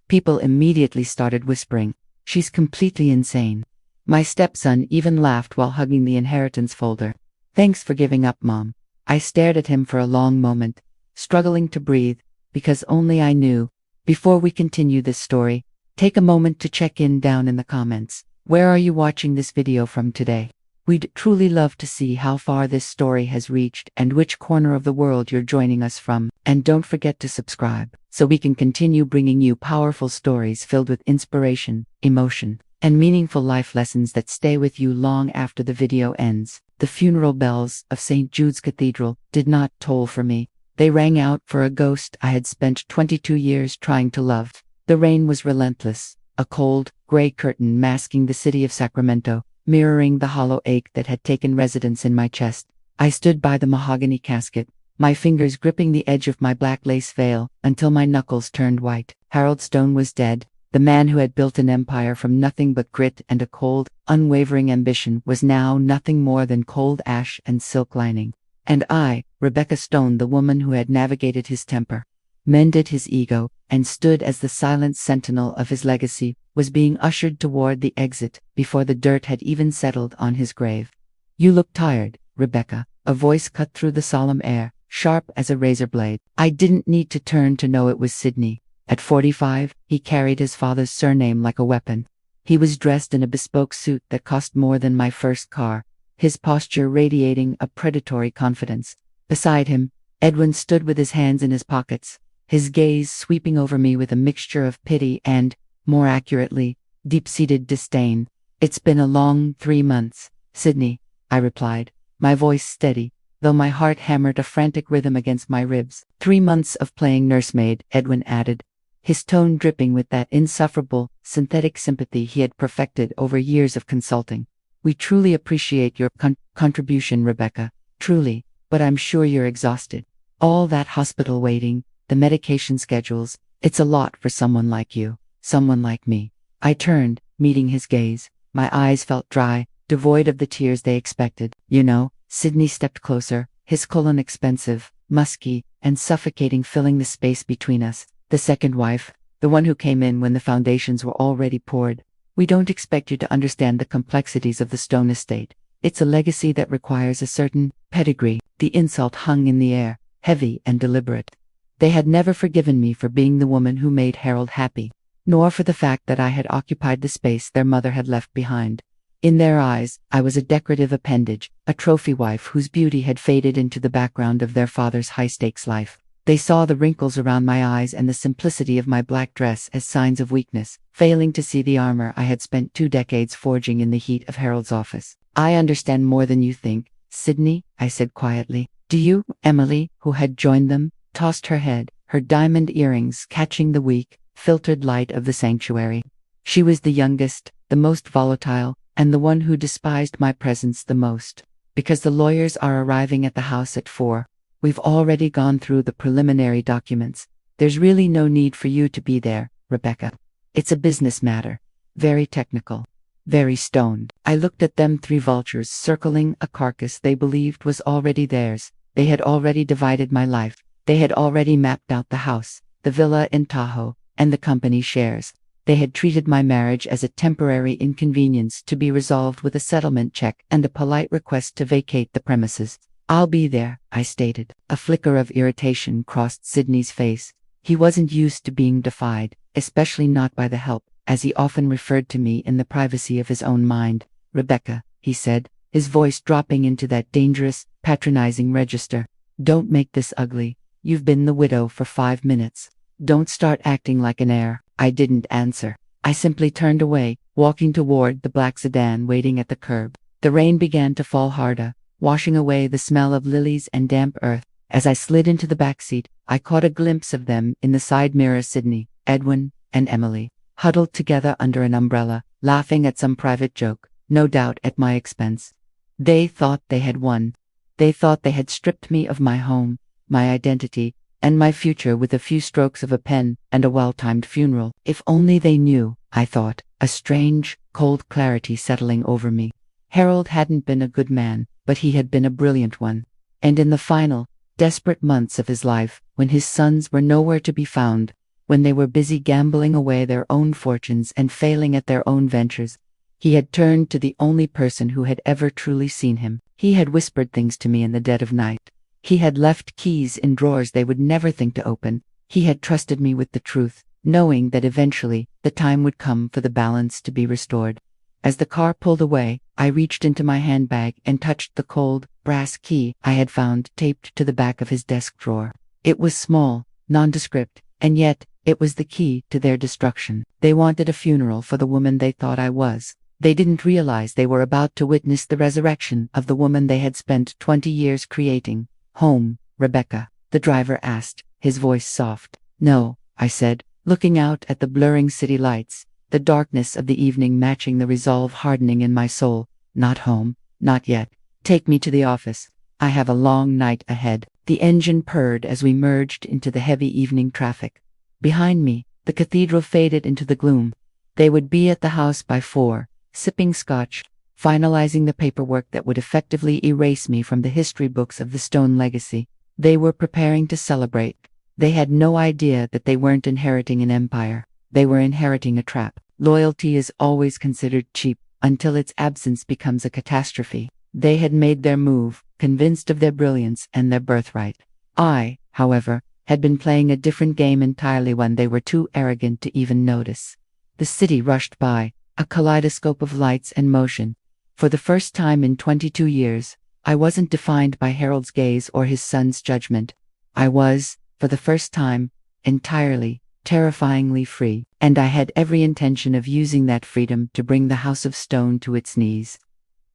People immediately started whispering, "She's completely insane." My stepson even laughed while hugging the inheritance folder. "Thanks for giving up, Mom." I stared at him for a long moment, struggling to breathe, because only I knew. Before we continue this story, take a moment to check in down in the comments. Where are you watching this video from today? We'd truly love to see how far this story has reached and which corner of the world you're joining us from. And don't forget to subscribe, so we can continue bringing you powerful stories filled with inspiration, emotion, and meaningful life lessons that stay with you long after the video ends. The funeral bells of St. Jude's Cathedral did not toll for me. They rang out for a ghost I had spent 22 years trying to love. The rain was relentless, a cold, gray curtain masking the city of Sacramento, mirroring the hollow ache that had taken residence in my chest. I stood by the mahogany casket, my fingers gripping the edge of my black lace veil until my knuckles turned white. Harold Stone was dead. The man who had built an empire from nothing but grit and a cold, unwavering ambition was now nothing more than cold ash and silk lining. And I, Rebecca Stone, the woman who had navigated his temper, mended his ego, and stood as the silent sentinel of his legacy, was being ushered toward the exit before the dirt had even settled on his grave. "You look tired, Rebecca," a voice cut through the solemn air, sharp as a razor blade. I didn't need to turn to know it was Sidney. At 45, he carried his father's surname like a weapon. He was dressed in a bespoke suit that cost more than my first car, his posture radiating a predatory confidence. Beside him, Edwin stood with his hands in his pockets, his gaze sweeping over me with a mixture of pity and, more accurately, deep-seated disdain. "It's been a long 3 months, Sidney," I replied, my voice steady, though my heart hammered a frantic rhythm against my ribs. "3 months of playing nursemaid," Edwin added, his tone dripping with that insufferable, synthetic sympathy he had perfected over years of consulting. "We truly appreciate your contribution, Rebecca, truly, but I'm sure you're exhausted. All that hospital waiting, the medication schedules, it's a lot for someone like you, someone like me." I turned, meeting his gaze. My eyes felt dry, devoid of the tears they expected. "You know," Sidney stepped closer, his colon expensive, musky, and suffocating, filling the space between us. "The second wife, the one who came in when the foundations were already poured. We don't expect you to understand the complexities of the Stone estate. It's a legacy that requires a certain pedigree." The insult hung in the air, heavy and deliberate. They had never forgiven me for being the woman who made Harold happy, nor for the fact that I had occupied the space their mother had left behind. In their eyes, I was a decorative appendage, a trophy wife whose beauty had faded into the background of their father's high-stakes life. They saw the wrinkles around my eyes and the simplicity of my black dress as signs of weakness, failing to see the armor I had spent 2 decades forging in the heat of Harold's office. "I understand more than you think, Sidney," I said quietly. "Do you?" Emily, who had joined them, tossed her head, her diamond earrings catching the weak, filtered light of the sanctuary. She was the youngest, the most volatile, and the one who despised my presence the most. "Because the lawyers are arriving at the house at 4. We've already gone through the preliminary documents. There's really no need for you to be there, Rebecca. It's a business matter. Very technical. Very stoned." I looked at them, 3 vultures circling a carcass they believed was already theirs. They had already divided my life. They had already mapped out the house, the villa in Tahoe, and the company shares. They had treated my marriage as a temporary inconvenience to be resolved with a settlement check and a polite request to vacate the premises. "I'll be there," I stated. A flicker of irritation crossed Sidney's face. He wasn't used to being defied, especially not by the help, as he often referred to me in the privacy of his own mind. "Rebecca," he said, his voice dropping into that dangerous, patronizing register, "don't make this ugly. You've been the widow for 5 minutes. Don't start acting like an heir." I didn't answer. I simply turned away, walking toward the black sedan waiting at the curb. The rain began to fall harder, washing away the smell of lilies and damp earth. As I slid into the back seat, I caught a glimpse of them in the side mirror: Sidney, Edwin, and Emily, huddled together under an umbrella, laughing at some private joke, no doubt at my expense. They thought they had won. They thought they had stripped me of my home, my identity, and my future with a few strokes of a pen and a well-timed funeral. If only they knew, I thought, a strange, cold clarity settling over me. Harold hadn't been a good man, but he had been a brilliant one. And in the final, desperate months of his life, when his sons were nowhere to be found, when they were busy gambling away their own fortunes and failing at their own ventures. He had turned to the only person who had ever truly seen him. He had whispered things to me in the dead of night. He had left keys in drawers they would never think to open. He had trusted me with the truth, knowing that eventually the time would come for the balance to be restored. As the car pulled away, I reached into my handbag and touched the cold, brass key I had found taped to the back of his desk drawer. It was small, nondescript, and yet it was the key to their destruction. They wanted a funeral for the woman they thought I was. They didn't realize they were about to witness the resurrection of the woman they had spent 20 years creating. "Home, Rebecca?" the driver asked, his voice soft. "No," I said, looking out at the blurring city lights, the darkness of the evening matching the resolve hardening in my soul. "Not home, not yet. Take me to the office. I have a long night ahead." The engine purred as we merged into the heavy evening traffic. Behind me, the cathedral faded into the gloom. They would be at the house by 4, sipping scotch, finalizing the paperwork that would effectively erase me from the history books of the Stone legacy. They were preparing to celebrate. They had no idea that they weren't inheriting an empire. They were inheriting a trap. Loyalty is always considered cheap until its absence becomes a catastrophe. They had made their move, convinced of their brilliance and their birthright. I, however, had been playing a different game entirely, one they were too arrogant to even notice. The city rushed by, a kaleidoscope of lights and motion. For the first time in 22 years, I wasn't defined by Harold's gaze or his son's judgment. I was, for the first time, entirely, terrifyingly free, and I had every intention of using that freedom to bring the House of Stone to its knees.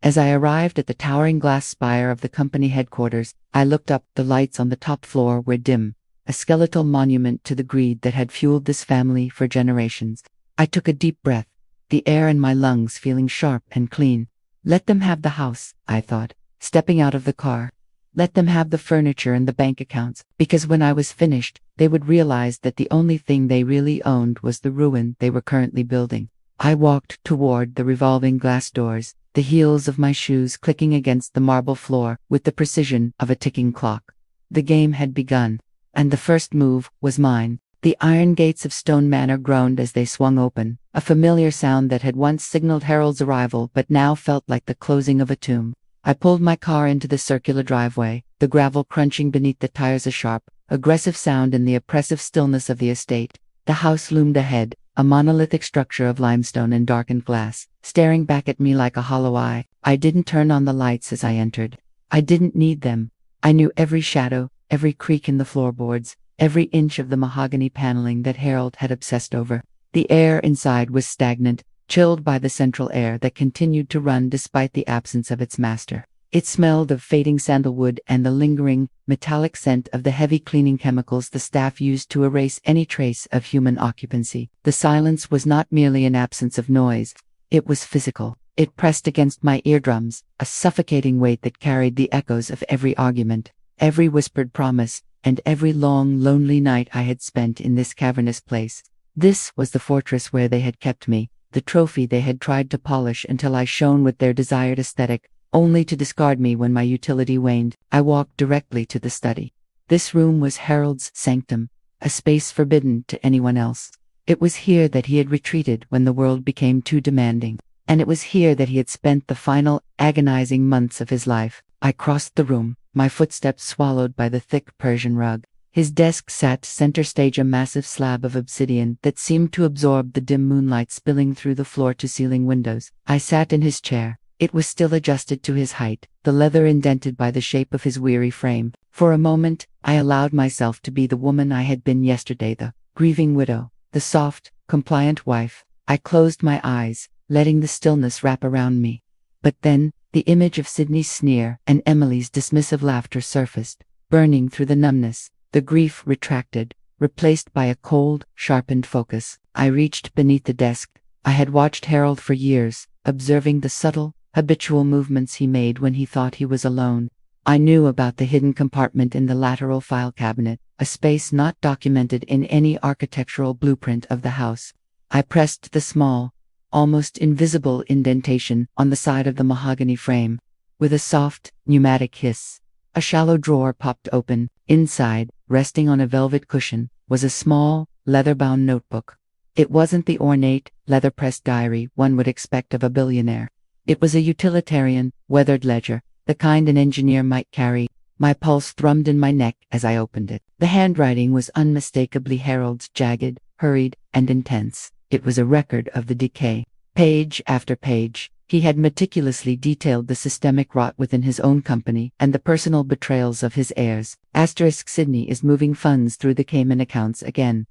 As I arrived at the towering glass spire of the company headquarters, I looked up. The lights on the top floor were dim, a skeletal monument to the greed that had fueled this family for generations. I took a deep breath, the air in my lungs feeling sharp and clean. Let them have the house, I thought, stepping out of the car. Let them have the furniture and the bank accounts, because when I was finished, they would realize that the only thing they really owned was the ruin they were currently building. I walked toward the revolving glass doors, the heels of my shoes clicking against the marble floor with the precision of a ticking clock. The game had begun, and the first move was mine. The iron gates of Stone Manor groaned as they swung open, a familiar sound that had once signaled Harold's arrival but now felt like the closing of a tomb. I pulled my car into the circular driveway, the gravel crunching beneath the tires, a sharp, aggressive sound in the oppressive stillness of the estate. The house loomed ahead, a monolithic structure of limestone and darkened glass, staring back at me like a hollow eye. I didn't turn on the lights as I entered. I didn't need them. I knew every shadow, every creak in the floorboards, every inch of the mahogany paneling that Harold had obsessed over. The air inside was stagnant, chilled by the central air that continued to run despite the absence of its master. It smelled of fading sandalwood and the lingering, metallic scent of the heavy cleaning chemicals the staff used to erase any trace of human occupancy. The silence was not merely an absence of noise, it was physical. It pressed against my eardrums, a suffocating weight that carried the echoes of every argument, every whispered promise, and every long, lonely night I had spent in this cavernous place. This was the fortress where they had kept me, the trophy they had tried to polish until I shone with their desired aesthetic, only to discard me when my utility waned. I walked directly to the study. This room was Harold's sanctum, a space forbidden to anyone else. It was here that he had retreated when the world became too demanding, and it was here that he had spent the final, agonizing months of his life. I crossed the room, my footsteps swallowed by the thick Persian rug. His desk sat center stage, a massive slab of obsidian that seemed to absorb the dim moonlight spilling through the floor-to-ceiling windows. I sat in his chair. It was still adjusted to his height, the leather indented by the shape of his weary frame. For a moment, I allowed myself to be the woman I had been yesterday, the grieving widow, the soft, compliant wife. I closed my eyes, letting the stillness wrap around me. But then, the image of Sydney's sneer and Emily's dismissive laughter surfaced, burning through the numbness. The grief retracted, replaced by a cold, sharpened focus. I reached beneath the desk. I had watched Harold for years, observing the subtle, habitual movements he made when he thought he was alone. I knew about the hidden compartment in the lateral file cabinet, a space not documented in any architectural blueprint of the house. I pressed the small, almost invisible indentation on the side of the mahogany frame. With a soft, pneumatic hiss, a shallow drawer popped open. Inside, resting on a velvet cushion, was a small, leather-bound notebook. It wasn't the ornate, leather-pressed diary one would expect of a billionaire. It was a utilitarian, weathered ledger, the kind an engineer might carry. My pulse thrummed in my neck as I opened it. The handwriting was unmistakably Harold's, jagged, hurried, and intense. It was a record of the decay. Page after page, he had meticulously detailed the systemic rot within his own company and the personal betrayals of his heirs. Sydney is moving funds through the Cayman accounts again.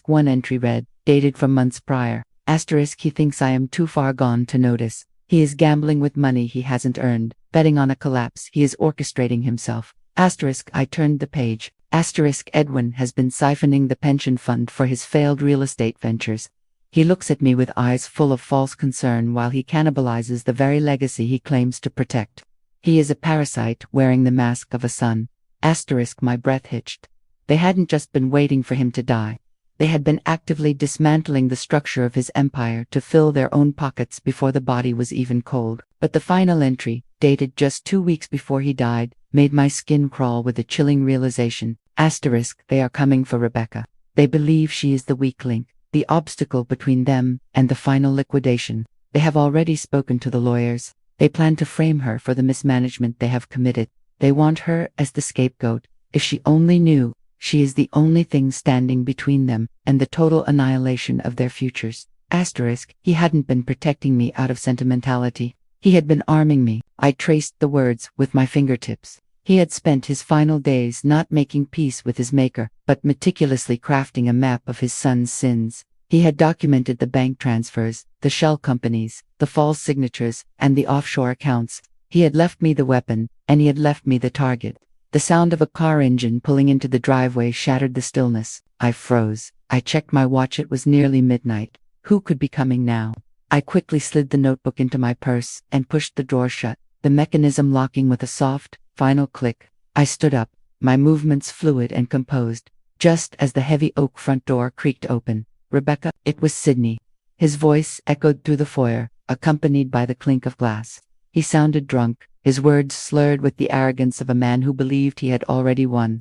One entry read, dated from months prior. He thinks I am too far gone to notice. He is gambling with money he hasn't earned, betting on a collapse he is orchestrating himself. I turned the page. Edwin has been siphoning the pension fund for his failed real estate ventures. He looks at me with eyes full of false concern while he cannibalizes the very legacy he claims to protect. He is a parasite wearing the mask of a son. My breath hitched. They hadn't just been waiting for him to die. They had been actively dismantling the structure of his empire to fill their own pockets before the body was even cold. But the final entry, dated just 2 weeks before he died, made my skin crawl with a chilling realization. They are coming for Rebecca. They believe she is the weak link, the obstacle between them and the final liquidation. They have already spoken to the lawyers. They plan to frame her for the mismanagement they have committed. They want her as the scapegoat. If she only knew, she is the only thing standing between them and the total annihilation of their futures. He hadn't been protecting me out of sentimentality. He had been arming me. I traced the words with my fingertips. He had spent his final days not making peace with his maker, but meticulously crafting a map of his son's sins. He had documented the bank transfers, the shell companies, the false signatures, and the offshore accounts. He had left me the weapon, and he had left me the target. The sound of a car engine pulling into the driveway shattered the stillness. I froze. I checked my watch. It was nearly midnight. Who could be coming now? I quickly slid the notebook into my purse and pushed the drawer shut, the mechanism locking with a soft, final click. I stood up, my movements fluid and composed, just as the heavy oak front door creaked open. Rebecca, it was Sydney. His voice echoed through the foyer, accompanied by the clink of glass. He sounded drunk, his words slurred with the arrogance of a man who believed he had already won.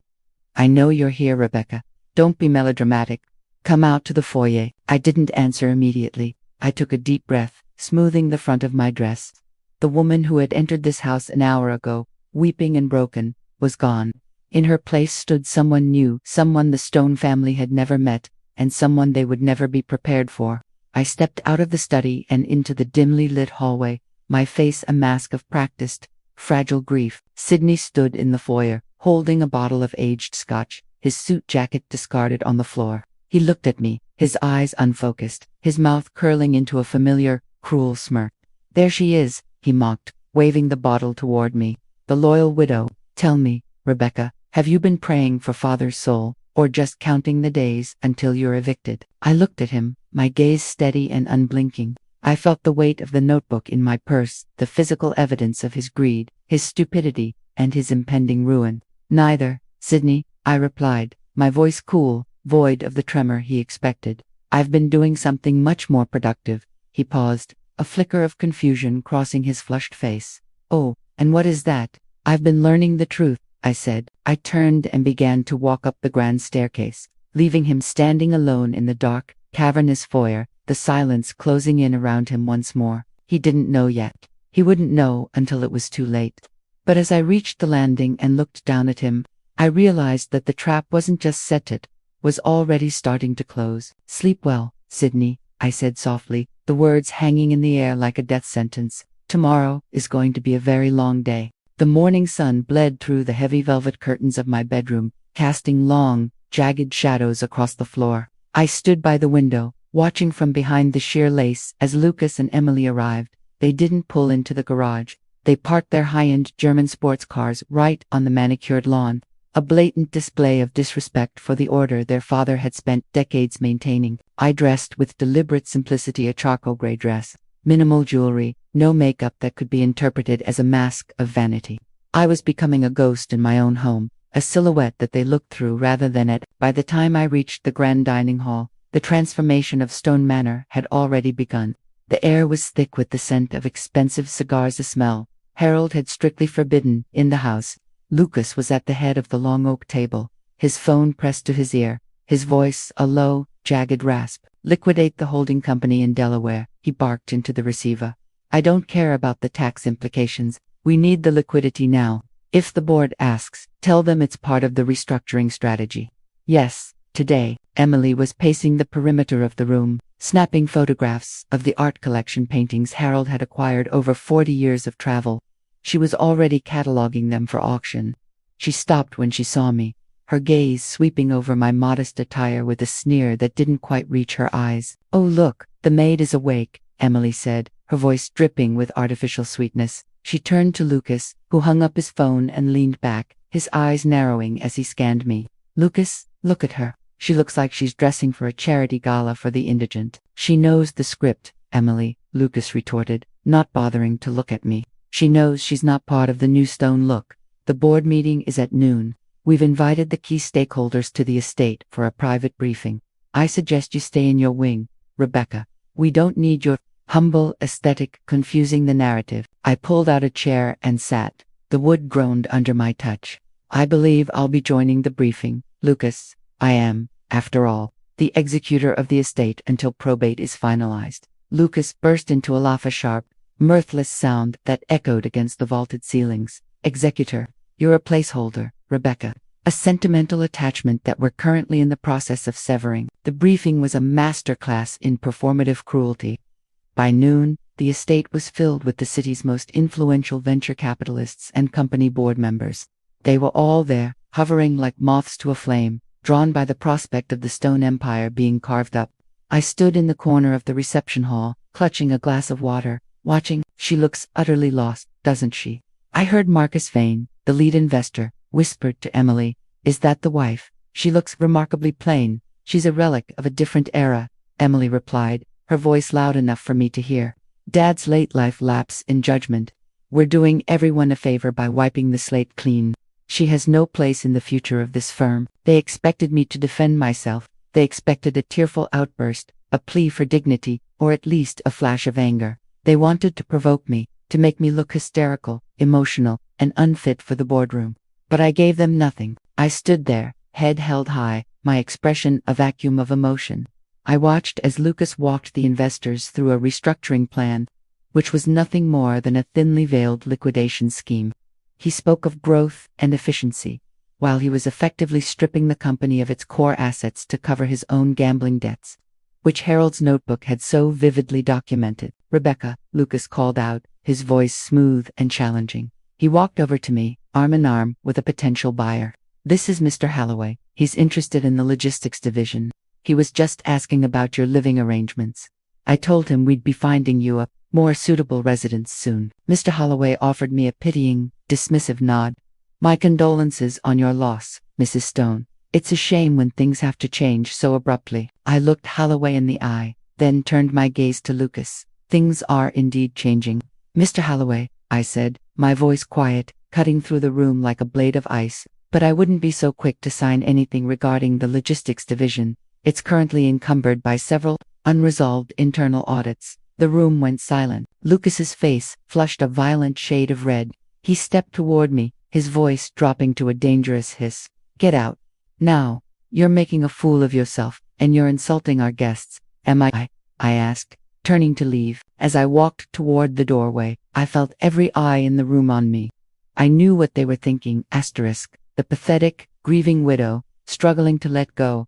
I know you're here, Rebecca. Don't be melodramatic. Come out to the foyer. I didn't answer immediately. I took a deep breath, smoothing the front of my dress. The woman who had entered this house an hour ago, weeping and broken, was gone. In her place stood someone new, someone the Stone family had never met, and someone they would never be prepared for. I stepped out of the study and into the dimly lit hallway, my face a mask of practiced, fragile grief. Sydney stood in the foyer, holding a bottle of aged scotch, his suit jacket discarded on the floor. He looked at me, his eyes unfocused, his mouth curling into a familiar, cruel smirk. There she is, he mocked, waving the bottle toward me. The loyal widow. Tell me, Rebecca, have you been praying for father's soul, or just counting the days until you're evicted? I looked at him, my gaze steady and unblinking. I felt the weight of the notebook in my purse, the physical evidence of his greed, his stupidity, and his impending ruin. Neither, Sydney, I replied, my voice cool, void of the tremor he expected. I've been doing something much more productive. He paused, a flicker of confusion crossing his flushed face. Oh, and what is that? I've been learning the truth, I said. I turned and began to walk up the grand staircase, leaving him standing alone in the dark, cavernous foyer, the silence closing in around him once more. He didn't know yet. He wouldn't know until it was too late. But as I reached the landing and looked down at him, I realized that the trap wasn't just set, it was already starting to close. Sleep well, Sydney, I said softly, the words hanging in the air like a death sentence. Tomorrow is going to be a very long day. The morning sun bled through the heavy velvet curtains of my bedroom, casting long, jagged shadows across the floor. I stood by the window, watching from behind the sheer lace as Lucas and Emily arrived. They didn't pull into the garage. They parked their high-end German sports cars right on the manicured lawn, a blatant display of disrespect for the order their father had spent decades maintaining. I dressed with deliberate simplicity, a charcoal gray dress, minimal jewelry, no makeup that could be interpreted as a mask of vanity. I was becoming a ghost in my own home, a silhouette that they looked through rather than at. By the time I reached the grand dining hall, the transformation of Stone Manor had already begun. The air was thick with the scent of expensive cigars, a smell Harold had strictly forbidden in the house. Lucas was at the head of the long oak table, his phone pressed to his ear, his voice a low, jagged rasp. Liquidate the holding company in Delaware, he barked into the receiver. I don't care about the tax implications. We need the liquidity now. If the board asks, tell them it's part of the restructuring strategy. Yes, today, Emily was pacing the perimeter of the room, snapping photographs of the art collection paintings Harold had acquired over 40 years of travel. She was already cataloging them for auction. She stopped when she saw me, her gaze sweeping over my modest attire with a sneer that didn't quite reach her eyes. Oh look, the maid is awake, Emily said, her voice dripping with artificial sweetness. She turned to Lucas, who hung up his phone and leaned back, his eyes narrowing as he scanned me. Lucas, look at her. She looks like she's dressing for a charity gala for the indigent. She knows the script, Emily, Lucas retorted, not bothering to look at me. She knows she's not part of the new Stone look. The board meeting is at noon. We've invited the key stakeholders to the estate for a private briefing. I suggest you stay in your wing, Rebecca. We don't need your humble aesthetic confusing the narrative. I pulled out a chair and sat. The wood groaned under my touch. I believe I'll be joining the briefing, Lucas. I am, after all, the executor of the estate until probate is finalized. Lucas burst into a laugh, a sharp, mirthless sound that echoed against the vaulted ceilings. Executor, you're a placeholder, Rebecca. A sentimental attachment that we're currently in the process of severing. The briefing was a masterclass in performative cruelty. By noon, the estate was filled with the city's most influential venture capitalists and company board members. They were all there, hovering like moths to a flame, drawn by the prospect of the Stone Empire being carved up. I stood in the corner of the reception hall, clutching a glass of water, watching. She looks utterly lost, doesn't she? I heard Marcus Vane, the lead investor, whispered to Emily, "Is that the wife? She looks remarkably plain. She's a relic of a different era," Emily replied, her voice loud enough for me to hear. Dad's late life lapse in judgment. We're doing everyone a favor by wiping the slate clean. She has no place in the future of this firm. They expected me to defend myself. They expected a tearful outburst, a plea for dignity, or at least a flash of anger. They wanted to provoke me, to make me look hysterical, emotional, and unfit for the boardroom. But I gave them nothing. I stood there, head held high, my expression a vacuum of emotion. I watched as Lucas walked the investors through a restructuring plan, which was nothing more than a thinly veiled liquidation scheme. He spoke of growth and efficiency, while he was effectively stripping the company of its core assets to cover his own gambling debts, which Harold's notebook had so vividly documented. "Rebecca," Lucas called out, his voice smooth and challenging. He walked over to me, arm in arm with a potential buyer. "This is Mr. Holloway. He's interested in the logistics division. He was just asking about your living arrangements. I told him we'd be finding you a more suitable residence soon." Mr. Holloway offered me a pitying, dismissive nod. "My condolences on your loss, Mrs. Stone. It's a shame when things have to change so abruptly." I looked Holloway in the eye, then turned my gaze to Lucas. "Things are indeed changing. Mr. Holloway," I said, my voice quiet, cutting through the room like a blade of ice, "but I wouldn't be so quick to sign anything regarding the logistics division. It's currently encumbered by several unresolved internal audits." The room went silent. Lucas's face flushed a violent shade of red. He stepped toward me, his voice dropping to a dangerous hiss. "Get out. Now. You're making a fool of yourself, and you're insulting our guests." "Am I?" I asked, turning to leave. As I walked toward the doorway, I felt every eye in the room on me. I knew what they were thinking. The pathetic, grieving widow, struggling to let go.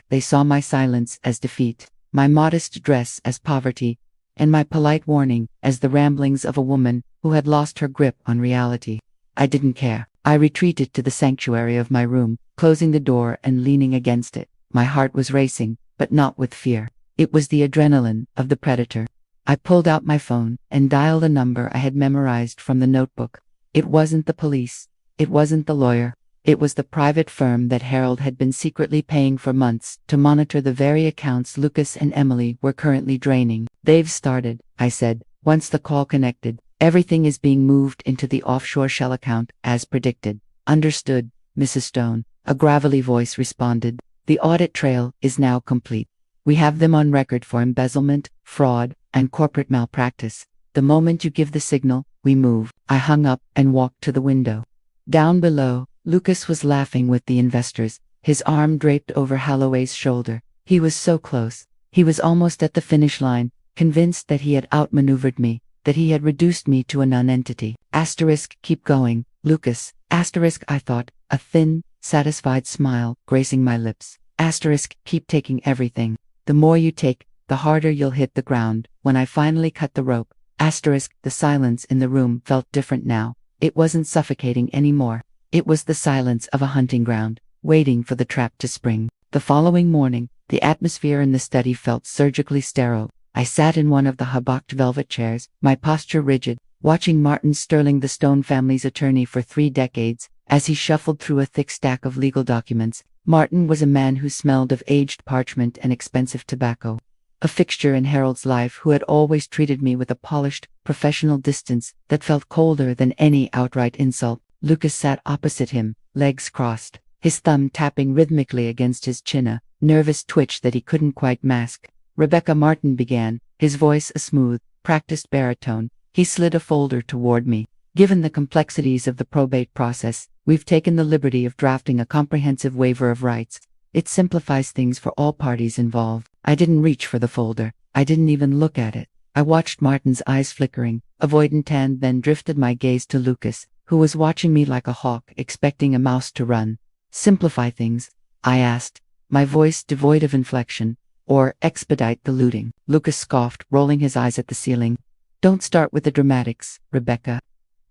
They saw my silence as defeat, my modest dress as poverty, and my polite warning as the ramblings of a woman who had lost her grip on reality. I didn't care. I retreated to the sanctuary of my room, closing the door and leaning against it. My heart was racing, but not with fear. It was the adrenaline of the predator. I pulled out my phone and dialed a number I had memorized from the notebook. It wasn't the police. It wasn't the lawyer. It was the private firm that Harold had been secretly paying for months to monitor the very accounts Lucas and Emily were currently draining. "They've started," I said, once the call connected. "Everything is being moved into the offshore shell account, as predicted." "Understood, Mrs. Stone," a gravelly voice responded. "The audit trail is now complete. We have them on record for embezzlement, fraud, and corporate malpractice. The moment you give the signal, we move." I hung up and walked to the window. Down below, Lucas was laughing with the investors, his arm draped over Holloway's shoulder. He was so close. He was almost at the finish line, convinced that he had outmaneuvered me, that he had reduced me to a non-entity. Asterisk, keep going, Lucas. Asterisk, I thought, a thin, satisfied smile gracing my lips. Asterisk, keep taking everything. The more you take, the harder you'll hit the ground. When I finally cut the rope. Asterisk, the silence in the room felt different now. It wasn't suffocating anymore. It was the silence of a hunting ground, waiting for the trap to spring. The following morning, the atmosphere in the study felt surgically sterile. I sat in one of the hubboked velvet chairs, my posture rigid, watching Martin Sterling, the Stone family's attorney for 3 decades, as he shuffled through a thick stack of legal documents. Martin was a man who smelled of aged parchment and expensive tobacco. A fixture in Harold's life who had always treated me with a polished, professional distance that felt colder than any outright insult. Lucas sat opposite him, legs crossed, his thumb tapping rhythmically against his chin, a nervous twitch that he couldn't quite mask. Rebecca, Martin began, his voice a smooth, practiced baritone. He slid a folder toward me. Given the complexities of the probate process, we've taken the liberty of drafting a comprehensive waiver of rights. It simplifies things for all parties involved. I didn't reach for the folder. I didn't even look at it. I watched Martin's eyes flickering, avoidant, and then drifted my gaze to Lucas, who was watching me like a hawk expecting a mouse to run. Simplify things, I asked, my voice devoid of inflection. Or expedite the looting. Lucas scoffed, rolling his eyes at the ceiling. Don't start with the dramatics, Rebecca.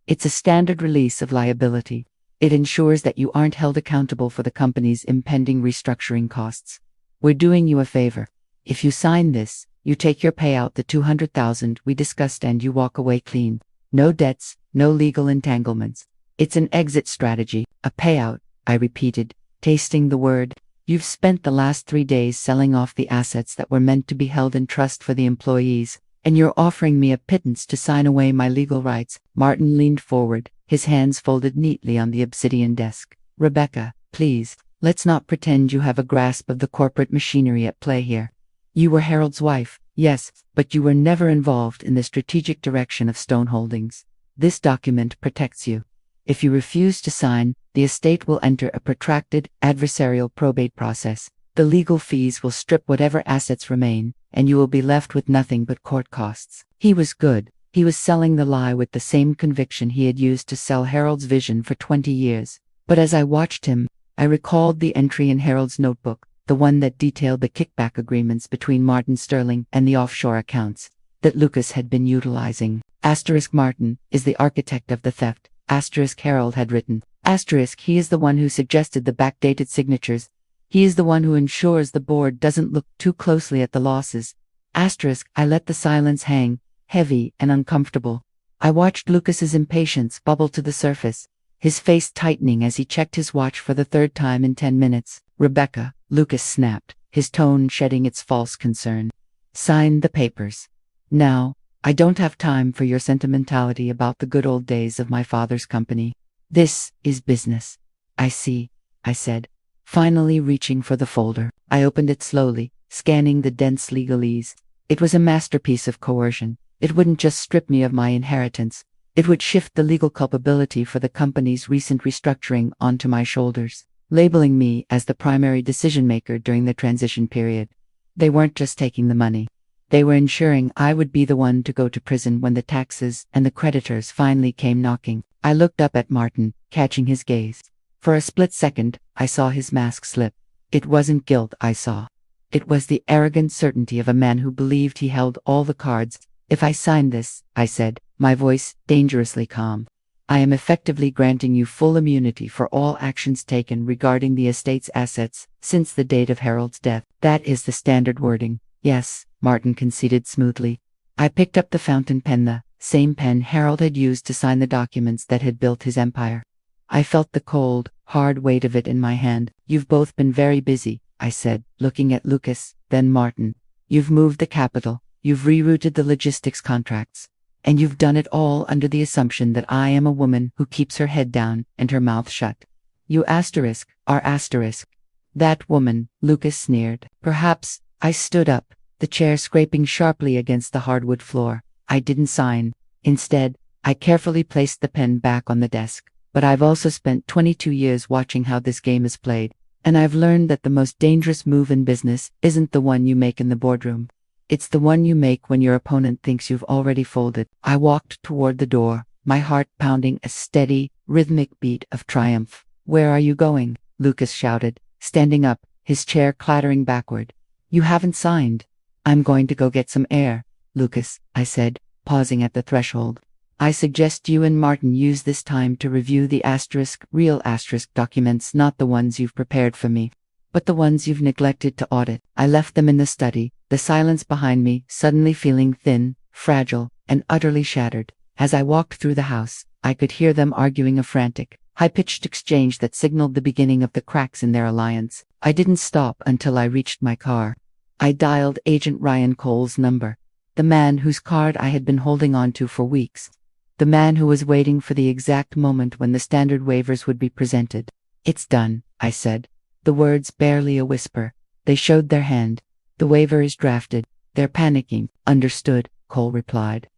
It's a standard release of liability. It ensures that you aren't held accountable for the company's impending restructuring costs. We're doing you a favor. If you sign this, you take your payout, the $200,000 we discussed, and you walk away clean. No debts, no legal entanglements. It's an exit strategy, a payout, I repeated, tasting the word. You've spent the last 3 days selling off the assets that were meant to be held in trust for the employees, and you're offering me a pittance to sign away my legal rights. Martin leaned forward, his hands folded neatly on the obsidian desk. Rebecca, please, let's not pretend you have a grasp of the corporate machinery at play here. You were Harold's wife, yes, but you were never involved in the strategic direction of Stone Holdings. This document protects you. If you refuse to sign, the estate will enter a protracted, adversarial probate process. The legal fees will strip whatever assets remain, and you will be left with nothing but court costs. He was good. He was selling the lie with the same conviction he had used to sell Harold's vision for 20 years. But as I watched him, I recalled the entry in Harold's notebook, the one that detailed the kickback agreements between Martin Sterling and the offshore accounts that Lucas had been utilizing. Asterisk, Martin is the architect of the theft. Asterisk, Harold had written. Asterisk, he is the one who suggested the backdated signatures. He is the one who ensures the board doesn't look too closely at the losses. Asterisk, I let the silence hang, heavy and uncomfortable. I watched Lucas's impatience bubble to the surface, his face tightening as he checked his watch for the 3rd time in 10 minutes. Rebecca, Lucas snapped, his tone shedding its false concern. Sign the papers. Now. I don't have time for your sentimentality about the good old days of my father's company. This is business. I see, I said, finally reaching for the folder. I opened it slowly, scanning the dense legalese. It was a masterpiece of coercion. It wouldn't just strip me of my inheritance. It would shift the legal culpability for the company's recent restructuring onto my shoulders, labeling me as the primary decision-maker during the transition period. They weren't just taking the money. They were ensuring I would be the one to go to prison when the taxes and the creditors finally came knocking. I looked up at Martin, catching his gaze. For a split second, I saw his mask slip. It wasn't guilt I saw. It was the arrogant certainty of a man who believed he held all the cards. If I sign this, I said, my voice dangerously calm, I am effectively granting you full immunity for all actions taken regarding the estate's assets since the date of Harold's death. That is the standard wording. Yes, Martin conceded smoothly. I picked up the fountain pen, the same pen Harold had used to sign the documents that had built his empire. I felt the cold, hard weight of it in my hand. You've both been very busy, I said, looking at Lucas, then Martin. You've moved the capital, you've rerouted the logistics contracts, and you've done it all under the assumption that I am a woman who keeps her head down and her mouth shut. You are asterisk. That woman, Lucas sneered. Perhaps. I stood up, the chair scraping sharply against the hardwood floor. I didn't sign. Instead, I carefully placed the pen back on the desk. But I've also spent 22 years watching how this game is played. And I've learned that the most dangerous move in business isn't the one you make in the boardroom. It's the one you make when your opponent thinks you've already folded. I walked toward the door, my heart pounding a steady, rhythmic beat of triumph. Where are you going? Lucas shouted, standing up, his chair clattering backward. You haven't signed. I'm going to go get some air, Lucas, I said, pausing at the threshold. I suggest you and Martin use this time to review the real documents, not the ones you've prepared for me, but the ones you've neglected to audit. I left them in the study, the silence behind me suddenly feeling thin, fragile, and utterly shattered. As I walked through the house, I could hear them arguing a frantic, high-pitched exchange that signaled the beginning of the cracks in their alliance. I didn't stop until I reached my car. I dialed Agent Ryan Cole's number, the man whose card I had been holding on to for weeks. The man who was waiting for the exact moment when the standard waivers would be presented. It's done, I said. The words barely a whisper. They showed their hand. The waiver is drafted. They're panicking. Understood, Cole replied.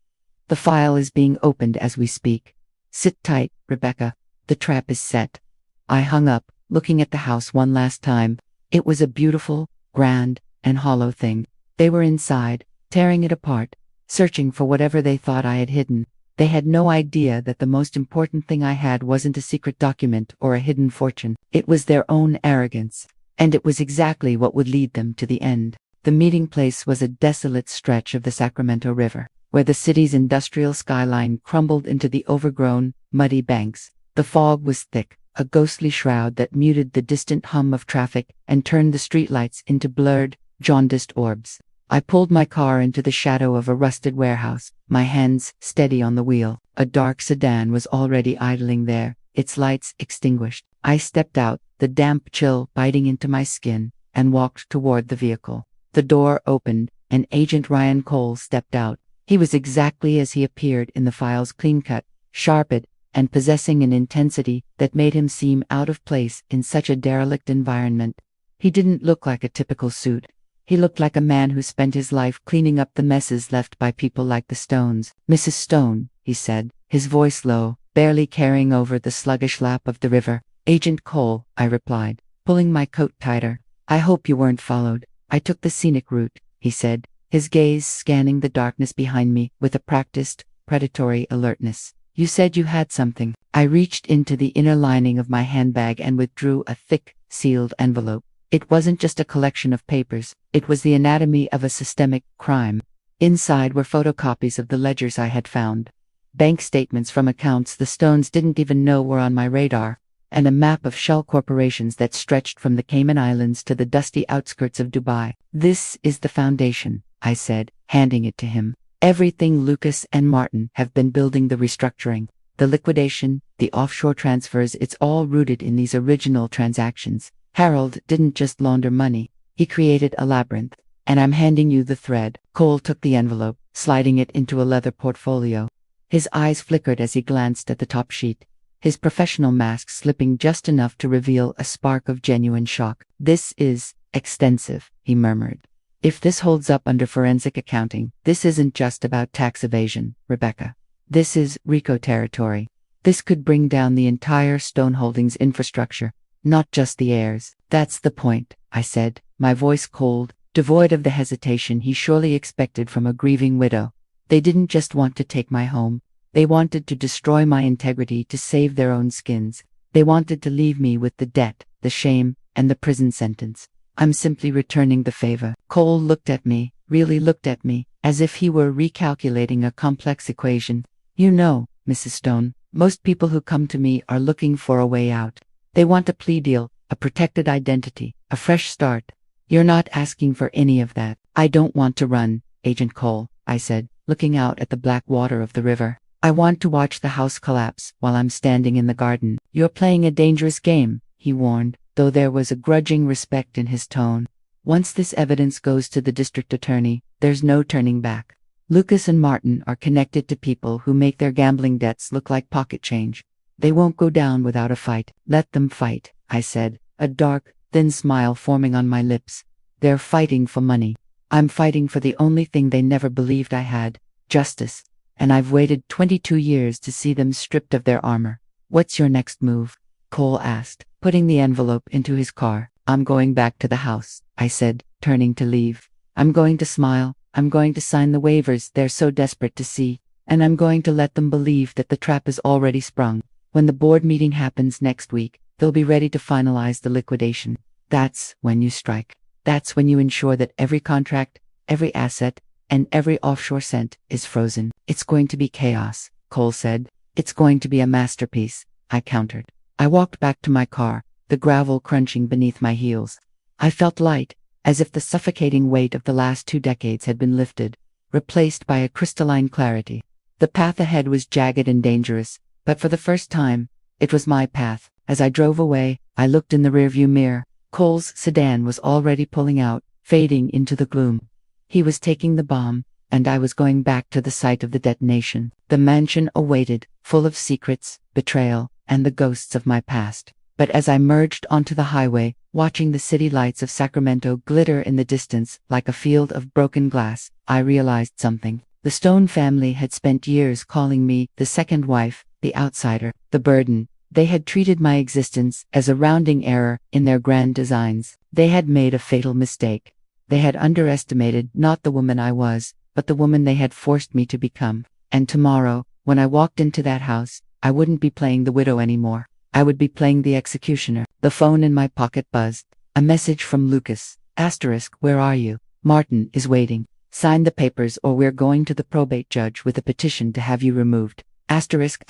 The file is being opened as we speak. Sit tight, Rebecca. The trap is set. I hung up, looking at the house one last time. It was a beautiful, grand, and hollow thing. They were inside, tearing it apart, searching for whatever they thought I had hidden. They had no idea that the most important thing I had wasn't a secret document or a hidden fortune. It was their own arrogance. And it was exactly what would lead them to the end. The meeting place was a desolate stretch of the Sacramento River, where the city's industrial skyline crumbled into the overgrown, muddy banks. The fog was thick, a ghostly shroud that muted the distant hum of traffic and turned the streetlights into blurred, jaundiced orbs. I pulled my car into the shadow of a rusted warehouse, my hands steady on the wheel. A dark sedan was already idling there, its lights extinguished. I stepped out, the damp chill biting into my skin, and walked toward the vehicle. The door opened, and Agent Ryan Cole stepped out. He was exactly as he appeared in the file's clean-cut, sharpened, and possessing an intensity that made him seem out of place in such a derelict environment. He didn't look like a typical suit. He looked like a man who spent his life cleaning up the messes left by people like the Stones. Mrs. Stone, he said, his voice low, barely carrying over the sluggish lap of the river. Agent Cole, I replied, pulling my coat tighter. I hope you weren't followed. I took the scenic route, he said, his gaze scanning the darkness behind me with a practiced, predatory alertness. You said you had something. I reached into the inner lining of my handbag and withdrew a thick, sealed envelope. It wasn't just a collection of papers, it was the anatomy of a systemic crime. Inside were photocopies of the ledgers I had found, bank statements from accounts the Stones didn't even know were on my radar, and a map of shell corporations that stretched from the Cayman Islands to the dusty outskirts of Dubai. This is the foundation, I said, handing it to him. Everything Lucas and Martin have been building, the restructuring, the liquidation, the offshore transfers, it's all rooted in these original transactions. Harold didn't just launder money, he created a labyrinth, and I'm handing you the thread. Cole took the envelope, sliding it into a leather portfolio. His eyes flickered as he glanced at the top sheet, his professional mask slipping just enough to reveal a spark of genuine shock. This is extensive, he murmured. If this holds up under forensic accounting, this isn't just about tax evasion, Rebecca. This is RICO territory. This could bring down the entire Stone Holdings infrastructure. Not just the heirs. That's the point, I said, my voice cold, devoid of the hesitation he surely expected from a grieving widow. They didn't just want to take my home. They wanted to destroy my integrity to save their own skins. They wanted to leave me with the debt, the shame, and the prison sentence. I'm simply returning the favor. Cole looked at me, really looked at me, as if he were recalculating a complex equation. You know, Mrs. Stone, most people who come to me are looking for a way out. They want a plea deal, a protected identity, a fresh start. You're not asking for any of that. I don't want to run, Agent Cole, I said, looking out at the black water of the river. I want to watch the house collapse while I'm standing in the garden. You're playing a dangerous game, he warned, though there was a grudging respect in his tone. Once this evidence goes to the district attorney, there's no turning back. Lucas and Martin are connected to people who make their gambling debts look like pocket change. They won't go down without a fight. Let them fight, I said, a dark, thin smile forming on my lips. They're fighting for money. I'm fighting for the only thing they never believed I had, justice. And I've waited 22 years to see them stripped of their armor. What's your next move? Cole asked, putting the envelope into his car. I'm going back to the house, I said, turning to leave. I'm going to smile, I'm going to sign the waivers they're so desperate to see, and I'm going to let them believe that the trap is already sprung. When the board meeting happens next week, they'll be ready to finalize the liquidation. That's when you strike. That's when you ensure that every contract, every asset, and every offshore cent is frozen. It's going to be chaos, Cole said. It's going to be a masterpiece, I countered. I walked back to my car, the gravel crunching beneath my heels. I felt light, as if the suffocating weight of the last 2 decades had been lifted, replaced by a crystalline clarity. The path ahead was jagged and dangerous, but for the first time, it was my path. As I drove away, I looked in the rearview mirror. Cole's sedan was already pulling out, fading into the gloom. He was taking the bomb, and I was going back to the site of the detonation. The mansion awaited, full of secrets, betrayal, and the ghosts of my past. But as I merged onto the highway, watching the city lights of Sacramento glitter in the distance like a field of broken glass, I realized something. The Stone family had spent years calling me the second wife, the outsider, the burden. They had treated my existence as a rounding error in their grand designs. They had made a fatal mistake. They had underestimated not the woman I was, but the woman they had forced me to become. And tomorrow, when I walked into that house, I wouldn't be playing the widow anymore. I would be playing the executioner. The phone in my pocket buzzed. A message from Lucas. *, where are you? Martin is waiting. Sign the papers or we're going to the probate judge with a petition to have you removed. *, I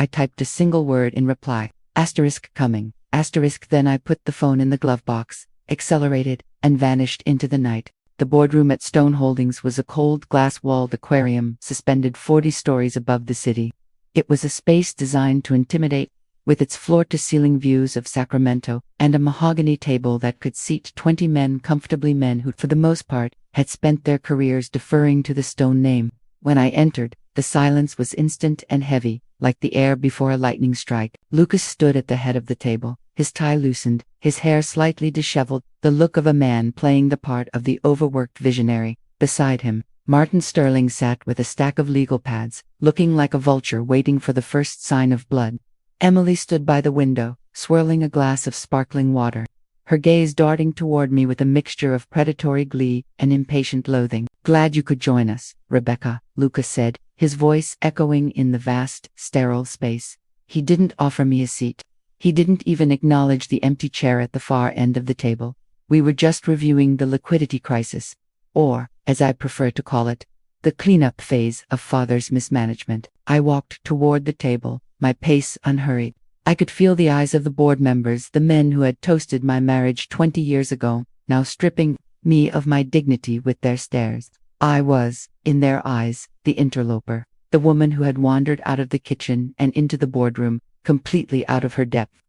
typed a single word in reply. *, then I put the phone in the glove box, accelerated, and vanished into the night. The boardroom at Stone Holdings was a cold glass-walled aquarium suspended 40 stories above the city. It was a space designed to intimidate, with its floor-to-ceiling views of Sacramento, and a mahogany table that could seat 20 men comfortably, men who, for the most part, had spent their careers deferring to the Stone name. When I entered, the silence was instant and heavy, like the air before a lightning strike. Lucas stood at the head of the table, his tie loosened, his hair slightly disheveled, the look of a man playing the part of the overworked visionary. Beside him, Martin Sterling sat with a stack of legal pads, looking like a vulture waiting for the first sign of blood. Emily stood by the window, swirling a glass of sparkling water, her gaze darting toward me with a mixture of predatory glee and impatient loathing. "Glad you could join us, Rebecca," Lucas said, his voice echoing in the vast, sterile space. He didn't offer me a seat. He didn't even acknowledge the empty chair at the far end of the table. We were just reviewing the liquidity crisis, or, as I prefer to call it, the cleanup phase of Father's mismanagement. I walked toward the table, my pace unhurried. I could feel the eyes of the board members, the men who had toasted my marriage 20 years ago, now stripping me of my dignity with their stares. I was, in their eyes, the interloper, the woman who had wandered out of the kitchen and into the boardroom, completely out of her depth.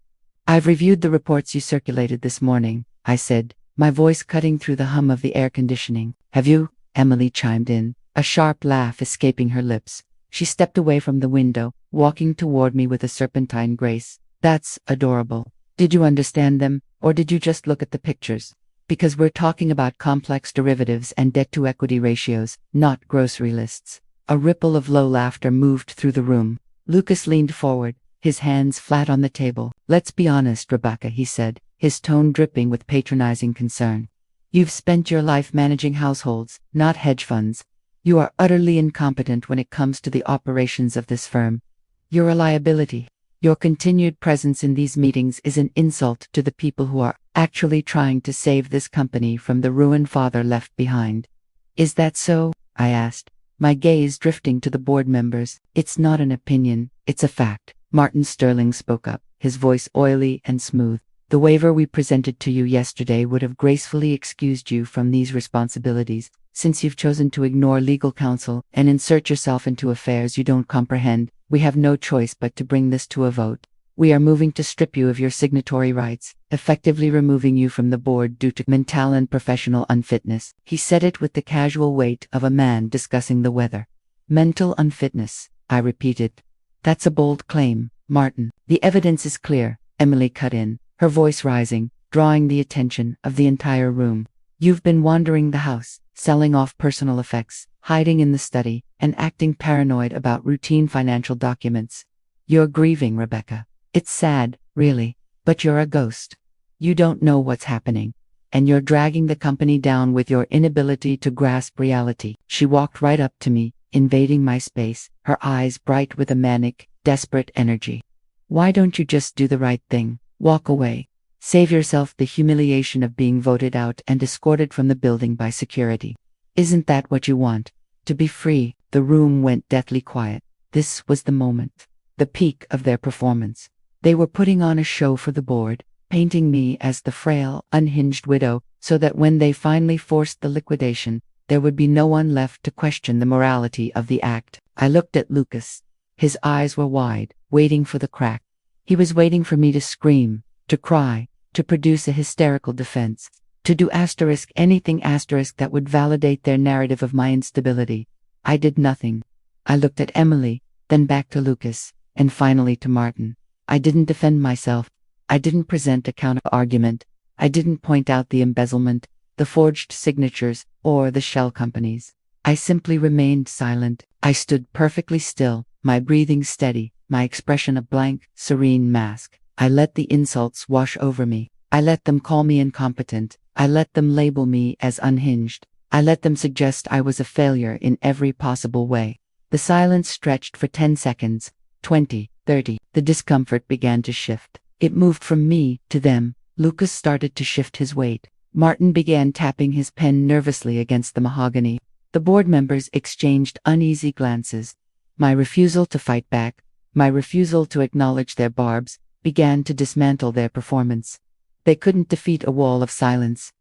"I've reviewed the reports you circulated this morning," I said, my voice cutting through the hum of the air conditioning. "Have you?" Emily chimed in, a sharp laugh escaping her lips. She stepped away from the window, walking toward me with a serpentine grace. "That's adorable. Did you understand them, or did you just look at the pictures? Because we're talking about complex derivatives and debt-to-equity ratios, not grocery lists." A ripple of low laughter moved through the room. Lucas leaned forward, his hands flat on the table. "Let's be honest, Rebecca," he said, his tone dripping with patronizing concern. "You've spent your life managing households, not hedge funds. You are utterly incompetent when it comes to the operations of this firm. You're a liability. Your continued presence in these meetings is an insult to the people who are actually trying to save this company from the ruin Father left behind." "Is that so?" I asked, my gaze drifting to the board members. "It's not an opinion, it's a fact," Martin Sterling spoke up, his voice oily and smooth. "The waiver we presented to you yesterday would have gracefully excused you from these responsibilities. Since you've chosen to ignore legal counsel and insert yourself into affairs you don't comprehend, we have no choice but to bring this to a vote. We are moving to strip you of your signatory rights, effectively removing you from the board due to mental and professional unfitness." He said it with the casual weight of a man discussing the weather. "Mental unfitness," I repeated. "That's a bold claim, Martin." "The evidence is clear," Emily cut in, her voice rising, drawing the attention of the entire room. "You've been wandering the house, selling off personal effects, hiding in the study, and acting paranoid about routine financial documents. You're grieving, Rebecca. It's sad, really, but you're a ghost. You don't know what's happening. and you're dragging the company down with your inability to grasp reality. She walked right up to me, invading my space, her eyes bright with a manic, desperate energy. Why don't you just do the right thing? Walk away. Save yourself the humiliation of being voted out and escorted from the building by security. Isn't that what you want? To be free. The room went deathly quiet. This was the moment. The peak of their performance. They were putting on a show for the board, painting me as the frail, unhinged widow, so that when they finally forced the liquidation, there would be no one left to question the morality of the act. I looked at Lucas. His eyes were wide, waiting for the crack. He was waiting for me to scream, to cry, to produce a hysterical defense, to do anything that would validate their narrative of my instability. I did nothing. I looked at Emily, then back to Lucas, and finally to Martin. I didn't defend myself. I didn't present a counter-argument. I didn't point out the embezzlement, the forged signatures, or the shell companies. I simply remained silent. I stood perfectly still, my breathing steady, my expression a blank, serene mask. I let the insults wash over me. I let them call me incompetent. I let them label me as unhinged. I let them suggest I was a failure in every possible way. The silence stretched for 10 seconds, 20, 30. The discomfort began to shift. It moved from me to them. Lucas started to shift his weight. Martin began tapping his pen nervously against the mahogany. The board members exchanged uneasy glances. My refusal to fight back, my refusal to acknowledge their barbs, began to dismantle their performance. They couldn't defeat a wall of silence.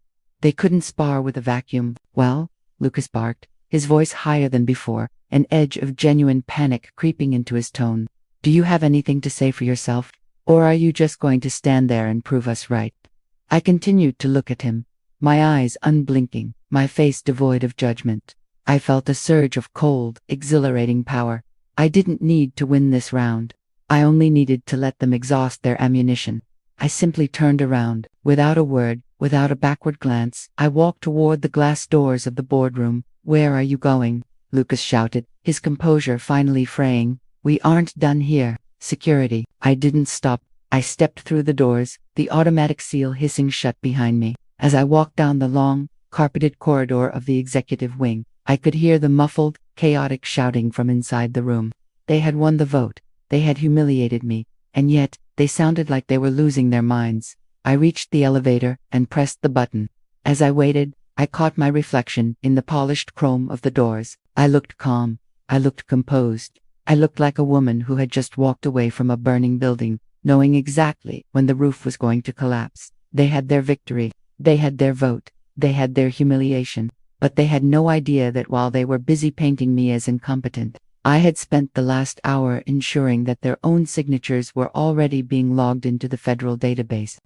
They couldn't spar with a vacuum. Well, Lucas barked, his voice higher than before, an edge of genuine panic creeping into his tone. Do you have anything to say for yourself? Or are you just going to stand there and prove us right? I continued to look at him, my eyes unblinking, my face devoid of judgment. I felt a surge of cold, exhilarating power. I didn't need to win this round. I only needed to let them exhaust their ammunition. I simply turned around, without a word, without a backward glance. I walked toward the glass doors of the boardroom. Where are you going? Lucas shouted, his composure finally fraying. We aren't done here. Security. I didn't stop. I stepped through the doors, the automatic seal hissing shut behind me. As I walked down the long, carpeted corridor of the executive wing, I could hear the muffled, chaotic shouting from inside the room. They had won the vote. They had humiliated me, and yet, they sounded like they were losing their minds. I reached the elevator and pressed the button. As I waited, I caught my reflection in the polished chrome of the doors. I looked calm. I looked composed. I looked like a woman who had just walked away from a burning building, knowing exactly when the roof was going to collapse. They had their victory. They had their vote. They had their humiliation. But they had no idea that while they were busy painting me as incompetent, I had spent the last hour ensuring that their own signatures were already being logged into the federal database.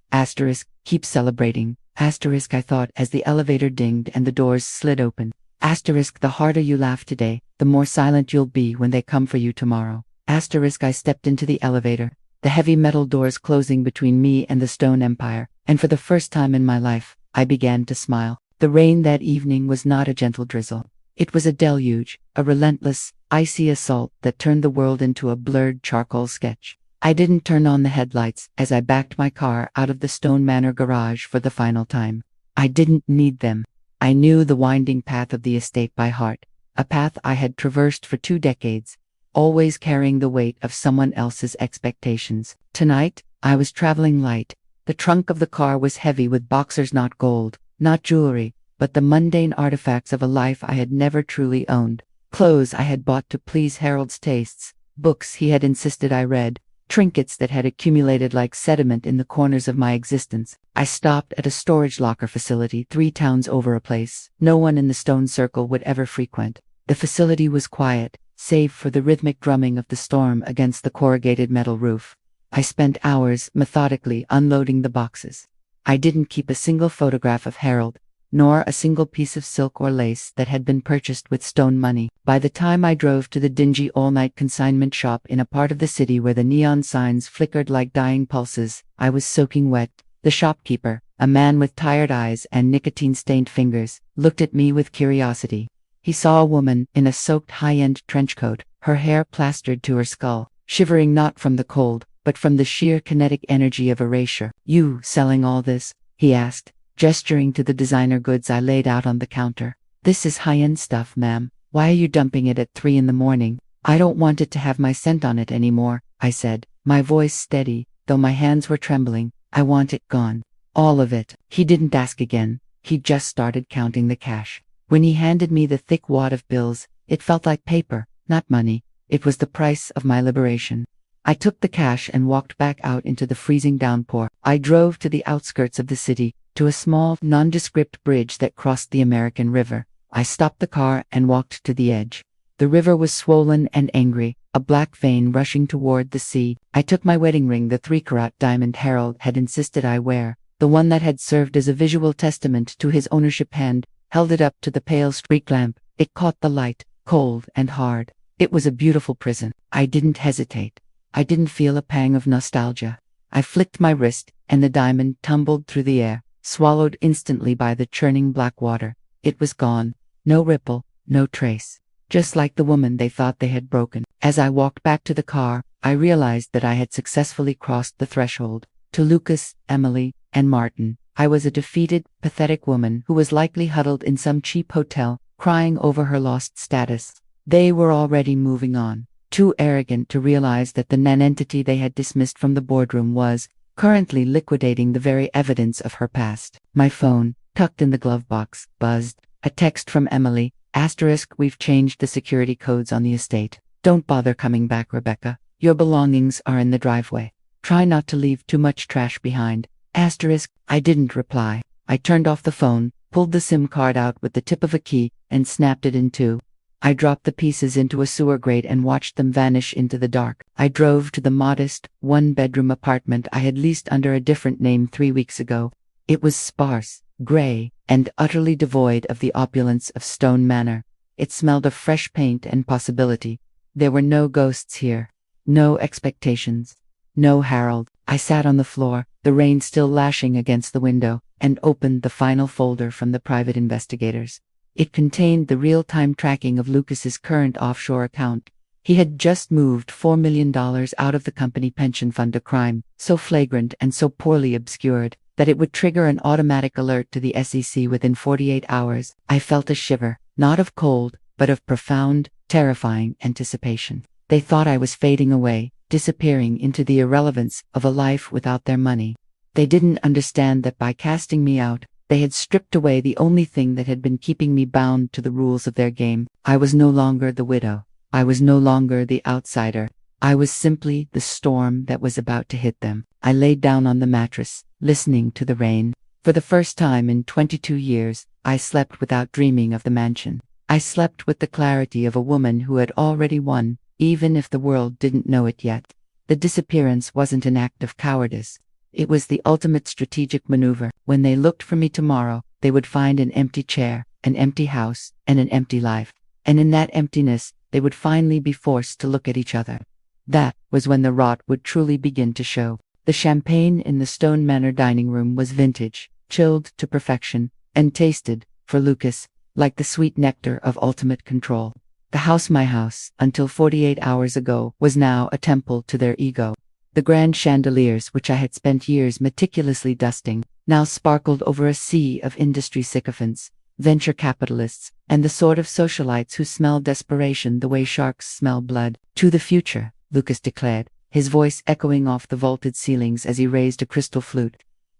Keep celebrating. I thought as the elevator dinged and the doors slid open. The harder you laugh today, the more silent you'll be when they come for you tomorrow. I stepped into the elevator, the heavy metal doors closing between me and the stone empire, and for the first time in my life, I began to smile. The rain that evening was not a gentle drizzle. It was a deluge, a relentless, icy assault that turned the world into a blurred charcoal sketch. I didn't turn on the headlights as I backed my car out of the Stone Manor garage for the final time. I didn't need them. I knew the winding path of the estate by heart, a path I had traversed for 2 decades, always carrying the weight of someone else's expectations. Tonight, I was traveling light. The trunk of the car was heavy with boxers, not gold, not jewelry, but the mundane artifacts of a life I had never truly owned. Clothes I had bought to please Harold's tastes, books he had insisted I read, trinkets that had accumulated like sediment in the corners of my existence. I stopped at a storage locker facility 3 towns over, a place no one in the stone circle would ever frequent. The facility was quiet, save for the rhythmic drumming of the storm against the corrugated metal roof. I spent hours methodically unloading the boxes. I didn't keep a single photograph of Harold, nor a single piece of silk or lace that had been purchased with stone money. By the time I drove to the dingy all-night consignment shop in a part of the city where the neon signs flickered like dying pulses, I was soaking wet. The shopkeeper, a man with tired eyes and nicotine-stained fingers, looked at me with curiosity. He saw a woman in a soaked high-end trench coat, her hair plastered to her skull, shivering not from the cold, but from the sheer kinetic energy of erasure. "You selling all this?" he asked, gesturing to the designer goods I laid out on the counter. This is high-end stuff, ma'am. Why are you dumping it at 3 in the morning? I don't want it to have my scent on it anymore, I said, my voice steady, though my hands were trembling. I want it gone. All of it. He didn't ask again. He just started counting the cash. When he handed me the thick wad of bills, it felt like paper, not money. It was the price of my liberation. I took the cash and walked back out into the freezing downpour. I drove to the outskirts of the city, to a small, nondescript bridge that crossed the American River. I stopped the car and walked to the edge. The river was swollen and angry, a black vein rushing toward the sea. I took my wedding ring, the 3-carat diamond Harold had insisted I wear, the one that had served as a visual testament to his ownership, hand, held it up to the pale street lamp. It caught the light, cold and hard. It was a beautiful prison. I didn't hesitate. I didn't feel a pang of nostalgia. I flicked my wrist, and the diamond tumbled through the air, swallowed instantly by the churning black water. It was gone. No ripple, no trace. Just like the woman they thought they had broken. As I walked back to the car, I realized that I had successfully crossed the threshold. To Lucas, Emily, and Martin, I was a defeated, pathetic woman who was likely huddled in some cheap hotel, crying over her lost status. They were already moving on, too arrogant to realize that the nonentity they had dismissed from the boardroom was currently liquidating the very evidence of her past. My phone, tucked in the glove box, buzzed. A text from Emily. *, we've changed the security codes on the estate. Don't bother coming back, Rebecca. Your belongings are in the driveway. Try not to leave too much trash behind. *, I didn't reply. I turned off the phone, pulled the SIM card out with the tip of a key, and snapped it in two. I dropped the pieces into a sewer grate and watched them vanish into the dark. I drove to the modest, one-bedroom apartment I had leased under a different name 3 weeks ago. It was sparse, gray, and utterly devoid of the opulence of Stone Manor. It smelled of fresh paint and possibility. There were no ghosts here. No expectations. No Harold. I sat on the floor, the rain still lashing against the window, and opened the final folder from the private investigators. It contained the real-time tracking of Lucas's current offshore account. He had just moved $4 million out of the company pension fund, a crime so flagrant and so poorly obscured that it would trigger an automatic alert to the SEC within 48 hours. I felt a shiver, not of cold, but of profound, terrifying anticipation. They thought I was fading away, disappearing into the irrelevance of a life without their money. They didn't understand that by casting me out, they had stripped away the only thing that had been keeping me bound to the rules of their game. I was no longer the widow. I was no longer the outsider. I was simply the storm that was about to hit them. I laid down on the mattress, listening to the rain. For the first time in 22 years, I slept without dreaming of the mansion. I slept with the clarity of a woman who had already won, even if the world didn't know it yet. The disappearance wasn't an act of cowardice. It was the ultimate strategic maneuver. When they looked for me tomorrow, they would find an empty chair, an empty house, and an empty life. And in that emptiness, they would finally be forced to look at each other. That was when the rot would truly begin to show. The champagne in the Stone Manor dining room was vintage, chilled to perfection, and tasted, for Lucas, like the sweet nectar of ultimate control. The house, my house, until 48 hours ago, was now a temple to their ego. The grand chandeliers, which I had spent years meticulously dusting, now sparkled over a sea of industry sycophants, venture capitalists, and the sort of socialites who smell desperation the way sharks smell blood. "To the future," Lucas declared, his voice echoing off the vaulted ceilings as he raised a crystal flute.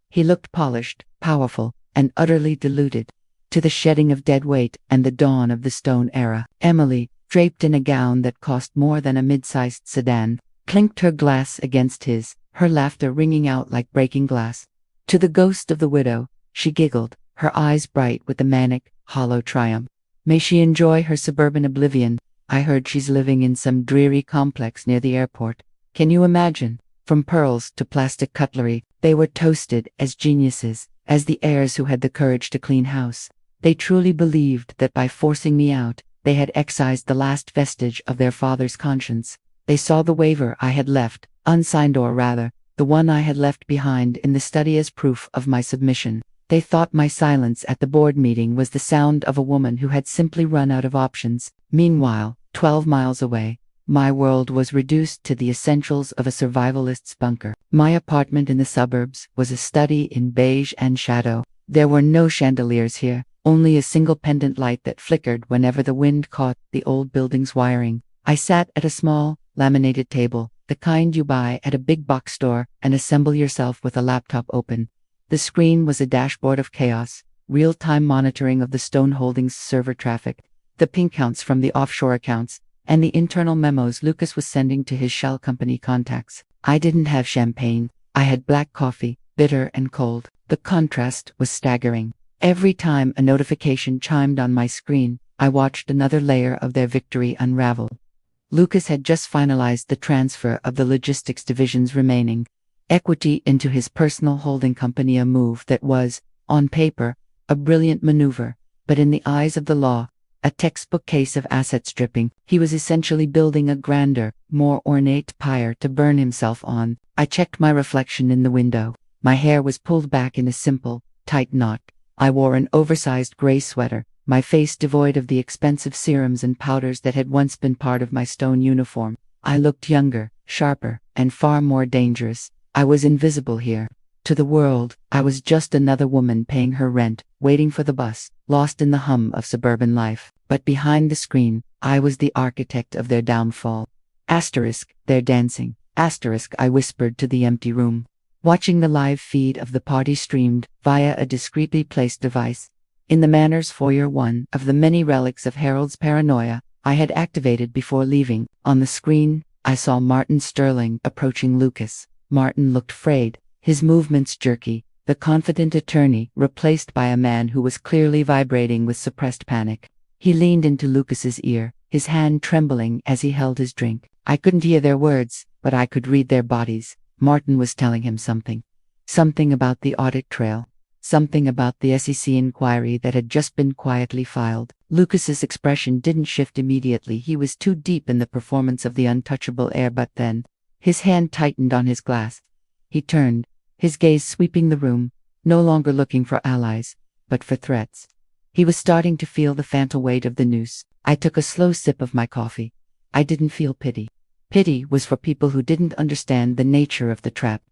He looked polished, powerful, and utterly deluded. "To the shedding of dead weight and the dawn of the stone era." Emily, draped in a gown that cost more than a mid-sized sedan, clinked her glass against his, her laughter ringing out like breaking glass. "To the ghost of the widow," she giggled, her eyes bright with the manic, hollow triumph. "May she enjoy her suburban oblivion. I heard she's living in some dreary complex near the airport. Can you imagine? From pearls to plastic cutlery, they were toasted as geniuses, as the heirs who had the courage to clean house. They truly believed that by forcing me out, they had excised the last vestige of their father's conscience. They saw the waiver I had left, unsigned, or rather, the one I had left behind in the study, as proof of my submission. They thought my silence at the board meeting was the sound of a woman who had simply run out of options. Meanwhile, 12 miles away, my world was reduced to the essentials of a survivalist's bunker. My apartment in the suburbs was a study in beige and shadow. There were no chandeliers here, only a single pendant light that flickered whenever the wind caught the old building's wiring. I sat at a small, laminated table, the kind you buy at a big box store and assemble yourself with a laptop open. The screen was a dashboard of chaos, real-time monitoring of the Stone Holdings server traffic, the ping counts from the offshore accounts, and the internal memos Lucas was sending to his shell company contacts. I didn't have champagne. I had black coffee, bitter and cold. The contrast was staggering. Every time a notification chimed on my screen, I watched another layer of their victory unravel. Lucas had just finalized the transfer of the logistics division's remaining equity into his personal holding company, a move that was, on paper, a brilliant maneuver, but in the eyes of the law, a textbook case of asset stripping. He was essentially building a grander, more ornate pyre to burn himself on. I checked my reflection in the window. My hair was pulled back in a simple, tight knot. I wore an oversized gray sweater, my face devoid of the expensive serums and powders that had once been part of my Stone uniform. I looked younger, sharper, and far more dangerous. I was invisible here. To the world, I was just another woman paying her rent, waiting for the bus, lost in the hum of suburban life. But behind the screen, I was the architect of their downfall. Asterisk, they're dancing. Asterisk, I whispered to the empty room, watching the live feed of the party streamed via a discreetly placed device. In the Manor's foyer, one of the many relics of Harold's paranoia I had activated before leaving. On the screen, I saw Martin Sterling approaching Lucas. Martin looked frayed, his movements jerky, the confident attorney replaced by a man who was clearly vibrating with suppressed panic. He leaned into Lucas's ear, his hand trembling as he held his drink. I couldn't hear their words, but I could read their bodies. Martin was telling him something. Something about the audit trail. Something about the SEC inquiry that had just been quietly filed. Lucas's expression didn't shift immediately. He was too deep in the performance of the untouchable air. But then, his hand tightened on his glass. He turned, his gaze sweeping the room, no longer looking for allies, but for threats. He was starting to feel the phantom weight of the noose. I took a slow sip of my coffee. I didn't feel pity. Pity was for people who didn't understand the nature of the trap.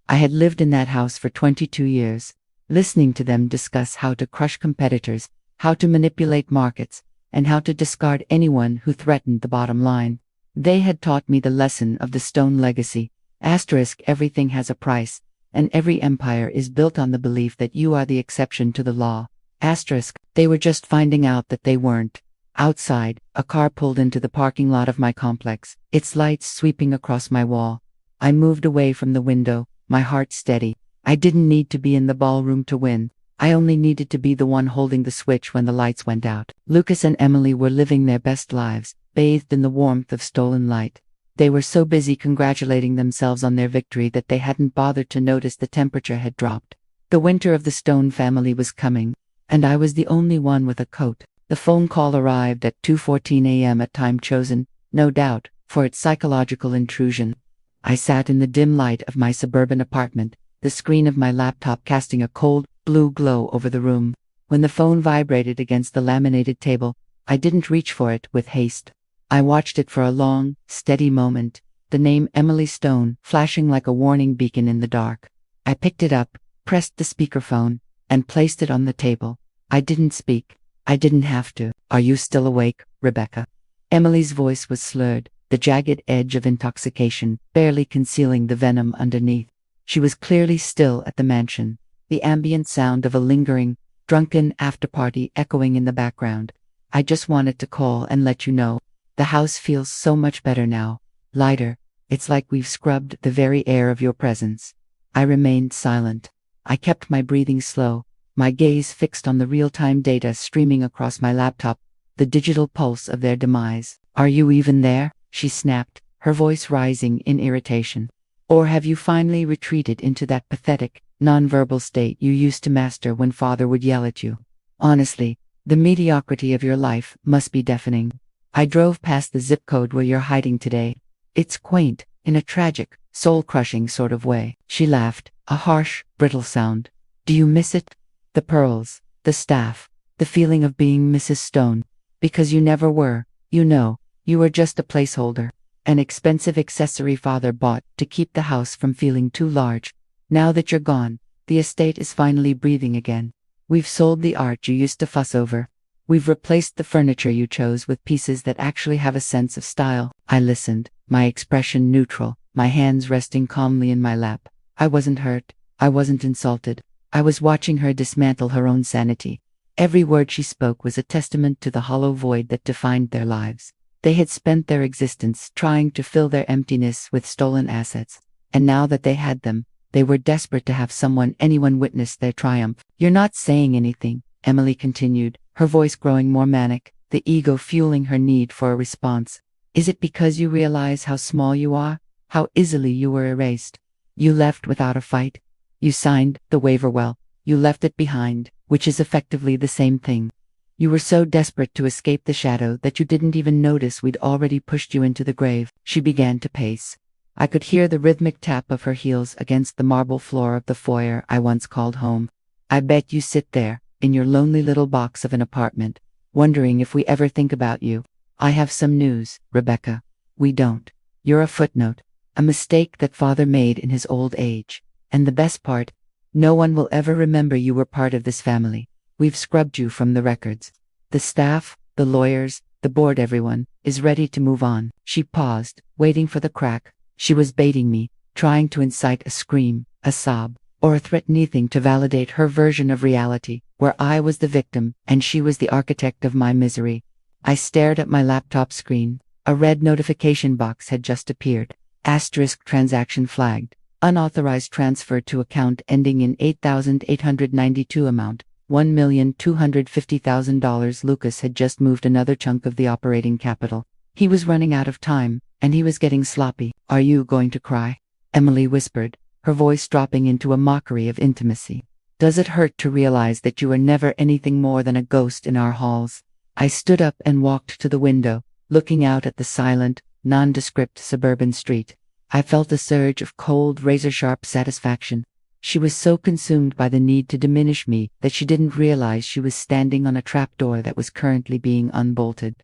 I had lived in that house for 22 years, listening to them discuss how to crush competitors, how to manipulate markets, and how to discard anyone who threatened the bottom line. They had taught me the lesson of the Stone legacy. Asterisk, everything has a price, and every empire is built on the belief that you are the exception to the law. Asterisk, they were just finding out that they weren't. Outside, a car pulled into the parking lot of my complex, its lights sweeping across my wall. I moved away from the window, my heart steady. I didn't need to be in the ballroom to win. I only needed to be the one holding the switch when the lights went out. Lucas and Emily were living their best lives, bathed in the warmth of stolen light. They were so busy congratulating themselves on their victory that they hadn't bothered to notice the temperature had dropped. The winter of the Stone family was coming, and I was the only one with a coat. The phone call arrived at 2:14 a.m. at time chosen, no doubt, for its psychological intrusion. I sat in the dim light of my suburban apartment, the screen of my laptop casting a cold, blue glow over the room. When the phone vibrated against the laminated table, I didn't reach for it with haste. I watched it for a long, steady moment, the name Emily Stone flashing like a warning beacon in the dark. I picked it up, pressed the speakerphone, and placed it on the table. I didn't speak. I didn't have to. Are you still awake, Rebecca? Emily's voice was slurred, the jagged edge of intoxication barely concealing the venom underneath. She was clearly still at the mansion, the ambient sound of a lingering, drunken after-party echoing in the background. I just wanted to call and let you know. The house feels so much better now, lighter. It's like we've scrubbed the very air of your presence. I remained silent. I kept my breathing slow, my gaze fixed on the real-time data streaming across my laptop, the digital pulse of their demise. Are you even there? She snapped, her voice rising in irritation. Or have you finally retreated into that pathetic, nonverbal state you used to master when father would yell at you? Honestly, the mediocrity of your life must be deafening. I drove past the zip code where you're hiding today. It's quaint, in a tragic, soul-crushing sort of way. She laughed, a harsh, brittle sound. Do you miss it? The pearls, the staff, the feeling of being Mrs. Stone. Because you never were, you know, you were just a placeholder. An expensive accessory father bought to keep the house from feeling too large. Now that you're gone, the estate is finally breathing again. We've sold the art you used to fuss over. We've replaced the furniture you chose with pieces that actually have a sense of style. I listened, my expression neutral, my hands resting calmly in my lap. I wasn't hurt. I wasn't insulted. I was watching her dismantle her own sanity. Every word she spoke was a testament to the hollow void that defined their lives. They had spent their existence trying to fill their emptiness with stolen assets, and now that they had them, they were desperate to have anyone witness their triumph. "You're not saying anything," Emily continued, her voice growing more manic, the ego fueling her need for a response. "Is it because you realize how small you are? How easily you were erased? You left without a fight. You signed the waiver well. You left it behind, which is effectively the same thing. You were so desperate to escape the shadow that you didn't even notice we'd already pushed you into the grave." She began to pace. I could hear the rhythmic tap of her heels against the marble floor of the foyer I once called home. "I bet you sit there, in your lonely little box of an apartment, wondering if we ever think about you. I have some news, Rebecca. We don't. You're a footnote. A mistake that father made in his old age. And the best part, no one will ever remember you were part of this family. We've scrubbed you from the records. The staff, the lawyers, the board, everyone is ready to move on." She paused, waiting for the crack. She was baiting me, trying to incite a scream, a sob, or a threat, anything to validate her version of reality, where I was the victim and she was the architect of my misery. I stared at my laptop screen. A red notification box had just appeared. Asterisk transaction flagged. Unauthorized transfer to account ending in 8,892 amount. $1,250,000. Lucas had just moved another chunk of the operating capital. He was running out of time, and he was getting sloppy. "Are you going to cry?" Emily whispered, her voice dropping into a mockery of intimacy. "Does it hurt to realize that you were never anything more than a ghost in our halls?" I stood up and walked to the window, looking out at the silent, nondescript suburban street. I felt a surge of cold, razor-sharp satisfaction. She was so consumed by the need to diminish me that she didn't realize she was standing on a trapdoor that was currently being unbolted.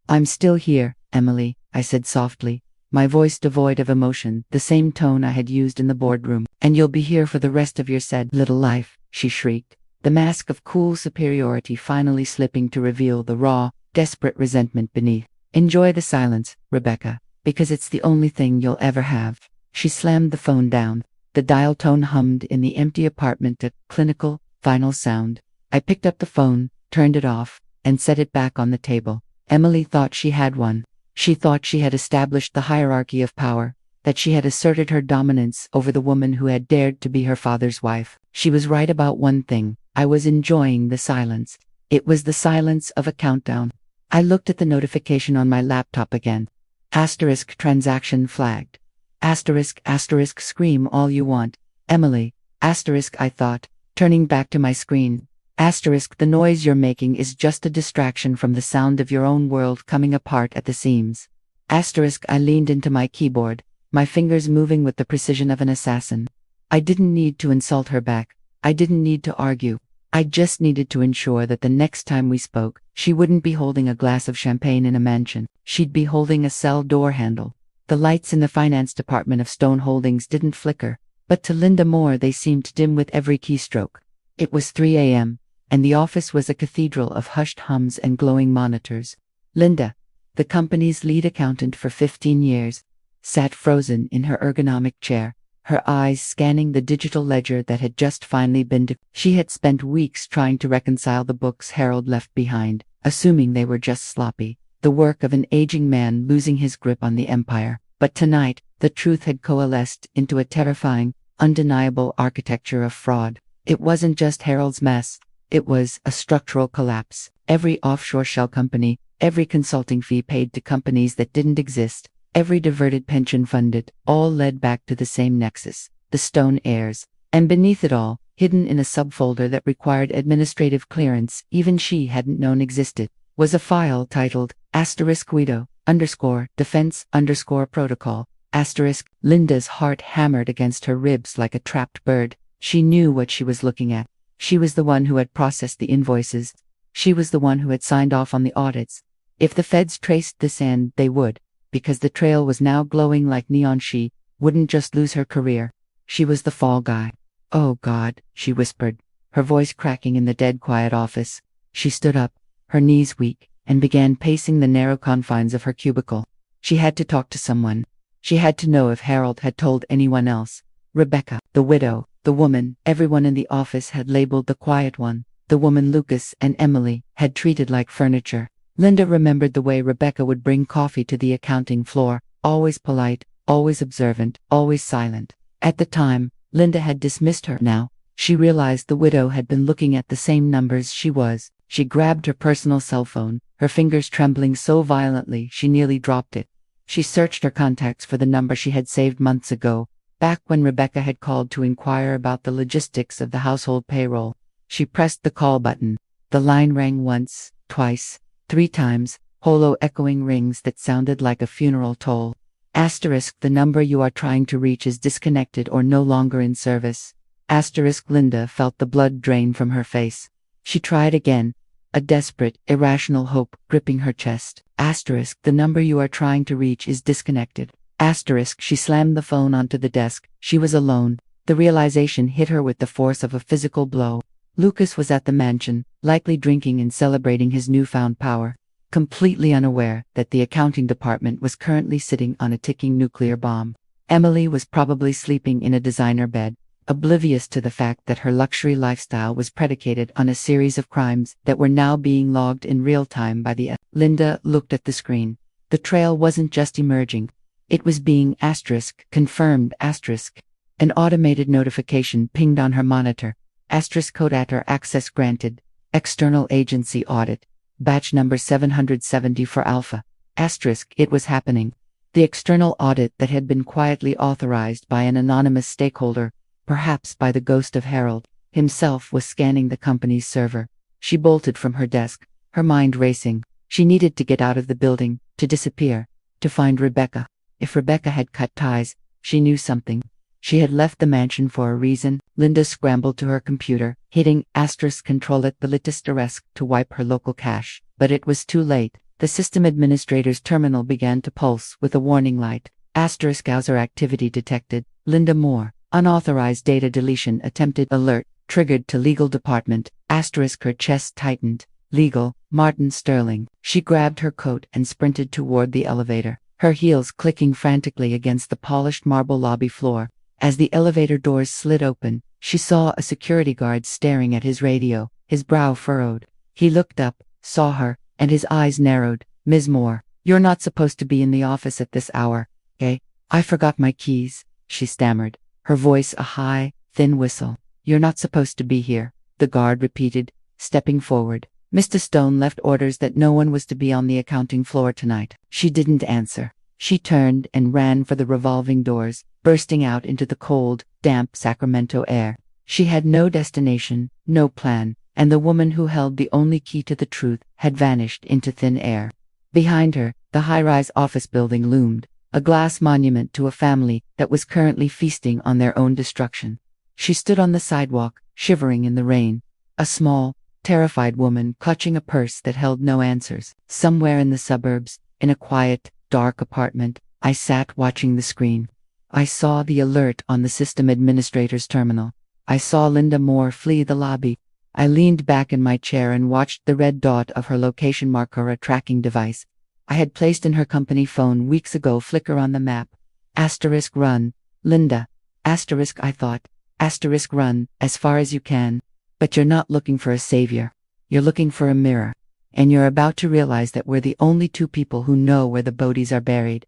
"I'm still here, Emily," I said softly, my voice devoid of emotion, the same tone I had used in the boardroom. "And you'll be here for the rest of your sad little life," she shrieked, the mask of cool superiority finally slipping to reveal the raw, desperate resentment beneath. "Enjoy the silence, Rebecca, because it's the only thing you'll ever have." She slammed the phone down. The dial tone hummed in the empty apartment, a clinical, final sound. I picked up the phone, turned it off, and set it back on the table. Emily thought she had one. She thought she had established the hierarchy of power, that she had asserted her dominance over the woman who had dared to be her father's wife. She was right about one thing. I was enjoying the silence. It was the silence of a countdown. I looked at the notification on my laptop again. Asterisk transaction flagged. Asterisk, asterisk, scream all you want, Emily. Asterisk, I thought, turning back to my screen. Asterisk, the noise you're making is just a distraction from the sound of your own world coming apart at the seams. Asterisk, I leaned into my keyboard, my fingers moving with the precision of an assassin. I didn't need to insult her back. I didn't need to argue. I just needed to ensure that the next time we spoke, she wouldn't be holding a glass of champagne in a mansion. She'd be holding a cell door handle. The lights in the finance department of Stone Holdings didn't flicker, but to Linda Moore they seemed dim with every keystroke. It was 3 a.m., and the office was a cathedral of hushed hums and glowing monitors. Linda, the company's lead accountant for 15 years, sat frozen in her ergonomic chair, her eyes scanning the digital ledger that had just finally been She had spent weeks trying to reconcile the books Harold left behind, assuming they were just sloppy, the work of an aging man losing his grip on the empire. But tonight, the truth had coalesced into a terrifying, undeniable architecture of fraud. It wasn't just Harold's mess. It was a structural collapse. Every offshore shell company, every consulting fee paid to companies that didn't exist, every diverted pension funded, all led back to the same nexus, the Stone heirs. And beneath it all, hidden in a subfolder that required administrative clearance even she hadn't known existed, was a file titled *Guido _defense _protocol *. Linda's heart hammered against her ribs like a trapped bird. She knew what she was looking at. She was the one who had processed the invoices. She was the one who had signed off on the audits. If the feds traced this end, they would, because the trail was now glowing like neon. She wouldn't just lose her career. She was the fall guy. "Oh God," she whispered, her voice cracking in the dead quiet office. She stood up, her knees weak, and began pacing the narrow confines of her cubicle. She had to talk to someone. She had to know if Harold had told anyone else. Rebecca, the widow, the woman everyone in the office had labeled the quiet one, the woman Lucas and Emily had treated like furniture. Linda remembered the way Rebecca would bring coffee to the accounting floor, always polite, always observant, always silent. At the time, Linda had dismissed her. Now, she realized the widow had been looking at the same numbers she was. She grabbed her personal cell phone, her fingers trembling so violently she nearly dropped it. She searched her contacts for the number she had saved months ago, back when Rebecca had called to inquire about the logistics of the household payroll. She pressed the call button. The line rang once, twice, 3 times, hollow echoing rings that sounded like a funeral toll. Asterisk, the number you are trying to reach is disconnected or no longer in service. Asterisk, Linda felt the blood drain from her face. She tried again, a desperate, irrational hope gripping her chest. Asterisk, the number you are trying to reach is disconnected. Asterisk, she slammed the phone onto the desk. She was alone. The realization hit her with the force of a physical blow. Lucas was at the mansion, likely drinking and celebrating his newfound power, completely unaware that the accounting department was currently sitting on a ticking nuclear bomb. Emily was probably sleeping in a designer bed, oblivious to the fact that her luxury lifestyle was predicated on a series of crimes that were now being logged in real time by the Linda looked at the screen. The trail wasn't just emerging. It was being confirmed. An automated notification pinged on her monitor. Codator access granted. External agency audit. Batch number 770 for Alpha. It was happening. The external audit that had been quietly authorized by an anonymous stakeholder, perhaps by the ghost of Harold himself, was scanning the company's server. She bolted from her desk, her mind racing. She needed to get out of the building, to disappear, to find Rebecca. If Rebecca had cut ties, she knew something. She had left the mansion for a reason. Linda scrambled to her computer, hitting Control at the latest arrest to wipe her local cache. But it was too late. The system administrator's terminal began to pulse with a warning light. Browser activity detected. Linda Moore. Unauthorized data deletion attempted. Alert. Triggered to legal department. Her chest tightened. Legal. Martin Sterling. She grabbed her coat and sprinted toward the elevator, her heels clicking frantically against the polished marble lobby floor. As the elevator doors slid open, she saw a security guard staring at his radio, his brow furrowed. He looked up, saw her, and his eyes narrowed. "Ms. Moore, you're not supposed to be in the office at this hour, okay? I forgot my keys," she stammered, her voice a high, thin whistle. "You're not supposed to be here," the guard repeated, stepping forward. "Mr. Stone left orders that no one was to be on the accounting floor tonight." She didn't answer. She turned and ran for the revolving doors, bursting out into the cold, damp Sacramento air. She had no destination, no plan, and the woman who held the only key to the truth had vanished into thin air. Behind her, the high-rise office building loomed, a glass monument to a family that was currently feasting on their own destruction. She stood on the sidewalk, shivering in the rain, a small, terrified woman clutching a purse that held no answers. Somewhere in the suburbs, in a quiet, dark apartment, I sat watching the screen. I saw the alert on the system administrator's terminal. I saw Linda Moore flee the lobby. I leaned back in my chair and watched the red dot of her location marker, a tracking device I had placed in her company phone weeks ago, flicker on the map. Run, Linda. I thought. Run, as far as you can. But you're not looking for a savior. You're looking for a mirror. And you're about to realize that we're the only 2 people who know where the bodies are buried.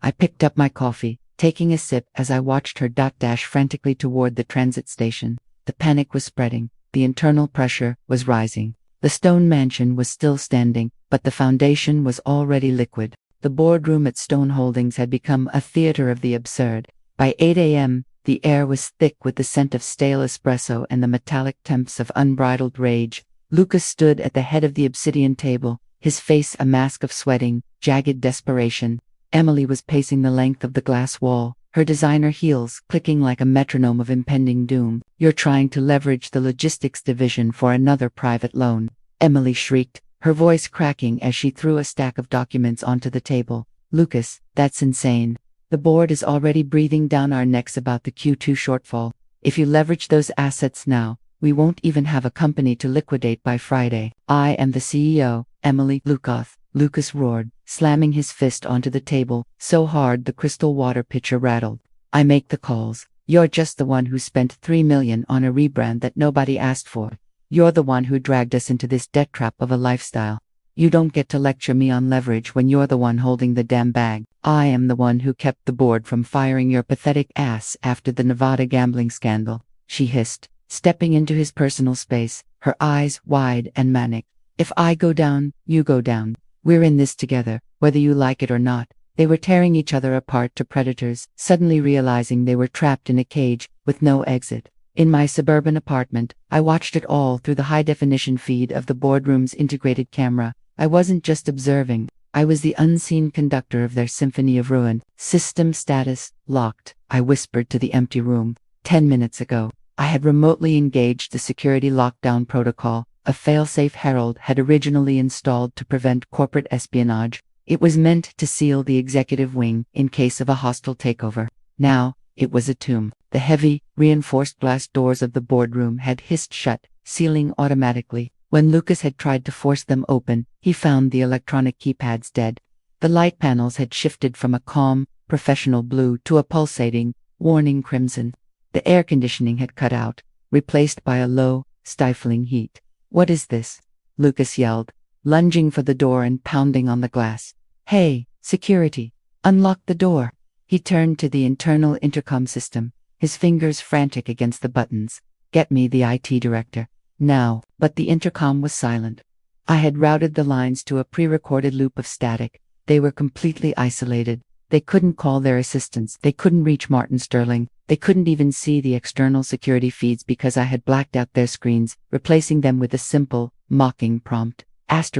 I picked up my coffee, taking a sip as I watched her dash frantically toward the transit station. The panic was spreading. The internal pressure was rising. The Stone mansion was still standing, but the foundation was already liquid. The boardroom at Stone Holdings had become a theater of the absurd. By 8 a.m., the air was thick with the scent of stale espresso and the metallic temps of unbridled rage. Lucas stood at the head of the obsidian table, his face a mask of sweating, jagged desperation. Emily was pacing the length of the glass wall, her designer heels clicking like a metronome of impending doom. "You're trying to leverage the logistics division for another private loan," Emily shrieked, her voice cracking as she threw a stack of documents onto the table. "Lucas, that's insane. The board is already breathing down our necks about the Q2 shortfall. If you leverage those assets now, We won't even have a company to liquidate by Friday. I am the CEO, Emily Lukoth, Lucas roared, slamming his fist onto the table so hard the crystal water pitcher rattled. I make the calls. You're just the one who spent $3 million on a rebrand that nobody asked for. You're the one who dragged us into this debt trap of a lifestyle. You don't get to lecture me on leverage when you're the one holding the damn bag. I am the one who kept the board from firing your pathetic ass after the Nevada gambling scandal, she hissed, stepping into his personal space, her eyes wide and manic. If I go down, you go down. We're in this together, whether you like it or not. They were tearing each other apart to predators, suddenly realizing they were trapped in a cage with no exit. In my suburban apartment, I watched it all through the high-definition feed of the boardroom's integrated camera. I wasn't just observing. I was the unseen conductor of their symphony of ruin. System status locked, I whispered to the empty room. 10 minutes ago, I had remotely engaged the security lockdown protocol, a fail-safe Herald had originally installed to prevent corporate espionage. It was meant to seal the executive wing in case of a hostile takeover. Now, it was a tomb. The heavy, reinforced glass doors of the boardroom had hissed shut, sealing automatically. When Lucas had tried to force them open, he found the electronic keypads dead. The light panels had shifted from a calm, professional blue to a pulsating, warning crimson. The air conditioning had cut out, replaced by a low, stifling heat. "What is this?" Lucas yelled, lunging for the door and pounding on the glass. "Hey, security, unlock the door." He turned to the internal intercom system, his fingers frantic against the buttons. "Get me the IT director. Now." But the intercom was silent. I had routed the lines to a pre-recorded loop of static. They were completely isolated. They couldn't call their assistants. They couldn't reach Martin Sterling. They couldn't even see the external security feeds because I had blacked out their screens, replacing them with a simple, mocking prompt. *X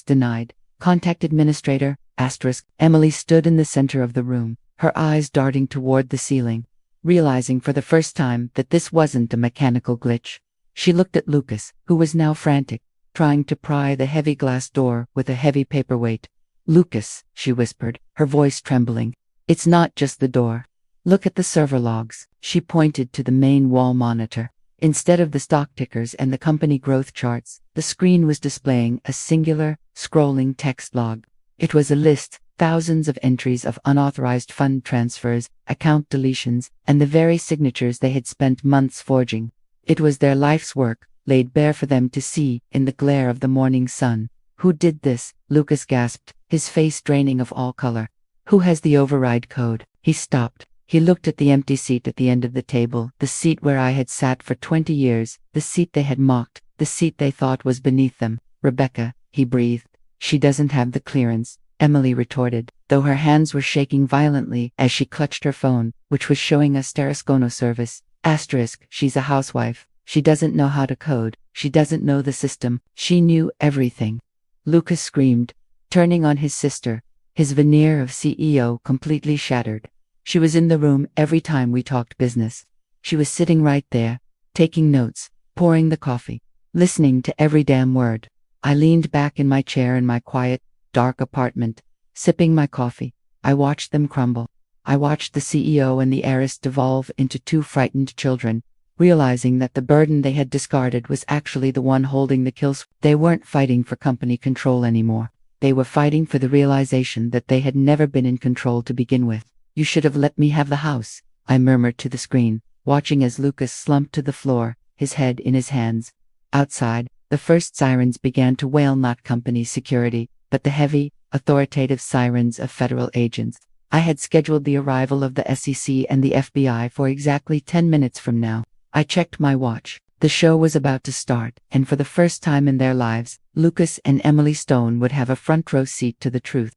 denied. Contact administrator, *. Emily stood in the center of the room, her eyes darting toward the ceiling, realizing for the first time that this wasn't a mechanical glitch. She looked at Lucas, who was now frantic, trying to pry the heavy glass door with a heavy paperweight. "Lucas," she whispered, her voice trembling, "it's not just the door. Look at the server logs." She pointed to the main wall monitor. Instead of the stock tickers and the company growth charts, the screen was displaying a singular, scrolling text log. It was a list, thousands of entries of unauthorized fund transfers, account deletions, and the very signatures they had spent months forging. It was their life's work, laid bare for them to see in the glare of the morning sun. "Who did this?" Lucas gasped, his face draining of all color. "Who has the override code?" He stopped. He looked at the empty seat at the end of the table, the seat where I had sat for 20 years, the seat they had mocked, the seat they thought was beneath them. "Rebecca," he breathed. "She doesn't have the clearance," Emily retorted, though her hands were shaking violently as she clutched her phone, which was showing a Starascono service. *. She's a housewife. She doesn't know how to code. She doesn't know the system. She knew everything." Lucas screamed, turning on his sister, his veneer of CEO completely shattered. She was in the room every time we talked business. She was sitting right there, taking notes, pouring the coffee, listening to every damn word. I leaned back in my chair in my quiet, dark apartment, sipping my coffee. I watched them crumble. I watched the CEO and the heiress devolve into two frightened children, realizing that the burden they had discarded was actually the one holding the kills. They weren't fighting for company control anymore. They were fighting for the realization that they had never been in control to begin with. "You should have let me have the house," I murmured to the screen, watching as Lucas slumped to the floor, his head in his hands. Outside, the first sirens began to wail, not company security, but the heavy, authoritative sirens of federal agents. I had scheduled the arrival of the SEC and the FBI for exactly 10 minutes from now. I checked my watch. The show was about to start, and for the first time in their lives, Lucas and Emily Stone would have a front-row seat to the truth.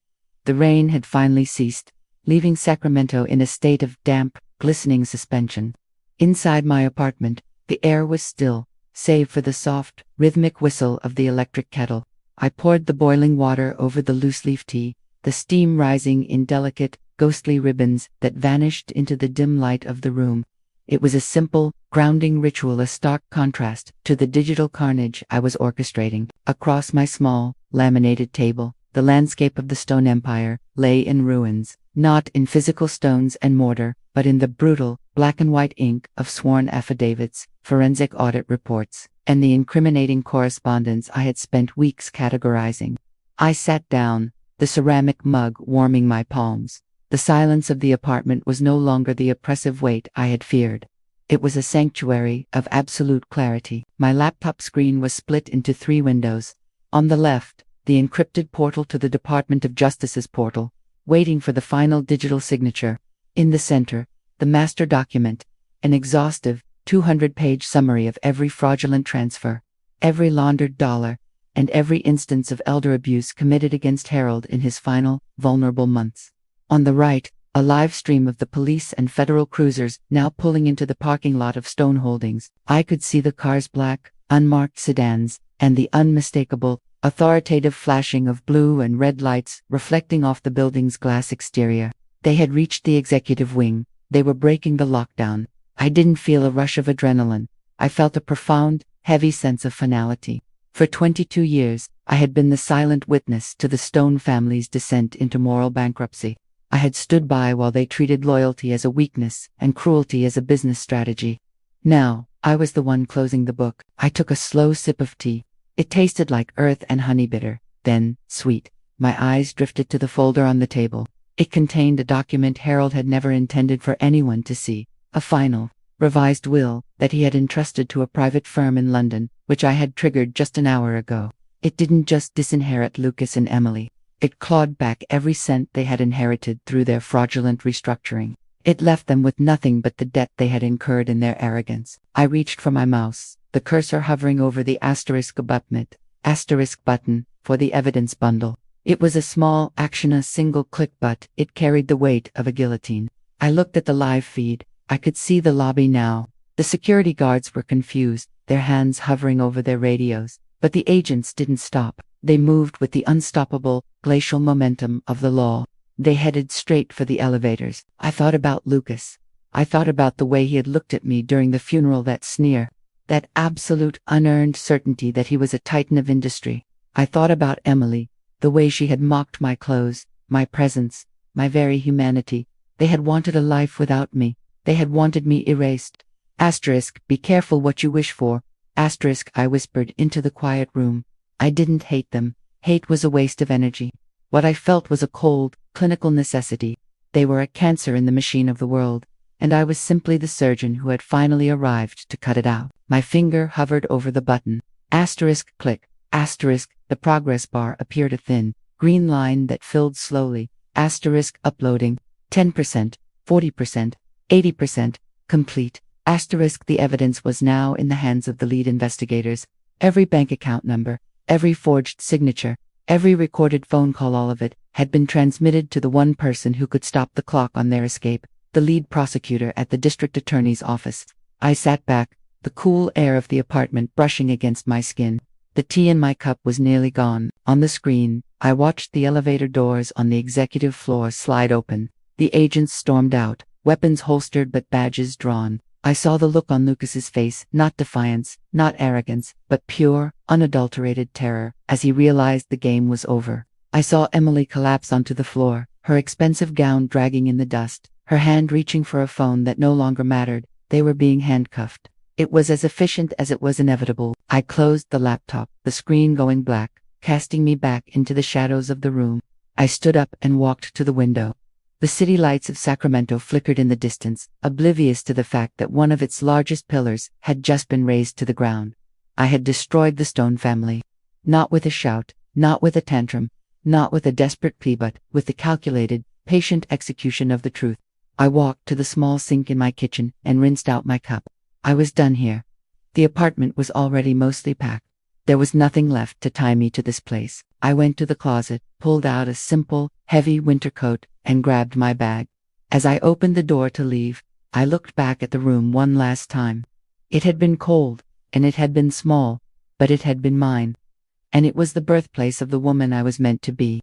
The rain had finally ceased, leaving Sacramento in a state of damp, glistening suspension. Inside my apartment, the air was still, save for the soft, rhythmic whistle of the electric kettle. I poured the boiling water over the loose-leaf tea, the steam rising in delicate, ghostly ribbons that vanished into the dim light of the room. It was a simple, grounding ritual, a stark contrast to the digital carnage I was orchestrating. Across my small, laminated table, the landscape of the Stone Empire lay in ruins. not in physical stones and mortar, but in the brutal, black-and-white ink of sworn affidavits, forensic audit reports, and the incriminating correspondence I had spent weeks categorizing. I sat down, the ceramic mug warming my palms. The silence of the apartment was no longer the oppressive weight I had feared. It was a sanctuary of absolute clarity. My laptop screen was split into 3 windows. On the left, the encrypted portal to the Department of Justice's portal, waiting for the final digital signature. In the center, the master document, an exhaustive, 200-page summary of every fraudulent transfer, every laundered dollar, and every instance of elder abuse committed against Harold in his final, vulnerable months. On the right, a live stream of the police and federal cruisers now pulling into the parking lot of Stone Holdings. I could see the car's black, unmarked sedans, and the unmistakable, authoritative flashing of blue and red lights reflecting off the building's glass exterior. They had reached the executive wing. They were breaking the lockdown. I didn't feel a rush of adrenaline. I felt a profound, heavy sense of finality. For 22 years, I had been the silent witness to the Stone family's descent into moral bankruptcy. I had stood by while they treated loyalty as a weakness and cruelty as a business strategy. Now, I was the one closing the book. I took a slow sip of tea. It tasted like earth and honey bitter, then sweet. My eyes drifted to the folder on the table. It contained a document Harold had never intended for anyone to see, a final, revised will that he had entrusted to a private firm in London, which I had triggered just an hour ago. It didn't just disinherit Lucas and Emily. It clawed back every cent they had inherited through their fraudulent restructuring. It left them with nothing but the debt they had incurred in their arrogance. I reached for my mouse, the cursor hovering over the button for the evidence bundle. It was a small, single click, but it carried the weight of a guillotine. I looked at the live feed. I could see the lobby now. The security guards were confused, their hands hovering over their radios. But the agents didn't stop. They moved with the unstoppable, glacial momentum of the law. They headed straight for the elevators. I thought about Lucas. I thought about the way he had looked at me during the funeral, that sneer, that absolute, unearned certainty that he was a titan of industry. I thought about Emily, the way she had mocked my clothes, my presence, my very humanity. They had wanted a life without me. They had wanted me erased. Be careful what you wish for. I whispered into the quiet room. I didn't hate them. Hate was a waste of energy. What I felt was a cold, clinical necessity. They were a cancer in the machine of the world, and I was simply the surgeon who had finally arrived to cut it out. My finger hovered over the button. Click. The progress bar appeared, a thin, green line that filled slowly. Uploading. 10%, 40%, 80%, complete. The evidence was now in the hands of the lead investigators. Every bank account number, every forged signature, every recorded phone call, all of it had been transmitted to the one person who could stop the clock on their escape, the lead prosecutor at the district attorney's office. I sat back, the cool air of the apartment brushing against my skin. The tea in my cup was nearly gone. On the screen, I watched the elevator doors on the executive floor slide open. The agents stormed out, weapons holstered but badges drawn. I saw the look on Lucas's face, not defiance, not arrogance, but pure, unadulterated terror, as he realized the game was over. I saw Emily collapse onto the floor, her expensive gown dragging in the dust, her hand reaching for a phone that no longer mattered. They were being handcuffed. It was as efficient as it was inevitable. I closed the laptop, the screen going black, casting me back into the shadows of the room. I stood up and walked to the window. The city lights of Sacramento flickered in the distance, oblivious to the fact that one of its largest pillars had just been razed to the ground. I had destroyed the Stone family. Not with a shout, not with a tantrum, not with a desperate plea, but with the calculated, patient execution of the truth. I walked to the small sink in my kitchen and rinsed out my cup. I was done here. The apartment was already mostly packed. There was nothing left to tie me to this place. I went to the closet, pulled out a simple, heavy winter coat, and grabbed my bag. As I opened the door to leave, I looked back at the room one last time. It had been cold, and it had been small, but it had been mine. And it was the birthplace of the woman I was meant to be.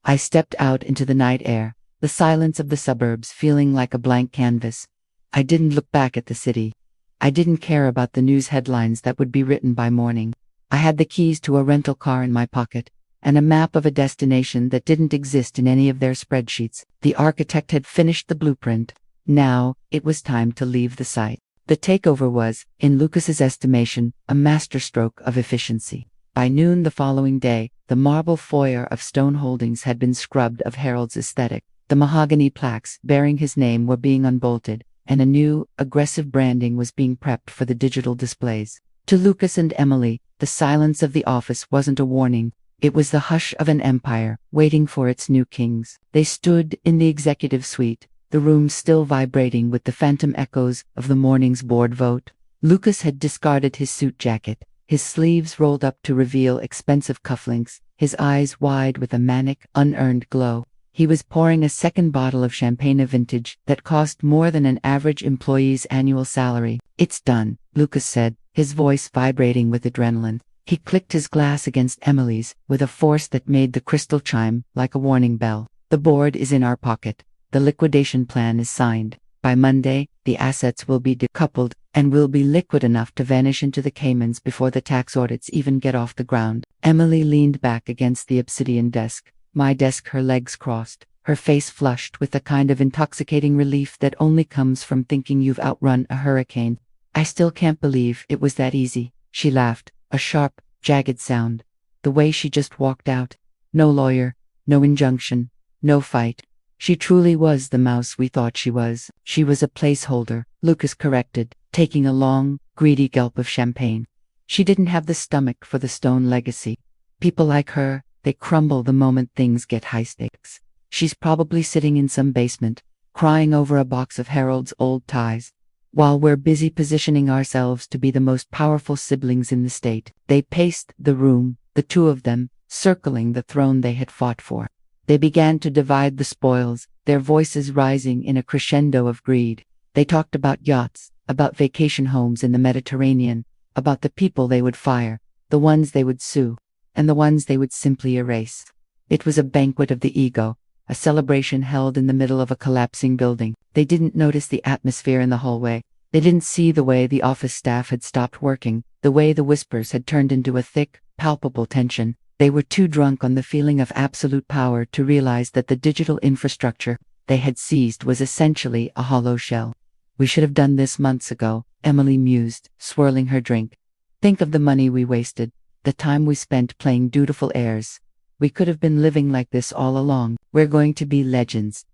I stepped out into the night air, the silence of the suburbs feeling like a blank canvas. I didn't look back at the city. I didn't care about the news headlines that would be written by morning. I had the keys to a rental car in my pocket, and a map of a destination that didn't exist in any of their spreadsheets. The architect had finished the blueprint. Now, it was time to leave the site. The takeover was, in Lucas's estimation, a masterstroke of efficiency. By noon the following day, the marble foyer of Stone Holdings had been scrubbed of Harold's aesthetic. The mahogany plaques bearing his name were being unbolted, and a new, aggressive branding was being prepped for the digital displays. To Lucas and Emily, the silence of the office wasn't a warning. It was the hush of an empire, waiting for its new kings. They stood in the executive suite, the room still vibrating with the phantom echoes of the morning's board vote. Lucas had discarded his suit jacket, his sleeves rolled up to reveal expensive cufflinks, his eyes wide with a manic, unearned glow. He was pouring a second bottle of champagne vintage that cost more than an average employee's annual salary. "It's done," Lucas said, his voice vibrating with adrenaline. He clicked his glass against Emily's with a force that made the crystal chime like a warning bell. "The board is in our pocket. The liquidation plan is signed. By Monday, the assets will be decoupled and will be liquid enough to vanish into the Caymans before the tax audits even get off the ground." Emily leaned back against the obsidian desk. My desk, her legs crossed, her face flushed with the kind of intoxicating relief that only comes from thinking you've outrun a hurricane. "I still can't believe it was that easy," she laughed, a sharp, jagged sound. The way she just walked out. No lawyer, no injunction, no fight. She truly was the mouse we thought she was. "She was a placeholder," Lucas corrected, taking a long, greedy gulp of champagne. "She didn't have the stomach for the Stone legacy. People like her, they crumble the moment things get high stakes. She's probably sitting in some basement, crying over a box of Harold's old ties. While we're busy positioning ourselves to be the most powerful siblings in the state." They paced the room, the two of them, circling the throne they had fought for. They began to divide the spoils, their voices rising in a crescendo of greed. They talked about yachts, about vacation homes in the Mediterranean, about the people they would fire, the ones they would sue, and the ones they would simply erase. It was a banquet of the ego, a celebration held in the middle of a collapsing building. They didn't notice the atmosphere in the hallway. They didn't see the way the office staff had stopped working, the way the whispers had turned into a thick, palpable tension. They were too drunk on the feeling of absolute power to realize that the digital infrastructure they had seized was essentially a hollow shell. "We should have done this months ago," Emily mused, swirling her drink. "Think of the money we wasted, the time we spent playing dutiful heirs. We could have been living like this all along. We're going to be legends."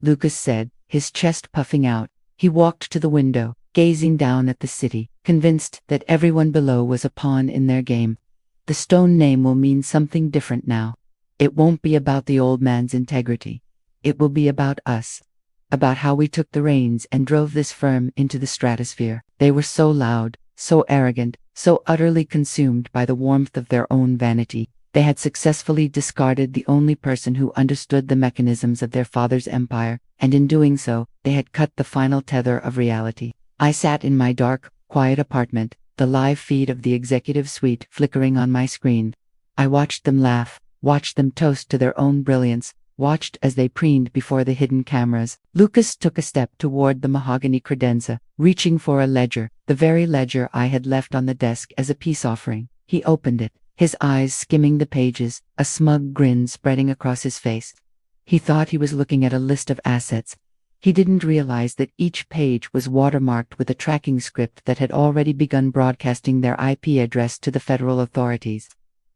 Lucas said, his chest puffing out. He walked to the window, gazing down at the city, convinced that everyone below was a pawn in their game. "The Stone name will mean something different now. It won't be about the old man's integrity. It will be about us. About how we took the reins and drove this firm into the stratosphere." They were so loud, so arrogant, so utterly consumed by the warmth of their own vanity. They had successfully discarded the only person who understood the mechanisms of their father's empire, and in doing so, they had cut the final tether of reality. I sat in my dark, quiet apartment, the live feed of the executive suite flickering on my screen. I watched them laugh, watched them toast to their own brilliance, watched as they preened before the hidden cameras. Lucas took a step toward the mahogany credenza, reaching for a ledger, the very ledger I had left on the desk as a peace offering. He opened it, his eyes skimming the pages, a smug grin spreading across his face. He thought he was looking at a list of assets. He didn't realize that each page was watermarked with a tracking script that had already begun broadcasting their IP address to the federal authorities.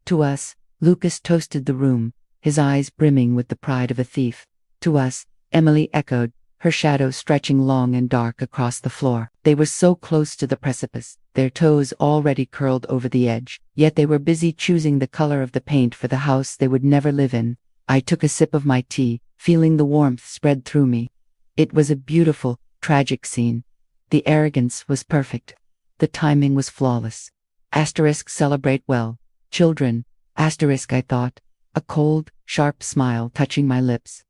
"To us," Lucas toasted the room, his eyes brimming with the pride of a thief. "To us," Emily echoed, her shadow stretching long and dark across the floor. They were so close to the precipice, their toes already curled over the edge, yet they were busy choosing the color of the paint for the house they would never live in. I took a sip of my tea, feeling the warmth spread through me. It was a beautiful, tragic scene. The arrogance was perfect. The timing was flawless. Celebrate well, children. I thought, a cold, sharp smile touching my lips.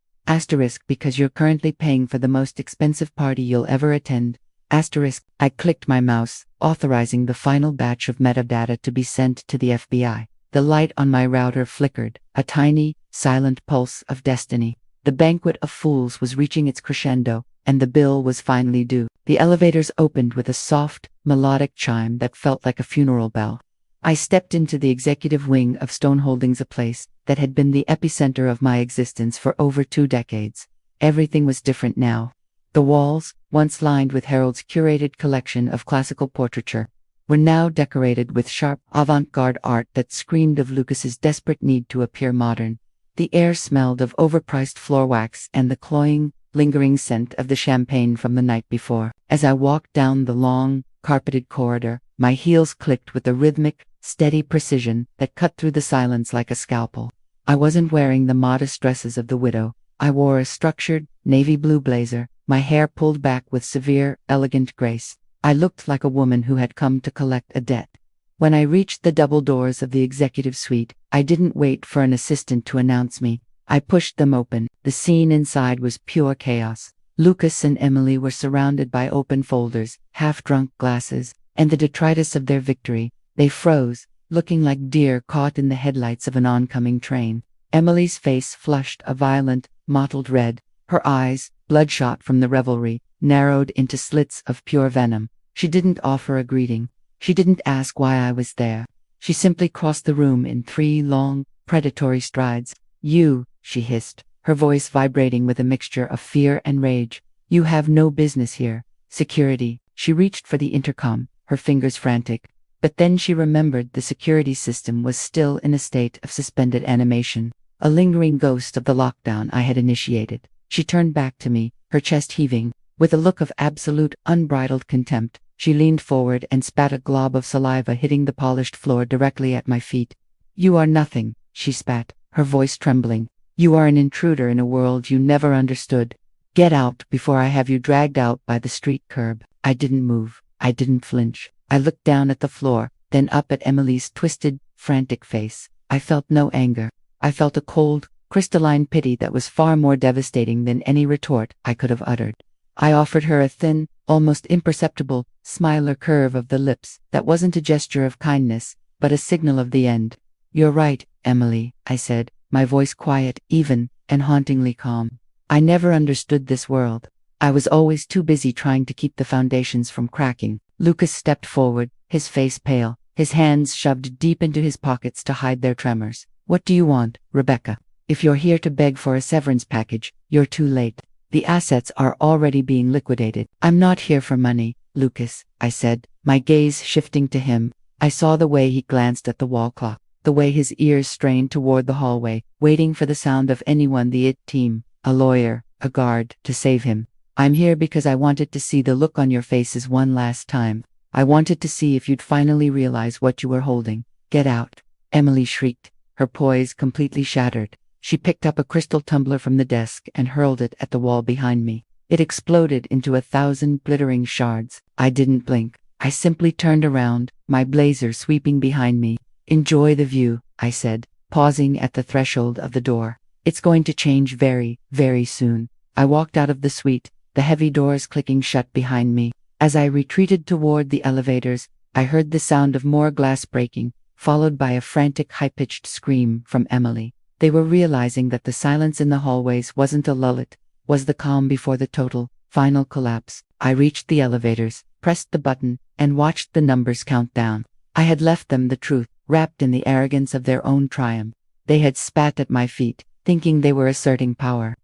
Because you're currently paying for the most expensive party you'll ever attend. I clicked my mouse, authorizing the final batch of metadata to be sent to the FBI. The light on my router flickered, a tiny, silent pulse of destiny. The banquet of fools was reaching its crescendo, and the bill was finally due. The elevators opened with a soft, melodic chime that felt like a funeral bell. I stepped into the executive wing of Stone Holdings, a place that had been the epicenter of my existence for over 2 decades. Everything was different now. The walls, once lined with Harold's curated collection of classical portraiture, were now decorated with sharp, avant-garde art that screamed of Lucas's desperate need to appear modern. The air smelled of overpriced floor wax and the cloying, lingering scent of the champagne from the night before. As I walked down the long, carpeted corridor, my heels clicked with a rhythmic, steady precision that cut through the silence like a scalpel. I wasn't wearing the modest dresses of the widow. I wore a structured, navy blue blazer, my hair pulled back with severe, elegant grace. I looked like a woman who had come to collect a debt. When I reached the double doors of the executive suite, I didn't wait for an assistant to announce me. I pushed them open. The scene inside was pure chaos. Lucas and Emily were surrounded by open folders, half-drunk glasses, and the detritus of their victory. They froze, looking like deer caught in the headlights of an oncoming train. Emily's face flushed a violent, mottled red. Her eyes, bloodshot from the revelry, narrowed into slits of pure venom. She didn't offer a greeting. She didn't ask why I was there. She simply crossed the room in 3 long, predatory strides. "You," she hissed, her voice vibrating with a mixture of fear and rage. "You have no business here." Security. She reached for the intercom, her fingers frantic. But then she remembered the security system was still in a state of suspended animation, a lingering ghost of the lockdown I had initiated. She turned back to me, her chest heaving. With a look of absolute, unbridled contempt, she leaned forward and spat a glob of saliva hitting the polished floor directly at my feet. "You are nothing," she spat, her voice trembling. "You are an intruder in a world you never understood. Get out before I have you dragged out by the street curb." I didn't move. I didn't flinch. I looked down at the floor, then up at Emily's twisted, frantic face. I felt no anger. I felt a cold, crystalline pity that was far more devastating than any retort I could have uttered. I offered her a thin, almost imperceptible, smiler curve of the lips that wasn't a gesture of kindness, but a signal of the end. "You're right, Emily," I said, my voice quiet, even, and hauntingly calm. "I never understood this world. I was always too busy trying to keep the foundations from cracking." Lucas stepped forward, his face pale, his hands shoved deep into his pockets to hide their tremors. "What do you want, Rebecca? If you're here to beg for a severance package, you're too late. The assets are already being liquidated." "I'm not here for money, Lucas," I said, my gaze shifting to him. I saw the way he glanced at the wall clock, the way his ears strained toward the hallway, waiting for the sound of anyone, the IT team, a lawyer, a guard, to save him. "I'm here because I wanted to see the look on your faces one last time. I wanted to see if you'd finally realize what you were holding. Get out." Emily shrieked, her poise completely shattered. She picked up a crystal tumbler from the desk and hurled it at the wall behind me. It exploded into 1,000 glittering shards. I didn't blink. I simply turned around, my blazer sweeping behind me. "Enjoy the view," I said, pausing at the threshold of the door. "It's going to change very, very soon." I walked out of the suite, the heavy doors clicking shut behind me. As I retreated toward the elevators, I heard the sound of more glass breaking, followed by a frantic high-pitched scream from Emily. They were realizing that the silence in the hallways wasn't a lull, it was the calm before the total, final collapse. I reached the elevators, pressed the button, and watched the numbers count down. I had left them the truth, wrapped in the arrogance of their own triumph. They had spat at my feet, thinking they were asserting power,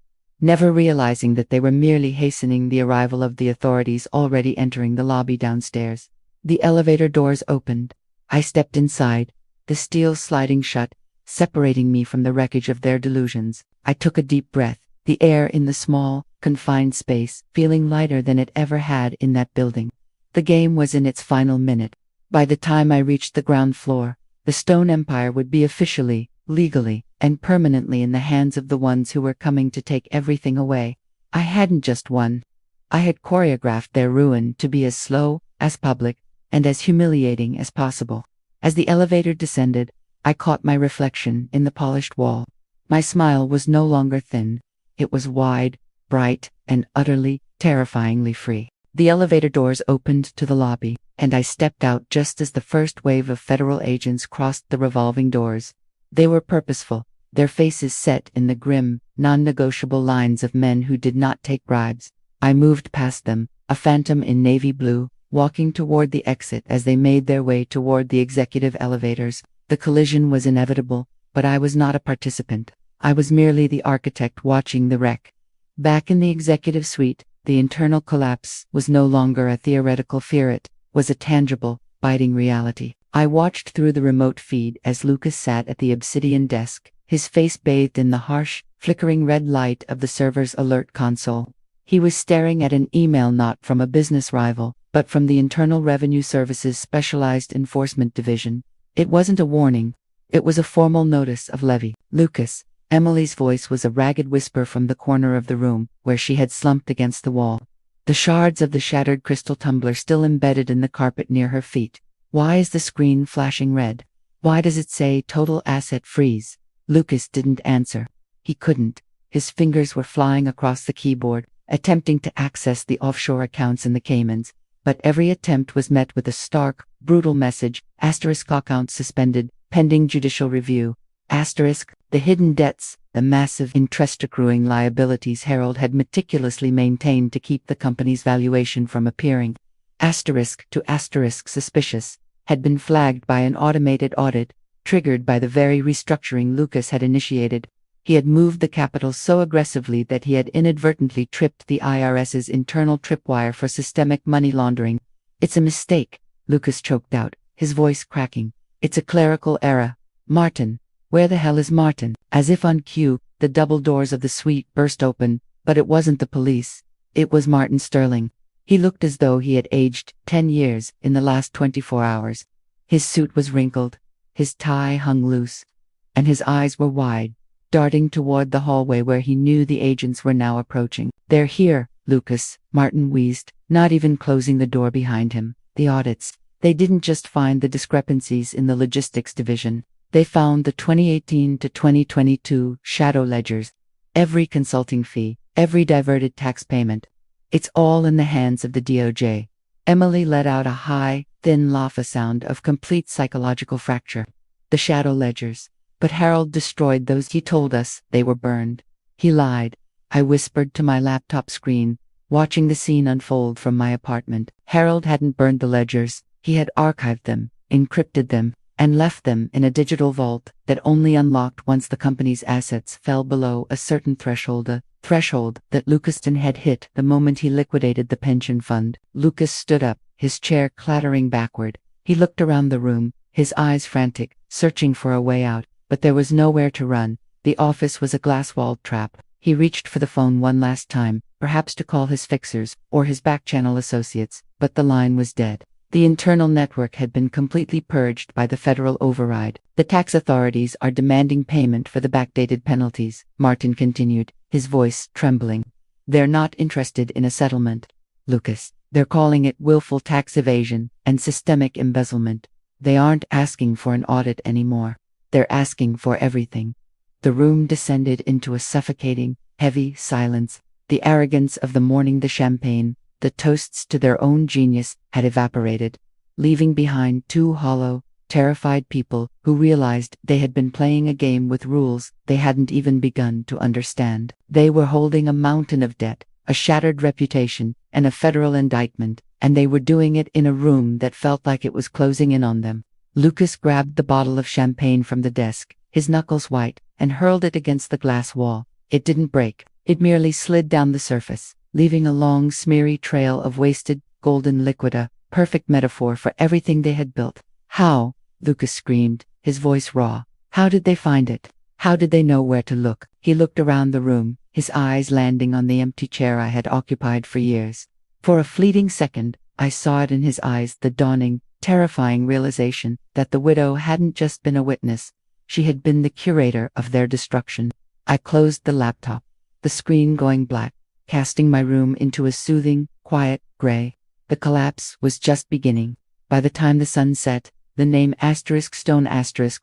never realizing that they were merely hastening the arrival of the authorities already entering the lobby downstairs. The elevator doors opened. I stepped inside, the steel sliding shut, separating me from the wreckage of their delusions. I took a deep breath, the air in the small, confined space feeling lighter than it ever had in that building. The game was in its final minute. By the time I reached the ground floor, the Stone Empire would be officially, legally, and permanently in the hands of the ones who were coming to take everything away. I hadn't just won. I had choreographed their ruin to be as slow, as public, and as humiliating as possible. As the elevator descended, I caught my reflection in the polished wall. My smile was no longer thin. It was wide, bright, and utterly, terrifyingly free. The elevator doors opened to the lobby, and I stepped out just as the first wave of federal agents crossed the revolving doors. They were purposeful, their faces set in the grim, non-negotiable lines of men who did not take bribes. I moved past them, a phantom in navy blue, walking toward the exit as they made their way toward the executive elevators. The collision was inevitable, but I was not a participant. I was merely the architect watching the wreck. Back in the executive suite, the internal collapse was no longer a theoretical fear, it was a tangible, biting reality. I watched through the remote feed as Lucas sat at the obsidian desk, his face bathed in the harsh, flickering red light of the server's alert console. He was staring at an email not from a business rival, but from the Internal Revenue Service's Specialized Enforcement Division. It wasn't a warning. It was a formal notice of levy. Lucas. Emily's voice was a ragged whisper from the corner of the room, where she had slumped against the wall. The shards of the shattered crystal tumbler still embedded in the carpet near her feet. Why is the screen flashing red? Why does it say total asset freeze? Lucas didn't answer. He couldn't. His fingers were flying across the keyboard, attempting to access the offshore accounts in the Caymans. But every attempt was met with a stark, brutal message: account suspended, pending judicial review. The hidden debts, the massive interest-accruing liabilities Harold had meticulously maintained to keep the company's valuation from appearing. Suspicious, had been flagged by an automated audit, triggered by the very restructuring Lucas had initiated. He had moved the capital so aggressively that he had inadvertently tripped the IRS's internal tripwire for systemic money laundering. It's a mistake, Lucas choked out, his voice cracking. It's a clerical error. Martin. Where the hell is Martin? As if on cue, the double doors of the suite burst open, but it wasn't the police. It was Martin Sterling. He looked as though he had aged 10 years in the last 24 hours. His suit was wrinkled, his tie hung loose, and his eyes were wide, darting toward the hallway where he knew the agents were now approaching. They're here, Lucas, Martin wheezed, not even closing the door behind him. The audits. They didn't just find the discrepancies in the logistics division. They found the 2018 to 2022 shadow ledgers, every consulting fee, every diverted tax payment. It's all in the hands of the DOJ. Emily let out a high, thin laugh, a sound of complete psychological fracture. The shadow ledgers. But Harold destroyed those. He told us they were burned. He lied. I whispered to my laptop screen, watching the scene unfold from my apartment. Harold hadn't burned the ledgers. He had archived them, encrypted them, and left them in a digital vault that only unlocked once the company's assets fell below a certain threshold, a threshold that Lucaston had hit the moment he liquidated the pension fund. Lucas stood up, his chair clattering backward. He looked around the room, his eyes frantic, searching for a way out, but there was nowhere to run. The office was a glass-walled trap. He reached for the phone one last time, perhaps to call his fixers or his back-channel associates, but the line was dead. The internal network had been completely purged by the federal override. The tax authorities are demanding payment for the backdated penalties, Martin continued, his voice trembling. They're not interested in a settlement, Lucas. They're calling it willful tax evasion and systemic embezzlement. They aren't asking for an audit anymore. They're asking for everything. The room descended into a suffocating, heavy silence. The arrogance of the morning, the champagne, the toasts to their own genius, had evaporated, leaving behind two hollow, terrified people who realized they had been playing a game with rules they hadn't even begun to understand. They were holding a mountain of debt, a shattered reputation, and a federal indictment, and they were doing it in a room that felt like it was closing in on them. Lucas grabbed the bottle of champagne from the desk, his knuckles white, and hurled it against the glass wall. It didn't break. It merely slid down the surface, leaving a long, smeary trail of wasted, golden liquid, a perfect metaphor for everything they had built. How? Lucas screamed, his voice raw. How did they find it? How did they know where to look? He looked around the room, his eyes landing on the empty chair I had occupied for years. For a fleeting second, I saw it in his eyes, the dawning, terrifying realization that the widow hadn't just been a witness. She had been the curator of their destruction. I closed the laptop, the screen going black, casting my room into a soothing, quiet gray. The collapse was just beginning. By the time the sun set, the name *Stone*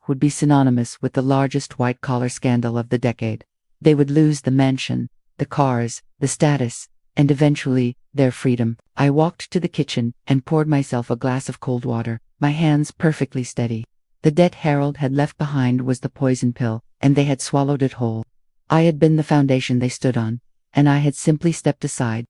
would be synonymous with the largest white-collar scandal of the decade. They would lose the mansion, the cars, the status, and eventually, their freedom. I walked to the kitchen and poured myself a glass of cold water, my hands perfectly steady. The debt Harold had left behind was the poison pill, and they had swallowed it whole. I had been the foundation they stood on, and I had simply stepped aside.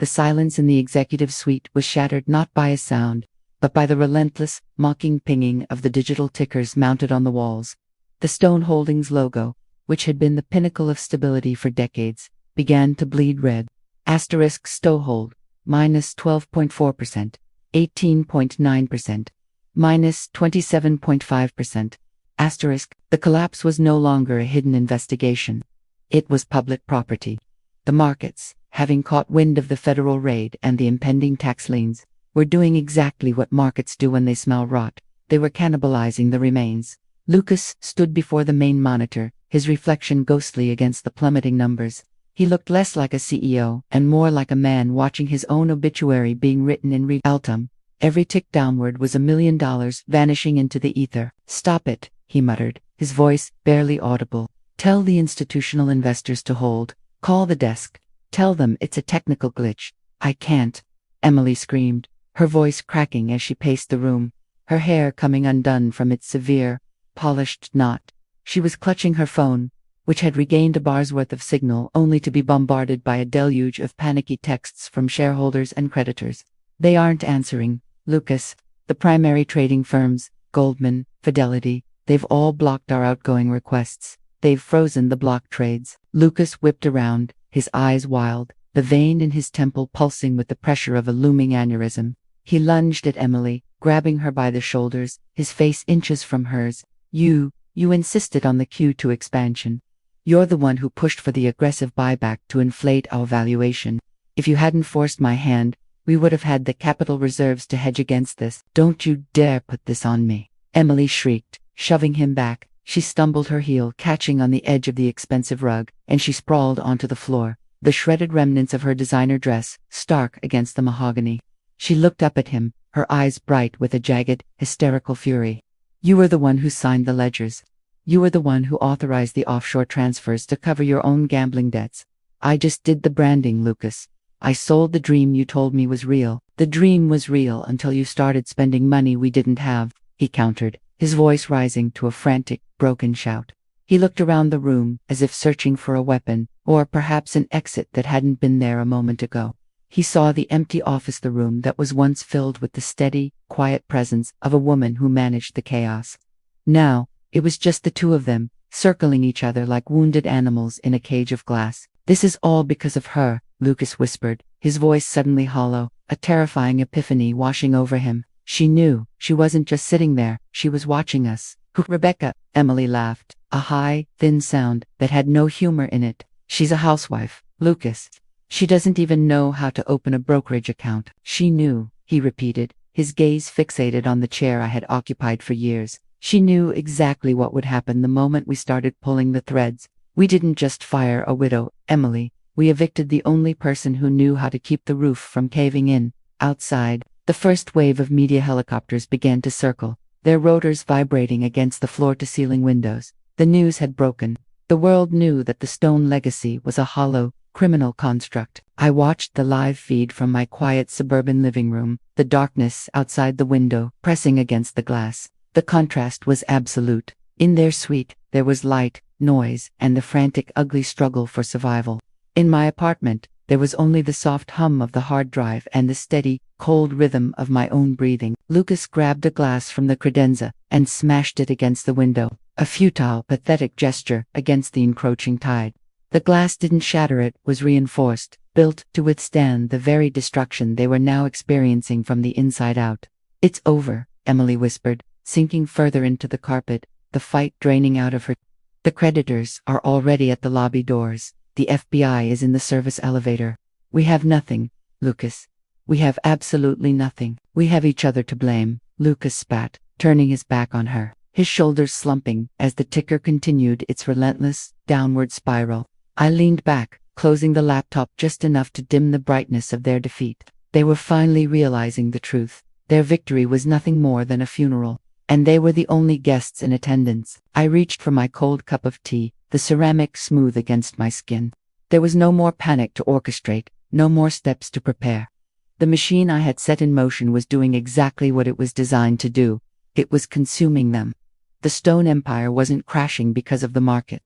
The silence in the executive suite was shattered not by a sound, but by the relentless, mocking pinging of the digital tickers mounted on the walls. The Stone Holdings logo, which had been the pinnacle of stability for decades, began to bleed red. Asterisk Stohold, minus 12.4%, 18.9%, minus 27.5%. Asterisk, the collapse was no longer a hidden investigation. It was public property. The markets, having caught wind of the federal raid and the impending tax liens, were doing exactly what markets do when they smell rot. They were cannibalizing the remains. Lucas stood before the main monitor, his reflection ghostly against the plummeting numbers. He looked less like a CEO and more like a man watching his own obituary being written in real time. Every tick downward was $1 million vanishing into the ether. "Stop it," he muttered, his voice barely audible. "Tell the institutional investors to hold. Call the desk. Tell them it's a technical glitch." "I can't," Emily screamed, her voice cracking as she paced the room, her hair coming undone from its severe, polished knot. She was clutching her phone, which had regained a bar's worth of signal only to be bombarded by a deluge of panicky texts from shareholders and creditors. "They aren't answering, Lucas. The primary trading firms, Goldman, Fidelity, they've all blocked our outgoing requests. They've frozen the block trades." Lucas whipped around, his eyes wild, the vein in his temple pulsing with the pressure of a looming aneurysm. He lunged at Emily, grabbing her by the shoulders, his face inches from hers. You insisted on the Q2 expansion. You're the one who pushed for the aggressive buyback to inflate our valuation. If you hadn't forced my hand, we would have had the capital reserves to hedge against this. Don't you dare put this on me." Emily shrieked, shoving him back. She stumbled, her heel catching on the edge of the expensive rug, and she sprawled onto the floor, the shredded remnants of her designer dress stark against the mahogany. She looked up at him, her eyes bright with a jagged, hysterical fury. "You were the one who signed the ledgers. You were the one who authorized the offshore transfers to cover your own gambling debts. I just did the branding, Lucas. I sold the dream you told me was real. The dream was real until you started spending money we didn't have," he countered, his voice rising to a frantic, broken shout. He looked around the room as if searching for a weapon, or perhaps an exit that hadn't been there a moment ago. He saw the empty office, the room that was once filled with the steady, quiet presence of a woman who managed the chaos. Now, it was just the two of them, circling each other like wounded animals in a cage of glass. "This is all because of her," Lucas whispered, his voice suddenly hollow, a terrifying epiphany washing over him. "She knew. She wasn't just sitting there, she was watching us." "Who, Rebecca?" Emily laughed, a high, thin sound that had no humor in it. "She's a housewife, Lucas. She doesn't even know how to open a brokerage account." "She knew," he repeated, his gaze fixated on the chair I had occupied for years. "She knew exactly what would happen the moment we started pulling the threads. We didn't just fire a widow, Emily. We evicted the only person who knew how to keep the roof from caving in." Outside, the first wave of media helicopters began to circle, their rotors vibrating against the floor-to-ceiling windows. The news had broken. The world knew that the Stone legacy was a hollow, criminal construct. I watched the live feed from my quiet suburban living room, the darkness outside the window pressing against the glass. The contrast was absolute. In their suite, there was light, noise, and the frantic, ugly struggle for survival. In my apartment, there was only the soft hum of the hard drive and the steady, cold rhythm of my own breathing. Lucas grabbed a glass from the credenza and smashed it against the window, a futile, pathetic gesture against the encroaching tide. The glass didn't shatter, it was reinforced, built to withstand the very destruction they were now experiencing from the inside out. "It's over," Emily whispered, sinking further into the carpet, the fight draining out of her. "The creditors are already at the lobby doors. The FBI is in the service elevator. We have nothing, Lucas. We have absolutely nothing. We have each other to blame," Lucas spat, turning his back on her, his shoulders slumping as the ticker continued its relentless, downward spiral. I leaned back, closing the laptop just enough to dim the brightness of their defeat. They were finally realizing the truth. Their victory was nothing more than a funeral, and they were the only guests in attendance. I reached for my cold cup of tea, the ceramic smooth against my skin. There was no more panic to orchestrate, no more steps to prepare. The machine I had set in motion was doing exactly what it was designed to do. It was consuming them. The Stone Empire wasn't crashing because of the market.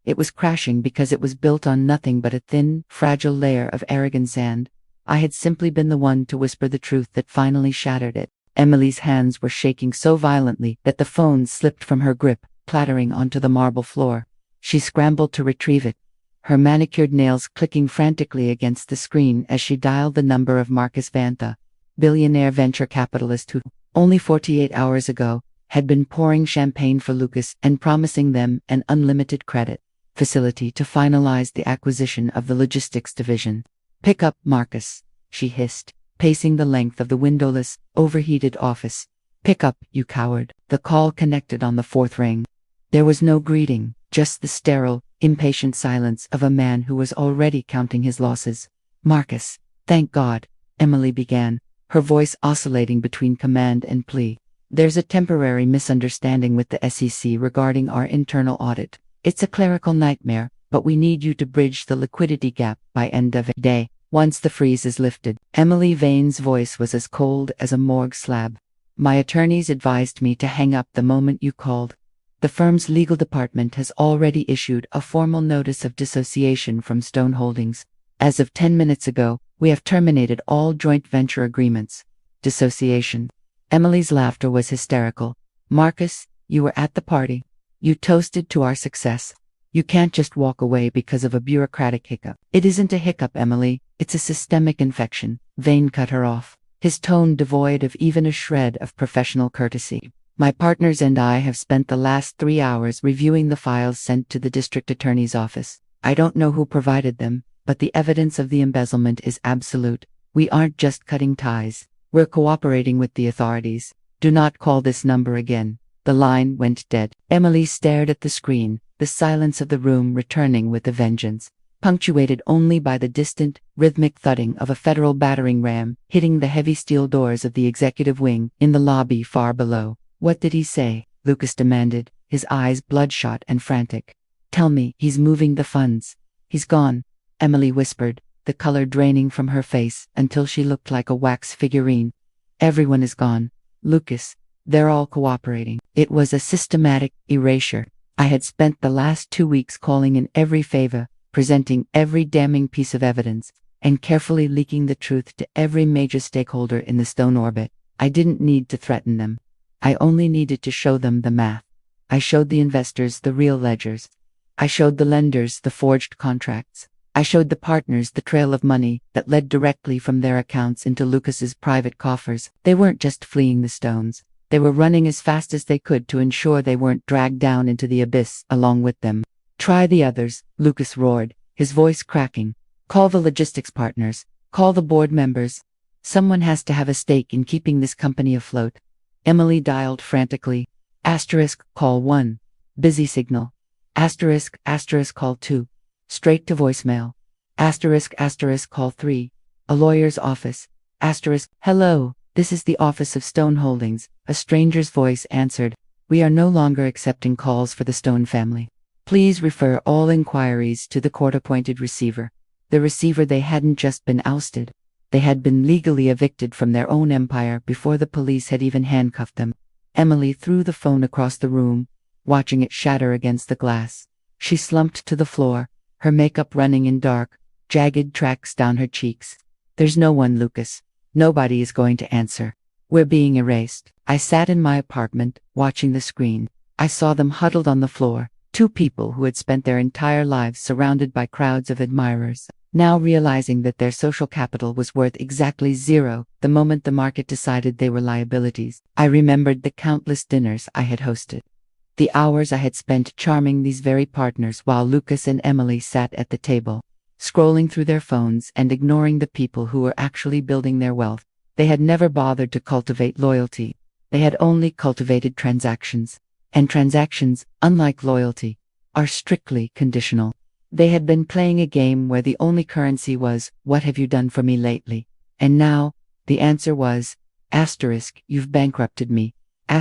It was crashing because it was built on nothing but a thin, fragile layer of arrogant sand. I had simply been the one to whisper the truth that finally shattered it. Emily's hands were shaking so violently that the phone slipped from her grip, clattering onto the marble floor. She scrambled to retrieve it, her manicured nails clicking frantically against the screen as she dialed the number of Marcus Vantha, billionaire venture capitalist who, only 48 hours ago, had been pouring champagne for Lucas and promising them an unlimited credit facility to finalize the acquisition of the logistics division. "Pick up, Marcus," she hissed, pacing the length of the windowless, overheated office. "Pick up, you coward." The call connected on the fourth ring. There was no greeting, just the sterile, impatient silence of a man who was already counting his losses. "Marcus, thank God," Emily began, her voice oscillating between command and plea. "There's a temporary misunderstanding with the SEC regarding our internal audit. It's a clerical nightmare, but we need you to bridge the liquidity gap by end of day. Once the freeze is lifted." Emily Vane's voice was as cold as a morgue slab. "My attorneys advised me to hang up the moment you called. The firm's legal department has already issued a formal notice of dissociation from Stone Holdings. As of 10 minutes ago, we have terminated all joint venture agreements." Dissociation. Emily's laughter was hysterical. "Marcus, you were at the party. You toasted to our success. You can't just walk away because of a bureaucratic hiccup." "It isn't a hiccup, Emily. It's a systemic infection." Vane cut her off, his tone devoid of even a shred of professional courtesy. "My partners and I have spent the last 3 hours reviewing the files sent to the district attorney's office. I don't know who provided them, but the evidence of the embezzlement is absolute. We aren't just cutting ties. We're cooperating with the authorities. Do not call this number again." The line went dead. Emily stared at the screen, the silence of the room returning with a vengeance, punctuated only by the distant, rhythmic thudding of a federal battering ram hitting the heavy steel doors of the executive wing in the lobby far below. "What did he say?" Lucas demanded, his eyes bloodshot and frantic. "Tell me." "He's moving the funds. He's gone," Emily whispered, the color draining from her face until she looked like a wax figurine. "Everyone is gone, Lucas. They're all cooperating." It was a systematic erasure. I had spent the last 2 weeks calling in every favor, presenting every damning piece of evidence, and carefully leaking the truth to every major stakeholder in the Stone orbit. I didn't need to threaten them. I only needed to show them the math. I showed the investors the real ledgers. I showed the lenders the forged contracts. I showed the partners the trail of money that led directly from their accounts into Lucas's private coffers. They weren't just fleeing the Stones. They were running as fast as they could to ensure they weren't dragged down into the abyss along with them. "Try the others," Lucas roared, his voice cracking. "Call the logistics partners. Call the board members. Someone has to have a stake in keeping this company afloat." Emily dialed frantically. Call 1. Busy signal. Call 2. Straight to voicemail. Call 3. A lawyer's office. Hello, this is the office of Stone Holdings, a stranger's voice answered. "We are no longer accepting calls for the Stone family. Please refer all inquiries to the court-appointed receiver." The receiver. They hadn't just been ousted. They had been legally evicted from their own empire before the police had even handcuffed them. Emily threw the phone across the room, watching it shatter against the glass. She slumped to the floor, her makeup running in dark, jagged tracks down her cheeks. "There's no one, Lucas. Nobody is going to answer. We're being erased." I sat in my apartment, watching the screen. I saw them huddled on the floor, 2 people who had spent their entire lives surrounded by crowds of admirers, now realizing that their social capital was worth exactly 0 the moment the market decided they were liabilities. I remembered the countless dinners I had hosted, the hours I had spent charming these very partners while Lucas and Emily sat at the table, scrolling through their phones and ignoring the people who were actually building their wealth. They had never bothered to cultivate loyalty. They had only cultivated transactions. And transactions, unlike loyalty, are strictly conditional. They had been playing a game where the only currency was, "What have you done for me lately?" And now, the answer was, "You've bankrupted me." I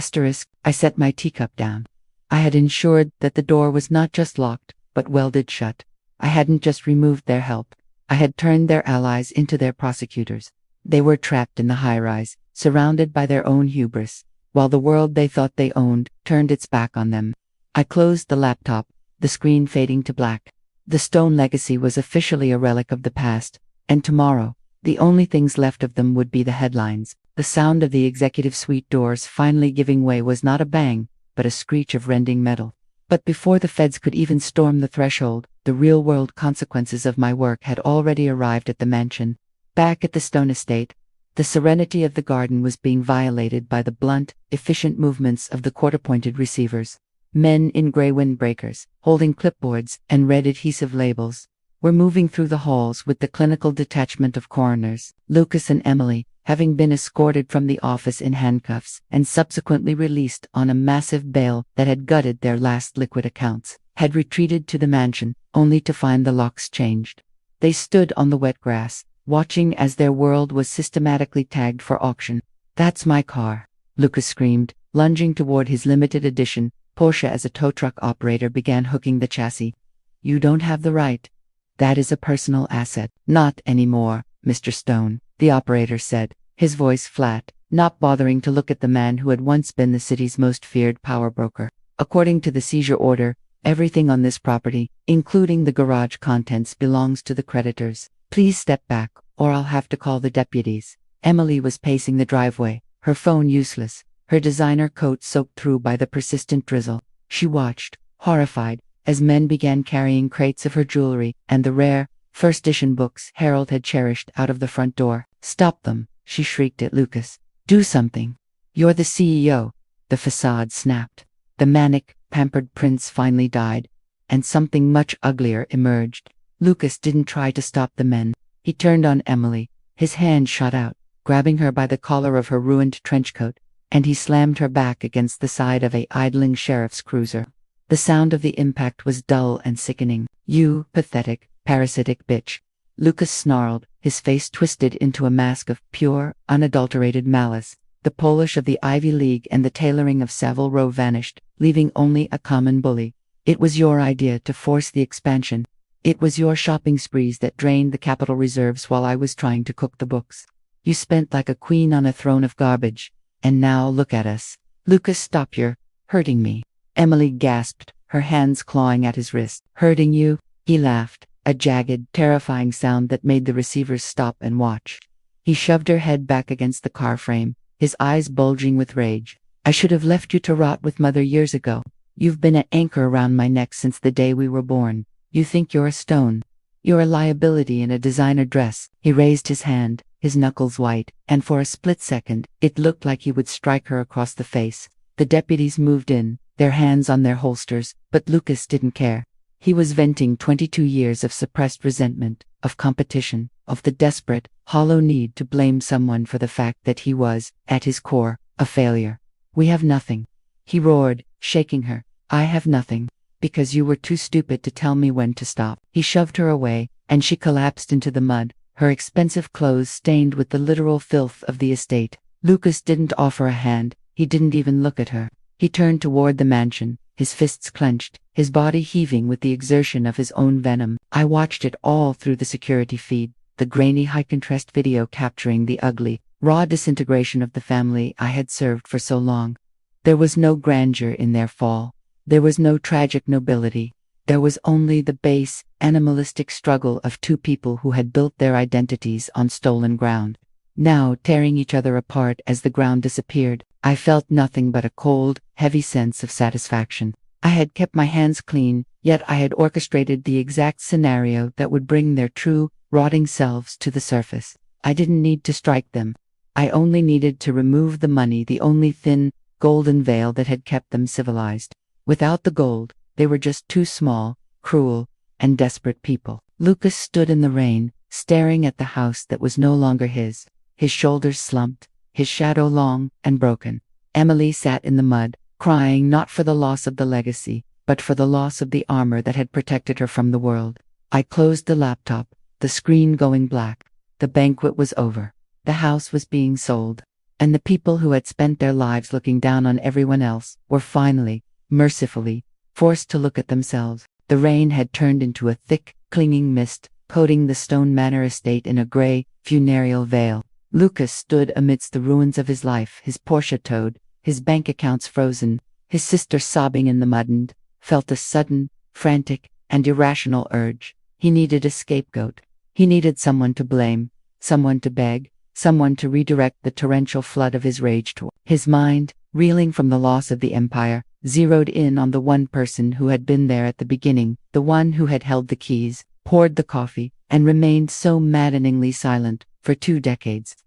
set my teacup down. I had ensured that the door was not just locked, but welded shut. I hadn't just removed their help. I had turned their allies into their prosecutors. They were trapped in the high-rise, surrounded by their own hubris, while the world they thought they owned turned its back on them. I closed the laptop, the screen fading to black. The Stone legacy was officially a relic of the past, and tomorrow, The only things left of them would be the headlines. The sound of the executive suite doors finally giving way was not a bang, but a screech of rending metal. But before the feds could even storm the threshold, the real-world consequences of my work had already arrived at the mansion. Back at the Stone estate, the serenity of the garden was being violated by the blunt, efficient movements of the court-appointed receivers. Men in gray windbreakers, holding clipboards and red adhesive labels, were moving through the halls with the clinical detachment of coroners. Lucas and Emily, having been escorted from the office in handcuffs and subsequently released on a massive bail that had gutted their last liquid accounts, had retreated to the mansion, only to find the locks changed. They stood on the wet grass, watching as their world was systematically tagged for auction. "That's my car," Lucas screamed, lunging toward his limited edition Porsche as a tow truck operator began hooking the chassis. "You don't have the right. That is a personal asset." "Not anymore, Mr. Stone," the operator said, his voice flat, not bothering to look at the man who had once been the city's most feared power broker. "According to the seizure order, everything on this property, including the garage contents, belongs to the creditors. Please step back, or I'll have to call the deputies." Emily was pacing the driveway, her phone useless, her designer coat soaked through by the persistent drizzle. She watched, horrified, as men began carrying crates of her jewelry and the rare, first-edition books Harold had cherished out of the front door. "Stop them," she shrieked at Lucas. "Do something. You're the CEO." The facade snapped. The manic, pampered prince finally died, and something much uglier emerged. Lucas didn't try to stop the men. He turned on Emily, his hand shot out, grabbing her by the collar of her ruined trench coat, and he slammed her back against the side of a idling sheriff's cruiser. The sound of the impact was dull and sickening. "You pathetic, parasitic bitch," Lucas snarled, his face twisted into a mask of pure, unadulterated malice. The Polish of the Ivy League and the tailoring of Savile Row vanished, leaving only a common bully. "It was your idea to force the expansion. It was your shopping sprees that drained the capital reserves while I was trying to cook the books. You spent like a queen on a throne of garbage. And now look at us." "Lucas, stop, you're hurting me," Emily gasped, her hands clawing at his wrist. "Hurting you?" He laughed, a jagged, terrifying sound that made the receivers stop and watch. He shoved her head back against the car frame, his eyes bulging with rage. "I should have left you to rot with Mother years ago. You've been an anchor around my neck since the day we were born. You think you're a stone. You're a liability in a designer dress." He raised his hand, his knuckles white, and for a split second, it looked like he would strike her across the face. The deputies moved in, their hands on their holsters, but Lucas didn't care. He was venting 22 years of suppressed resentment, of competition, of the desperate, hollow need to blame someone for the fact that he was, at his core, a failure. "We have nothing," he roared, shaking her. "I have nothing, because you were too stupid to tell me when to stop." He shoved her away, and she collapsed into the mud, her expensive clothes stained with the literal filth of the estate. Lucas didn't offer a hand, he didn't even look at her. He turned toward the mansion, his fists clenched, his body heaving with the exertion of his own venom. I watched it all through the security feed, the grainy high-contrast video capturing the ugly, raw disintegration of the family I had served for so long. There was no grandeur in their fall. There was no tragic nobility. There was only the base, animalistic struggle of two people who had built their identities on stolen ground. Now, tearing each other apart as the ground disappeared, I felt nothing but a cold, heavy sense of satisfaction. I had kept my hands clean, yet I had orchestrated the exact scenario that would bring their true, rotting selves to the surface. I didn't need to strike them. I only needed to remove the money, the only thin, golden veil that had kept them civilized. Without the gold, they were just two small, cruel, and desperate people. Lucas stood in the rain, staring at the house that was no longer his shoulders slumped, his shadow long and broken. Emily sat in the mud, crying not for the loss of the legacy, but for the loss of the armor that had protected her from the world. I closed the laptop, the screen going black. The banquet was over. The house was being sold. And the people who had spent their lives looking down on everyone else were finally, mercifully, forced to look at themselves. The rain had turned into a thick, clinging mist, coating the Stone Manor estate in a gray, funereal veil. Lucas stood amidst the ruins of his life, his Porsche towed, his bank accounts frozen, his sister sobbing in the mud, and felt a sudden, frantic, and irrational urge. He needed a scapegoat. He needed someone to blame, someone to beg, someone to redirect the torrential flood of his rage toward. His mind, reeling from the loss of the empire, zeroed in on the one person who had been there at the beginning, the one who had held the keys, poured the coffee, and remained so maddeningly silent for 2 decades.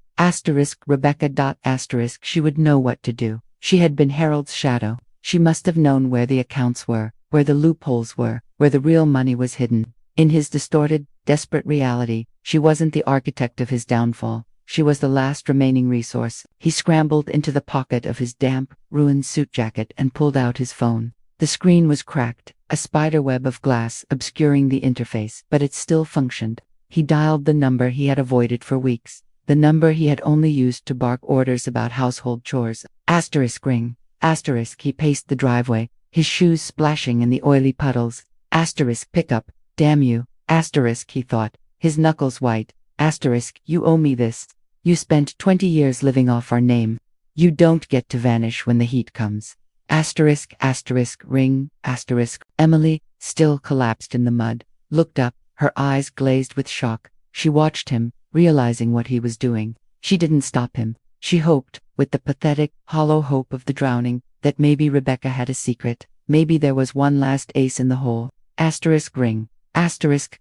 Rebecca. She would know what to do. She had been Harold's shadow. She must have known where the accounts were, where the loopholes were, where the real money was hidden. In his distorted, desperate reality, she wasn't the architect of his downfall. She was the last remaining resource. He scrambled into the pocket of his damp, ruined suit jacket and pulled out his phone. The screen was cracked, a spiderweb of glass obscuring the interface, but it still functioned. He dialed the number he had avoided for weeks, the number he had only used to bark orders about household chores. Ring. He paced the driveway, his shoes splashing in the oily puddles. Pick up, damn you. He thought, his knuckles white. You owe me this. You spent 20 years living off our name. You don't get to vanish when the heat comes. Ring. Emily, still collapsed in the mud, looked up, her eyes glazed with shock. She watched him, realizing what he was doing. She didn't stop him. She hoped, with the pathetic, hollow hope of the drowning, that maybe Rebecca had a secret. Maybe there was one last ace in the hole. Ring.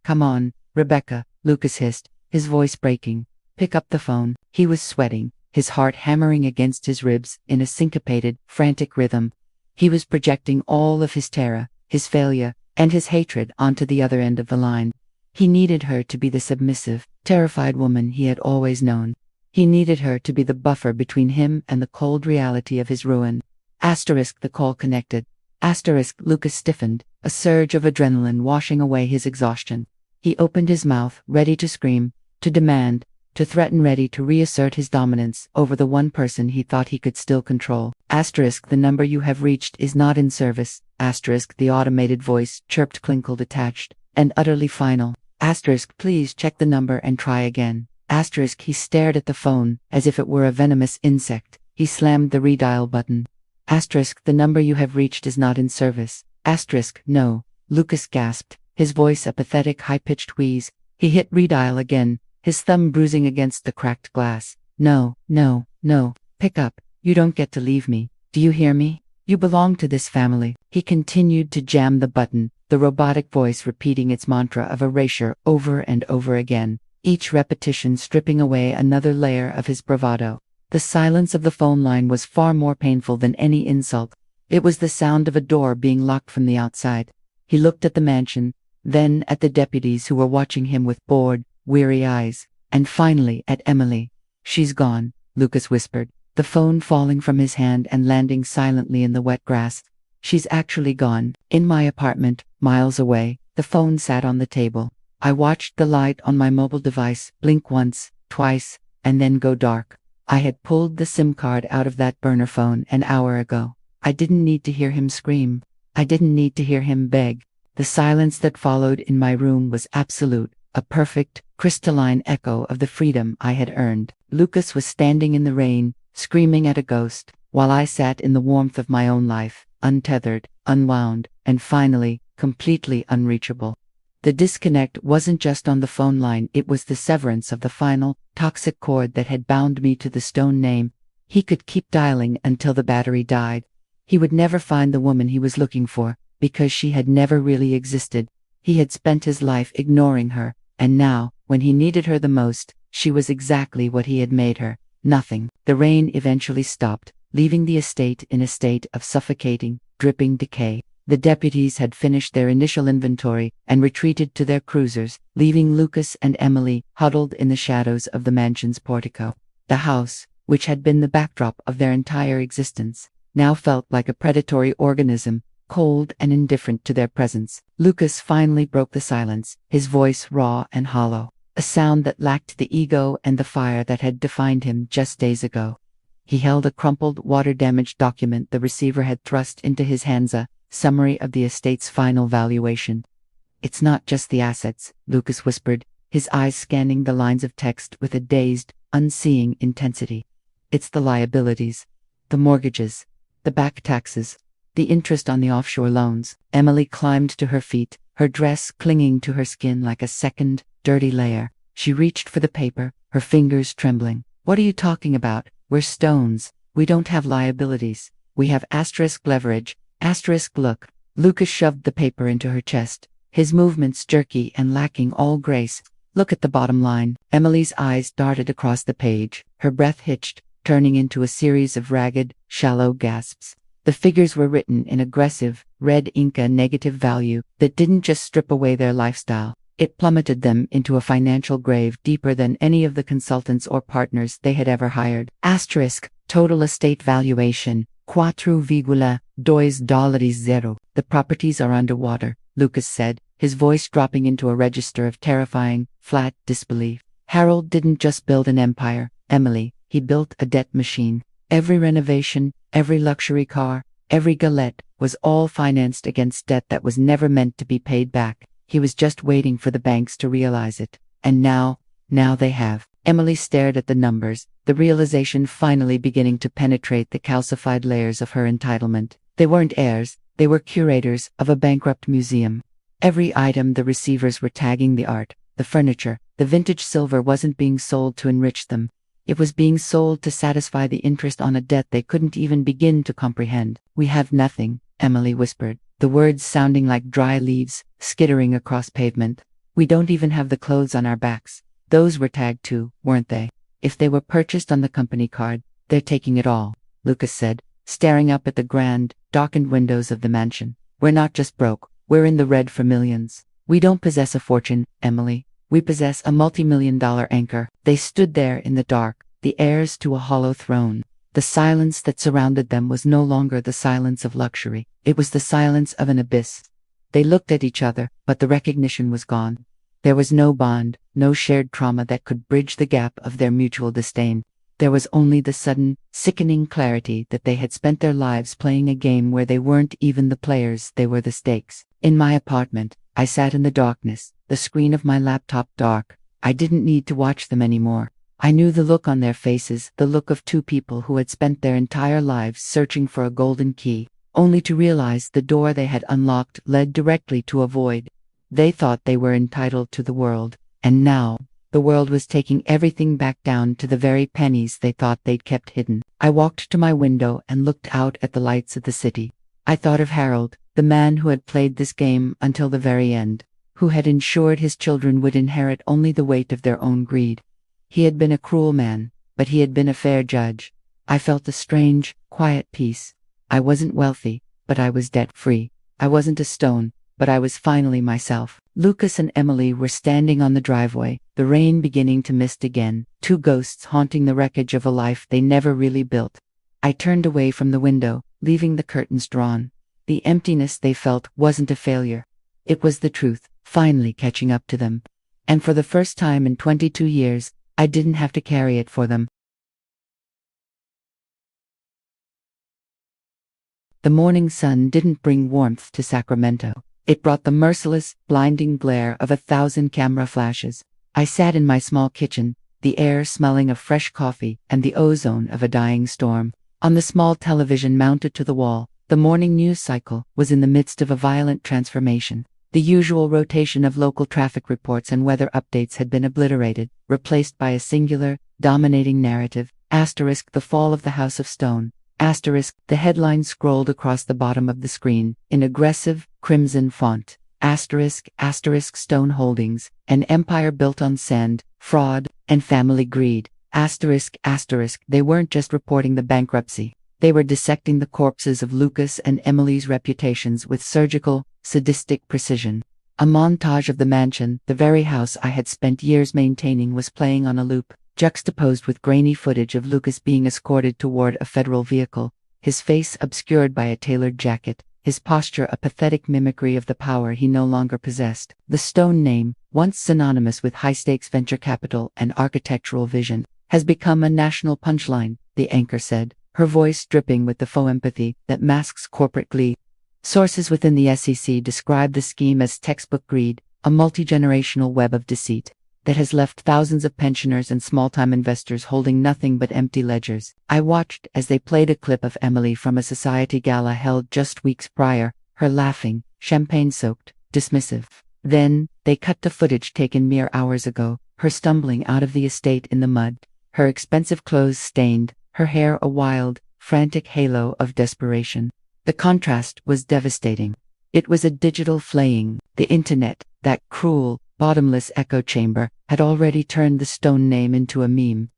Come on, Rebecca, Lucas hissed, his voice breaking. Pick up the phone. He was sweating, his heart hammering against his ribs in a syncopated, frantic rhythm. He was projecting all of his terror, his failure, and his hatred onto the other end of the line. He needed her to be the submissive, terrified woman he had always known. He needed her to be the buffer between him and the cold reality of his ruin. The call connected. Lucas stiffened, a surge of adrenaline washing away his exhaustion. He opened his mouth, ready to scream, to demand, to threaten, ready to reassert his dominance over the one person he thought he could still control. The number you have reached is not in service. The automated voice chirped, clinkled, detached, and utterly final. Please check the number and try again. He stared at the phone, as if it were a venomous insect. He slammed the redial button. The number you have reached is not in service. No. Lucas gasped, his voice a pathetic high-pitched wheeze. He hit redial again, his thumb bruising against the cracked glass. No. Pick up. You don't get to leave me. Do you hear me? You belong to this family. He continued to jam the button, the robotic voice repeating its mantra of erasure over and over again, each repetition stripping away another layer of his bravado. The silence of the phone line was far more painful than any insult. It was the sound of a door being locked from the outside. He looked at the mansion, then at the deputies who were watching him with bored, weary eyes, and finally at Emily. She's gone, Lucas whispered, the phone falling from his hand and landing silently in the wet grass. She's actually gone. In my apartment, miles away. The phone sat on the table. I watched the light on my mobile device blink once, twice, and then go dark. I had pulled the SIM card out of that burner phone an hour ago. I didn't need to hear him scream. I didn't need to hear him beg. The silence that followed in my room was absolute, a perfect, crystalline echo of the freedom I had earned. Lucas was standing in the rain, screaming at a ghost, while I sat in the warmth of my own life, untethered, unwound, and finally, completely unreachable. The disconnect wasn't just on the phone line, it was the severance of the final, toxic cord that had bound me to the stone name. He could keep dialing until the battery died. He would never find the woman he was looking for, because she had never really existed. He had spent his life ignoring her, and now, when he needed her the most, she was exactly what he had made her, nothing. The rain eventually stopped, leaving the estate in a state of suffocating, dripping decay. The deputies had finished their initial inventory and retreated to their cruisers, leaving Lucas and Emily huddled in the shadows of the mansion's portico. The house, which had been the backdrop of their entire existence, now felt like a predatory organism, cold and indifferent to their presence. Lucas finally broke the silence, his voice raw and hollow, a sound that lacked the ego and the fire that had defined him just days ago. He held a crumpled, water-damaged document the receiver had thrust into his hands, a summary of the estate's final valuation. It's not just the assets, Lucas whispered, his eyes scanning the lines of text with a dazed, unseeing intensity. It's the liabilities, the mortgages, the back taxes, the interest on the offshore loans. Emily climbed to her feet, her dress clinging to her skin like a second, dirty layer. She reached for the paper, her fingers trembling. What are you talking about? We're stones. We don't have liabilities. We have asterisk leverage. Asterisk look. Lucas shoved the paper into her chest, his movements jerky and lacking all grace. Look at the bottom line. Emily's eyes darted across the page, her breath hitched, turning into a series of ragged, shallow gasps. The figures were written in aggressive, red Inca negative value that didn't just strip away their lifestyle. It plummeted them into a financial grave deeper than any of the consultants or partners they had ever hired. Asterisk, total estate valuation, $4,2 The properties are underwater, Lucas said, his voice dropping into a register of terrifying, flat disbelief. Harold didn't just build an empire, Emily, he built a debt machine. Every renovation, every luxury car, every galette was all financed against debt that was never meant to be paid back. He was just waiting for the banks to realize it. And now they have. Emily stared at the numbers, the realization finally beginning to penetrate the calcified layers of her entitlement. They weren't heirs, they were curators of a bankrupt museum. Every item the receivers were tagging: the art, the furniture, the vintage silver wasn't being sold to enrich them. It was being sold to satisfy the interest on a debt they couldn't even begin to comprehend. We have nothing, Emily whispered, the words sounding like dry leaves, skittering across pavement. We don't even have the clothes on our backs. Those were tagged too, weren't they? If they were purchased on the company card, they're taking it all, Lucas said, staring up at the grand, darkened windows of the mansion. We're not just broke, we're in the red for millions. We don't possess a fortune, Emily. We possess a multi-million-dollar anchor. They stood there in the dark, the heirs to a hollow throne. The silence that surrounded them was no longer the silence of luxury. It was the silence of an abyss. They looked at each other, but the recognition was gone. There was no bond, no shared trauma that could bridge the gap of their mutual disdain. There was only the sudden, sickening clarity that they had spent their lives playing a game where they weren't even the players, they were the stakes. In my apartment, I sat in the darkness, the screen of my laptop dark. I didn't need to watch them anymore. I knew the look on their faces, the look of two people who had spent their entire lives searching for a golden key, only to realize the door they had unlocked led directly to a void. They thought they were entitled to the world, and now, the world was taking everything back down to the very pennies they thought they'd kept hidden. I walked to my window and looked out at the lights of the city. I thought of Harold, the man who had played this game until the very end, who had ensured his children would inherit only the weight of their own greed. He had been a cruel man, but he had been a fair judge. I felt a strange, quiet peace. I wasn't wealthy, but I was debt-free. I wasn't a stone, but I was finally myself. Lucas and Emily were standing on the driveway, the rain beginning to mist again, two ghosts haunting the wreckage of a life they never really built. I turned away from the window, leaving the curtains drawn. The emptiness they felt wasn't a failure. It was the truth, finally catching up to them. And for the first time in 22 years, I didn't have to carry it for them. The morning sun didn't bring warmth to Sacramento. It brought the merciless, blinding glare of 1,000 camera flashes. I sat in my small kitchen, the air smelling of fresh coffee and the ozone of a dying storm. On the small television mounted to the wall, the morning news cycle was in the midst of a violent transformation. The usual rotation of local traffic reports and weather updates had been obliterated, replaced by a singular, dominating narrative, asterisk the fall of the House of Stone, asterisk the headline scrolled across the bottom of the screen, in aggressive, crimson font, asterisk Stone Holdings, an empire built on sand, fraud, and family greed, asterisk. They weren't just reporting the bankruptcy. They were dissecting the corpses of Lucas and Emily's reputations with surgical, sadistic precision. A montage of the mansion, the very house I had spent years maintaining, was playing on a loop, juxtaposed with grainy footage of Lucas being escorted toward a federal vehicle, his face obscured by a tailored jacket, his posture a pathetic mimicry of the power he no longer possessed. The Stone name, once synonymous with high-stakes venture capital and architectural vision, has become a national punchline, the anchor said, her voice dripping with the faux empathy that masks corporate glee. Sources within the SEC describe the scheme as textbook greed, a multi-generational web of deceit that has left thousands of pensioners and small-time investors holding nothing but empty ledgers. I watched as they played a clip of Emily from a society gala held just weeks prior, her laughing, champagne-soaked, dismissive. Then, they cut to footage taken mere hours ago, her stumbling out of the estate in the mud, her expensive clothes stained, her hair a wild, frantic halo of desperation. The contrast was devastating. It was a digital flaying. The internet, that cruel, bottomless echo chamber, had already turned the Stone name into a meme.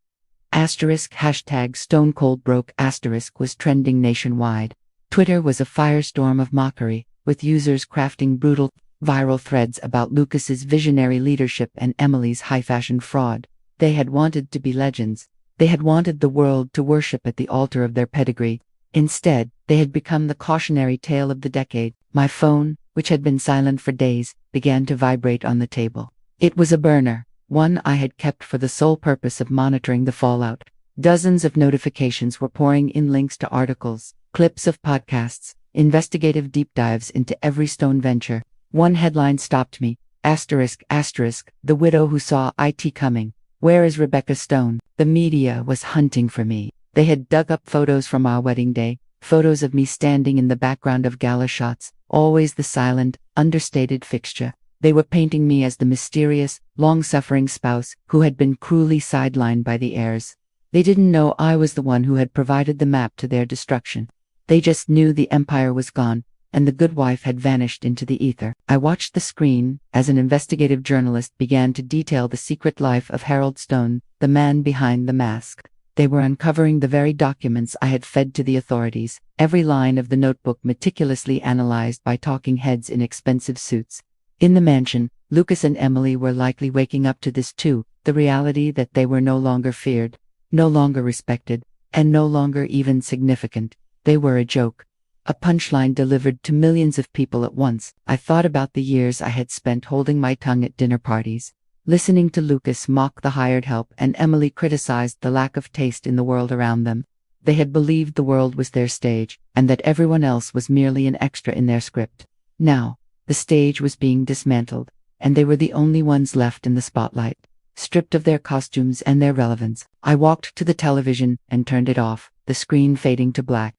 #hashtag Stone Cold Broke * was trending nationwide. Twitter was a firestorm of mockery, with users crafting brutal, viral threads about Lucas's visionary leadership and Emily's high-fashion fraud. They had wanted to be legends. They had wanted the world to worship at the altar of their pedigree. Instead, they had become the cautionary tale of the decade. My phone, which had been silent for days, began to vibrate on the table. It was a burner, one I had kept for the sole purpose of monitoring the fallout. Dozens of notifications were pouring in, links to articles, clips of podcasts, investigative deep dives into every Stone venture. One headline stopped me. ***, the widow who saw it coming. Where is Rebecca Stone? The media was hunting for me. They had dug up photos from our wedding day, photos of me standing in the background of gala shots, always the silent, understated fixture. They were painting me as the mysterious, long-suffering spouse who had been cruelly sidelined by the heirs. They didn't know I was the one who had provided the map to their destruction. They just knew the empire was gone, and the good wife had vanished into the ether. I watched the screen as an investigative journalist began to detail the secret life of Harold Stone, the man behind the mask. They were uncovering the very documents I had fed to the authorities, every line of the notebook meticulously analyzed by talking heads in expensive suits. In the mansion, Lucas and Emily were likely waking up to this too, the reality that they were no longer feared, no longer respected, and no longer even significant. They were a joke. A punchline delivered to millions of people at once. I thought about the years I had spent holding my tongue at dinner parties, listening to Lucas mock the hired help and Emily criticized the lack of taste in the world around them. They had believed the world was their stage, and that everyone else was merely an extra in their script. Now, the stage was being dismantled, and they were the only ones left in the spotlight, stripped of their costumes and their relevance. I walked to the television and turned it off, the screen fading to black.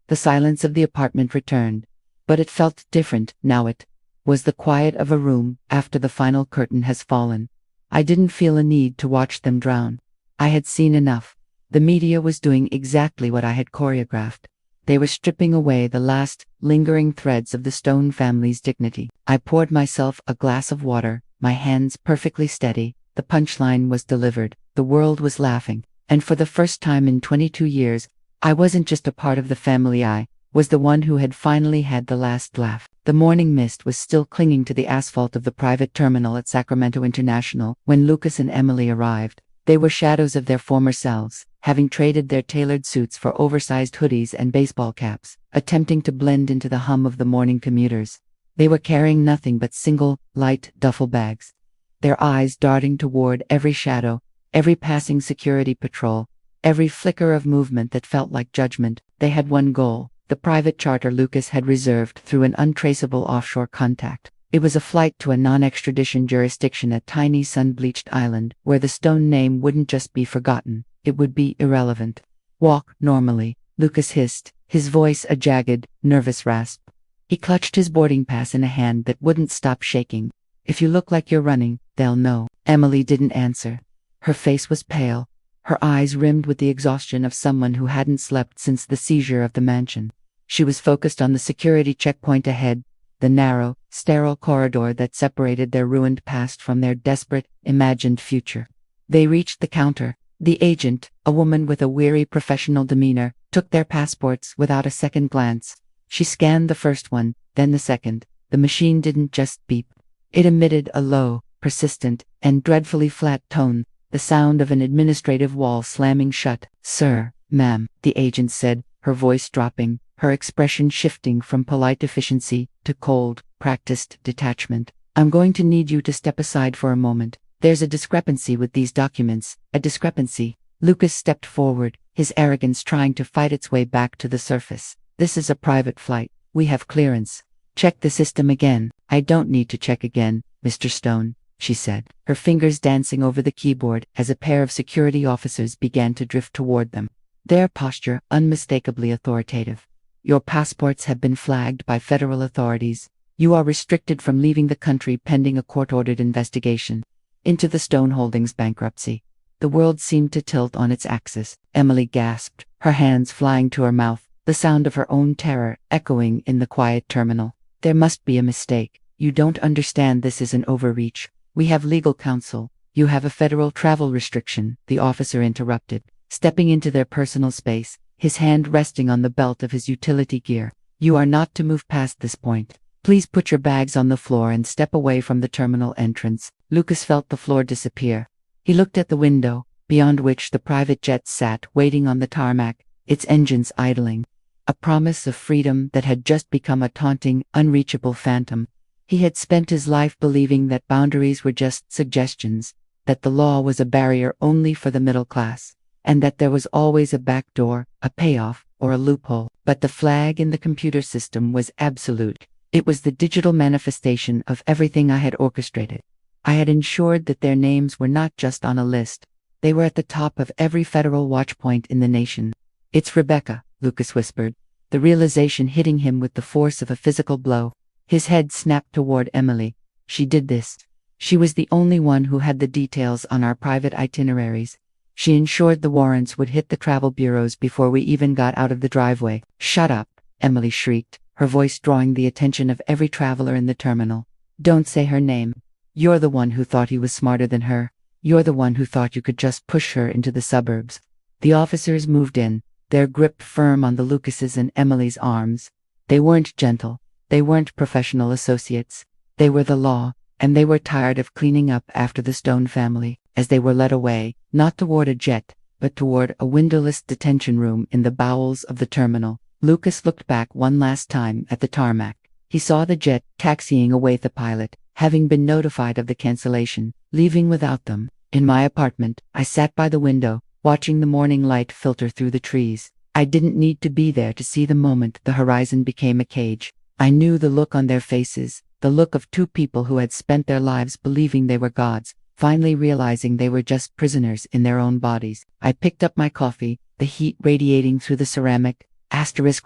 The silence of the apartment returned, but it felt different now. It was the quiet of a room after the final curtain has fallen. I didn't feel a need to watch them drown. I had seen enough. The media was doing exactly what I had choreographed. They were stripping away the last, lingering threads of the Stone family's dignity. I poured myself a glass of water, my hands perfectly steady. The punchline was delivered. The world was laughing. And for the first time in 22 years, I wasn't just a part of the family. I was the one who had finally had the last laugh. The morning mist was still clinging to the asphalt of the private terminal at Sacramento International when Lucas and Emily arrived. They were shadows of their former selves, having traded their tailored suits for oversized hoodies and baseball caps, attempting to blend into the hum of the morning commuters. They were carrying nothing but single, light duffel bags, their eyes darting toward every shadow, every passing security patrol, every flicker of movement that felt like judgment. They had one goal, the private charter Lucas had reserved through an untraceable offshore contact. It was a flight to a non-extradition jurisdiction at tiny sun-bleached island, where the Stone name wouldn't just be forgotten, it would be irrelevant. "Walk normally," Lucas hissed, his voice a jagged, nervous rasp. He clutched his boarding pass in a hand that wouldn't stop shaking. "If you look like you're running, they'll know." Emily didn't answer. Her face was pale, her eyes rimmed with the exhaustion of someone who hadn't slept since the seizure of the mansion. She was focused on the security checkpoint ahead, the narrow, sterile corridor that separated their ruined past from their desperate, imagined future. They reached the counter. The agent, a woman with a weary professional demeanor, took their passports without a second glance. She scanned the first one, then the second. The machine didn't just beep. It emitted a low, persistent, and dreadfully flat tone, the sound of an administrative wall slamming shut. "Sir, ma'am," the agent said, her voice dropping, her expression shifting from polite efficiency to cold, practiced detachment. "I'm going to need you to step aside for a moment. There's a discrepancy with these documents, a discrepancy." Lucas stepped forward, his arrogance trying to fight its way back to the surface. "This is a private flight. We have clearance." "Check the system again." "I don't need to check again, Mr. Stone," she said, her fingers dancing over the keyboard as a pair of security officers began to drift toward them, their posture unmistakably authoritative. "Your passports have been flagged by federal authorities. You are restricted from leaving the country pending a court-ordered investigation." into the Stone Holdings bankruptcy. The world seemed to tilt on its axis. Emily gasped, her hands flying to her mouth, the sound of her own terror echoing in the quiet terminal. There must be a mistake. You don't understand, this is an overreach. We have legal counsel. You have a federal travel restriction, the officer interrupted, stepping into their personal space, his hand resting on the belt of his utility gear. You are not to move past this point. Please put your bags on the floor and step away from the terminal entrance. Lucas felt the floor disappear. He looked at the window, beyond which the private jet sat waiting on the tarmac, its engines idling. A promise of freedom that had just become a taunting, unreachable phantom. He had spent his life believing that boundaries were just suggestions, that the law was a barrier only for the middle class, and that there was always a back door, a payoff, or a loophole. But the flag in the computer system was absolute. It was the digital manifestation of everything I had orchestrated. I had ensured that their names were not just on a list. They were at the top of every federal watchpoint in the nation. It's Rebecca, Lucas whispered, the realization hitting him with the force of a physical blow. His head snapped toward Emily. She did this. She was the only one who had the details on our private itineraries. She ensured the warrants would hit the travel bureaus before we even got out of the driveway. Shut up, Emily shrieked, her voice drawing the attention of every traveler in the terminal. Don't say her name. You're the one who thought he was smarter than her. You're the one who thought you could just push her into the suburbs. The officers moved in, their grip firm on the Lucas's and Emily's arms. They weren't gentle. They weren't professional associates. They were the law, and they were tired of cleaning up after the Stone family. As they were led away, not toward a jet, but toward a windowless detention room in the bowels of the terminal, Lucas looked back one last time at the tarmac. He saw the jet taxiing away, the pilot, having been notified of the cancellation, leaving without them. In my apartment, I sat by the window, watching the morning light filter through the trees. I didn't need to be there to see the moment the horizon became a cage. I knew the look on their faces, the look of two people who had spent their lives believing they were gods, finally realizing they were just prisoners in their own bodies. I picked up my coffee, the heat radiating through the ceramic.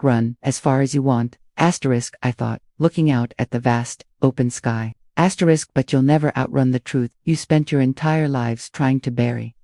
Run as far as you want. I thought, looking out at the vast, open sky. But you'll never outrun the truth you spent your entire lives trying to bury.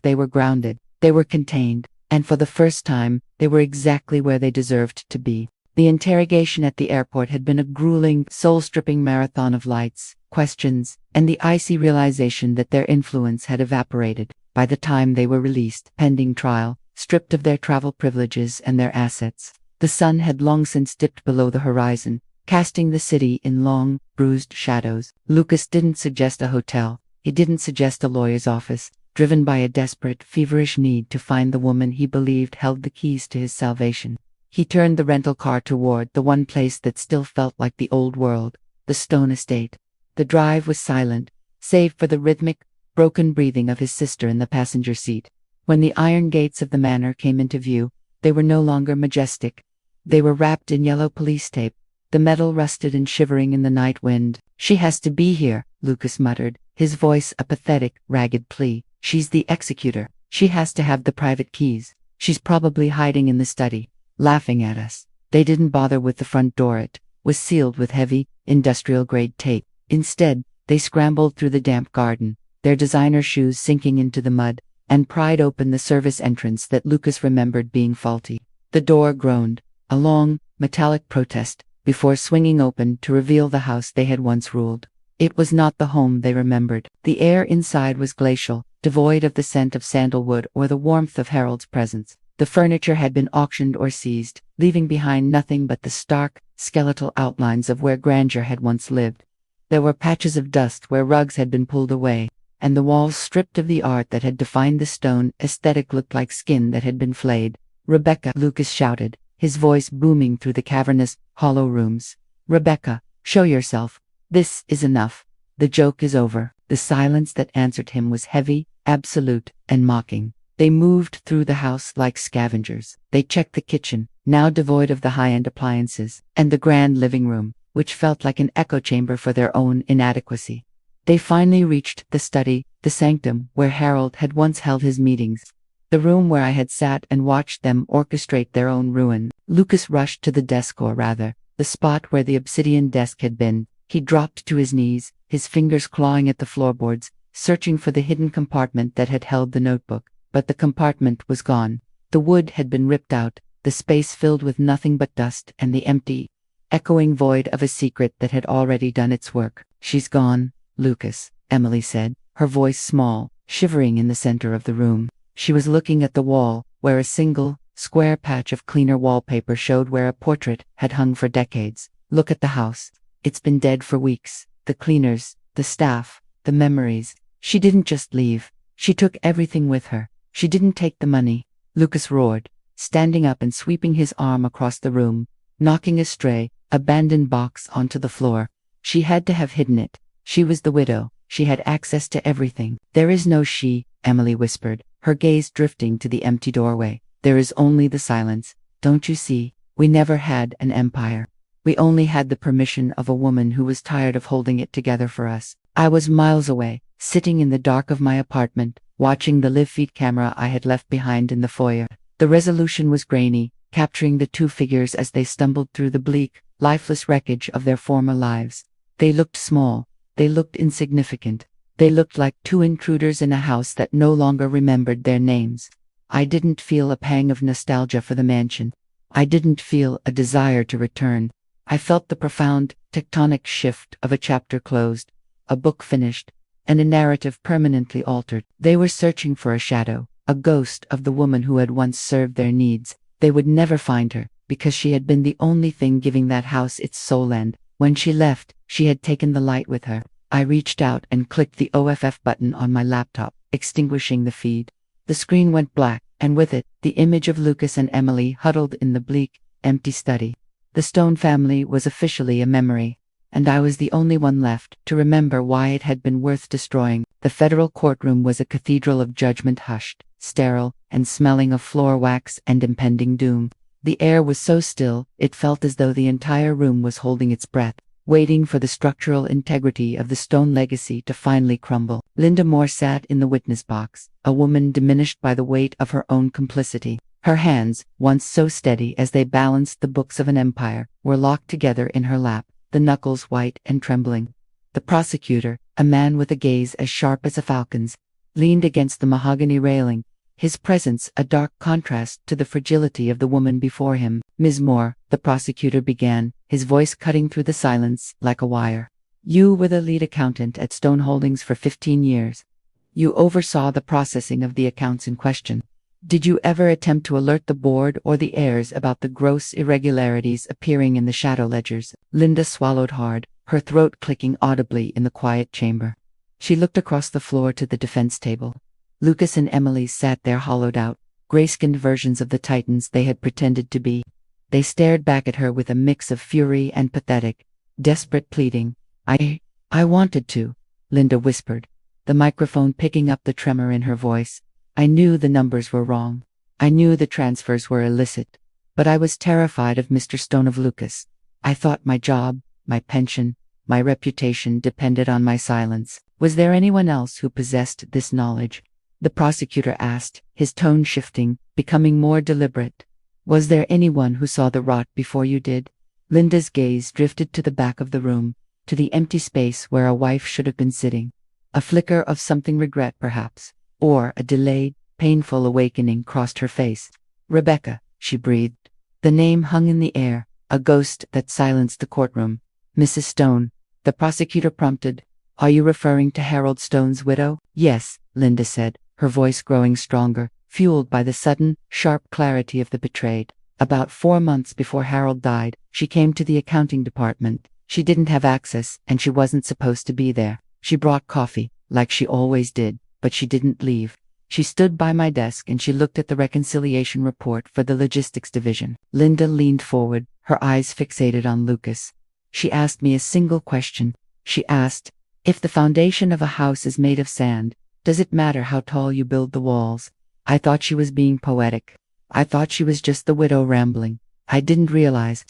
They were grounded, they were contained, and for the first time, they were exactly where they deserved to be. The interrogation at the airport had been a grueling, soul-stripping marathon of lights, questions, and the icy realization that their influence had evaporated by the time they were released, pending trial, stripped of their travel privileges and their assets. The sun had long since dipped below the horizon, casting the city in long, bruised shadows. Lucas didn't suggest a hotel. He didn't suggest a lawyer's office, driven by a desperate, feverish need to find the woman he believed held the keys to his salvation. He turned the rental car toward the one place that still felt like the old world, the Stone estate. The drive was silent, save for the rhythmic, broken breathing of his sister in the passenger seat. When the iron gates of the manor came into view, they were no longer majestic. They were wrapped in yellow police tape, the metal rusted and shivering in the night wind. She has to be here, Lucas muttered, his voice a pathetic, ragged plea. She's the executor. She has to have the private keys. She's probably hiding in the study, laughing at us. They didn't bother with the front door. It was sealed with heavy, industrial-grade tape. Instead, they scrambled through the damp garden, their designer shoes sinking into the mud, and pried open the service entrance that Lucas remembered being faulty. The door groaned, a long, metallic protest, before swinging open to reveal the house they had once ruled. It was not the home they remembered. The air inside was glacial, devoid of the scent of sandalwood or the warmth of Harold's presence. The furniture had been auctioned or seized, leaving behind nothing but the stark, skeletal outlines of where grandeur had once lived. There were patches of dust where rugs had been pulled away, and the walls stripped of the art that had defined the Stone aesthetic looked like skin that had been flayed. Rebecca, Lucas shouted, his voice booming through the cavernous, hollow rooms. Rebecca, show yourself. This is enough. The joke is over. The silence that answered him was heavy, absolute, and mocking. They moved through the house like scavengers. They checked the kitchen, now devoid of the high-end appliances, and the grand living room, which felt like an echo chamber for their own inadequacy. They finally reached the study, the sanctum where Harold had once held his meetings, the room where I had sat and watched them orchestrate their own ruin. Lucas rushed to the desk, or rather, the spot where the obsidian desk had been. He dropped to his knees, his fingers clawing at the floorboards, searching for the hidden compartment that had held the notebook, but the compartment was gone. The wood had been ripped out, the space filled with nothing but dust and the empty, echoing void of a secret that had already done its work. "She's gone, Lucas," Emily said, her voice small, shivering in the center of the room. She was looking at the wall, where a single, square patch of cleaner wallpaper showed where a portrait had hung for decades. "Look at the house. It's been dead for weeks. The cleaners, the staff, the memories. She didn't just leave. She took everything with her. She didn't take the money," Lucas roared, standing up and sweeping his arm across the room, knocking a stray, abandoned box onto the floor. "She had to have hidden it. She was the widow. She had access to everything." "There is no she," Emily whispered, her gaze drifting to the empty doorway. "There is only the silence. Don't you see? We never had an empire. We only had the permission of a woman who was tired of holding it together for us." I was miles away, sitting in the dark of my apartment, watching the live feed camera I had left behind in the foyer. The resolution was grainy, capturing the two figures as they stumbled through the bleak, lifeless wreckage of their former lives. They looked small. They looked insignificant. They looked like two intruders in a house that no longer remembered their names. I didn't feel a pang of nostalgia for the mansion. I didn't feel a desire to return. I felt the profound, tectonic shift of a chapter closed, a book finished, and a narrative permanently altered. They were searching for a shadow, a ghost of the woman who had once served their needs. They would never find her, because she had been the only thing giving that house its soul, and when she left, she had taken the light with her. I reached out and clicked the OFF button on my laptop, extinguishing the feed. The screen went black, and with it, the image of Lucas and Emily huddled in the bleak, empty study. The Stone family was officially a memory, and I was the only one left to remember why it had been worth destroying. The federal courtroom was a cathedral of judgment, hushed, sterile, and smelling of floor wax and impending doom. The air was so still, it felt as though the entire room was holding its breath, waiting for the structural integrity of the Stone legacy to finally crumble. Linda Moore sat in the witness box, a woman diminished by the weight of her own complicity. Her hands, once so steady as they balanced the books of an empire, were locked together in her lap, the knuckles white and trembling. The prosecutor, a man with a gaze as sharp as a falcon's, leaned against the mahogany railing, his presence a dark contrast to the fragility of the woman before him. "Ms. Moore," the prosecutor began, his voice cutting through the silence like a wire. "You were the lead accountant at Stone Holdings for 15 years. You oversaw the processing of the accounts in question. Did you ever attempt to alert the board or the heirs about the gross irregularities appearing in the shadow ledgers?" Linda swallowed hard, her throat clicking audibly in the quiet chamber. She looked across the floor to the defense table. Lucas and Emily sat there hollowed out, gray-skinned versions of the titans they had pretended to be. They stared back at her with a mix of fury and pathetic, desperate pleading. I wanted to," Linda whispered, the microphone picking up the tremor in her voice. "I knew the numbers were wrong. I knew the transfers were illicit. But I was terrified of Mr. Stone, of Lucas. I thought my job, my pension, my reputation depended on my silence." "Was there anyone else who possessed this knowledge?" the prosecutor asked, his tone shifting, becoming more deliberate. "Was there anyone who saw the rot before you did?" Linda's gaze drifted to the back of the room, to the empty space where a wife should have been sitting. A flicker of something regret, perhaps, or a delayed, painful awakening crossed her face. "Rebecca," she breathed. The name hung in the air, a ghost that silenced the courtroom. "Mrs. Stone," the prosecutor prompted. "Are you referring to Harold Stone's widow?" "Yes," Linda said, her voice growing stronger, fueled by the sudden, sharp clarity of the betrayed. "About 4 months before Harold died, she came to the accounting department. She didn't have access, and she wasn't supposed to be there. She brought coffee, like she always did, but she didn't leave. She stood by my desk and she looked at the reconciliation report for the logistics division." Linda leaned forward, her eyes fixated on Lucas. She asked me a single question. She asked, "If the foundation of a house is made of sand, does it matter how tall you build the walls?" I thought she was being poetic. I thought she was just the widow rambling. I didn't realize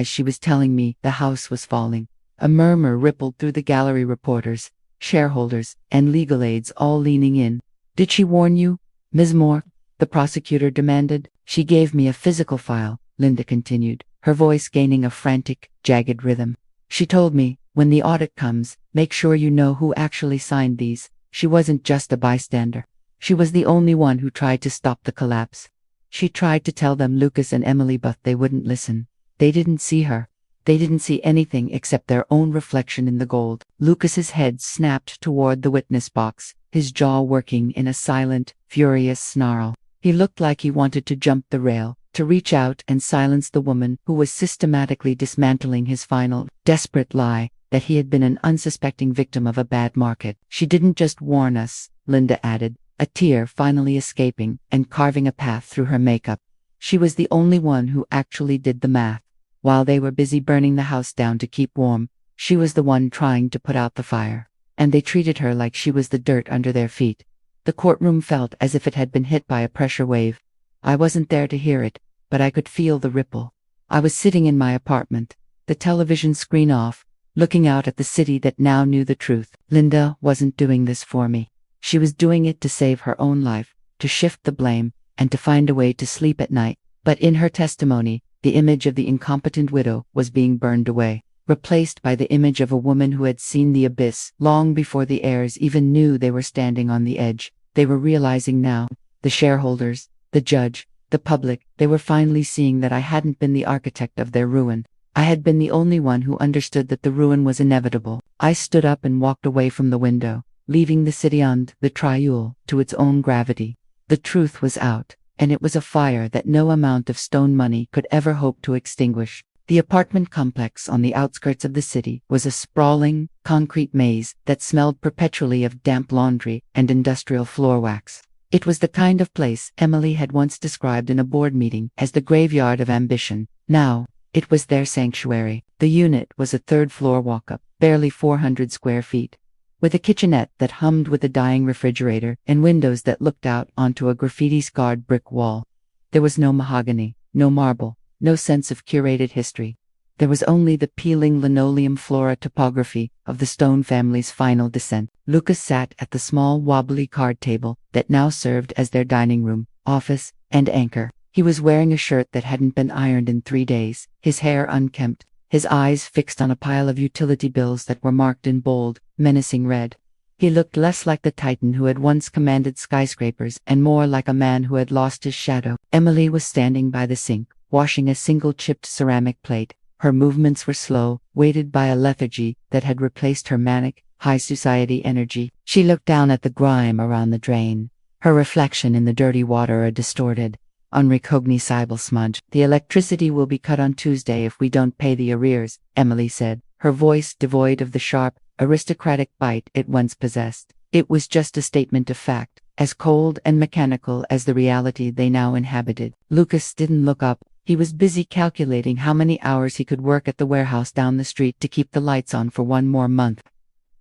she was telling me the house was falling. A murmur rippled through the gallery, reporters, shareholders, and legal aides all leaning in. "Did she warn you, Ms. Moore?" the prosecutor demanded. "She gave me a physical file," Linda continued, her voice gaining a frantic, jagged rhythm. "She told me, When the audit comes, make sure you know who actually signed these. She wasn't just a bystander. She was the only one who tried to stop the collapse. She tried to tell them Lucas and Emily, but they wouldn't listen. They didn't see her. They didn't see anything except their own reflection in the gold. Lucas's head snapped toward the witness box, his jaw working in a silent, furious snarl. He looked like he wanted to jump the rail, to reach out and silence the woman who was systematically dismantling his final, desperate lie, that he had been an unsuspecting victim of a bad market. She didn't just warn us, Linda added, a tear finally escaping and carving a path through her makeup. She was the only one who actually did the math. While they were busy burning the house down to keep warm, she was the one trying to put out the fire. And they treated her like she was the dirt under their feet. The courtroom felt as if it had been hit by a pressure wave. I wasn't there to hear it, but I could feel the ripple. I was sitting in my apartment, the television screen off, looking out at the city that now knew the truth. Linda wasn't doing this for me. She was doing it to save her own life, to shift the blame, and to find a way to sleep at night. But in her testimony, the image of the incompetent widow was being burned away, replaced by the image of a woman who had seen the abyss long before the heirs even knew they were standing on the edge. They were realizing now, the shareholders, the judge, the public, they were finally seeing that I hadn't been the architect of their ruin. I had been the only one who understood that the ruin was inevitable. I stood up and walked away from the window, leaving the city on the trial to its own gravity. The truth was out, and it was a fire that no amount of stone money could ever hope to extinguish. The apartment complex on the outskirts of the city was a sprawling, concrete maze that smelled perpetually of damp laundry and industrial floor wax. It was the kind of place Emily had once described in a board meeting as the graveyard of ambition. Now, it was their sanctuary. The unit was a third-floor walk-up, barely 400 square feet, with a kitchenette that hummed with a dying refrigerator and windows that looked out onto a graffiti-scarred brick wall. There was no mahogany, no marble, no sense of curated history. There was only the peeling linoleum flora topography of the Stone family's final descent. Lucas sat at the small wobbly card table that now served as their dining room, office, and anchor. He was wearing a shirt that hadn't been ironed in 3 days, his hair unkempt, his eyes fixed on a pile of utility bills that were marked in bold, menacing red. He looked less like the titan who had once commanded skyscrapers and more like a man who had lost his shadow. Emily was standing by the sink, washing a single chipped ceramic plate. Her movements were slow, weighted by a lethargy that had replaced her manic, high society energy. She looked down at the grime around the drain, her reflection in the dirty water a distorted, unrecognizable smudge. "The electricity will be cut on Tuesday if we don't pay the arrears," Emily said, her voice devoid of the sharp, aristocratic bite it once possessed. It was just a statement of fact, as cold and mechanical as the reality they now inhabited. Lucas didn't look up. He was busy calculating how many hours he could work at the warehouse down the street to keep the lights on for 1 more month.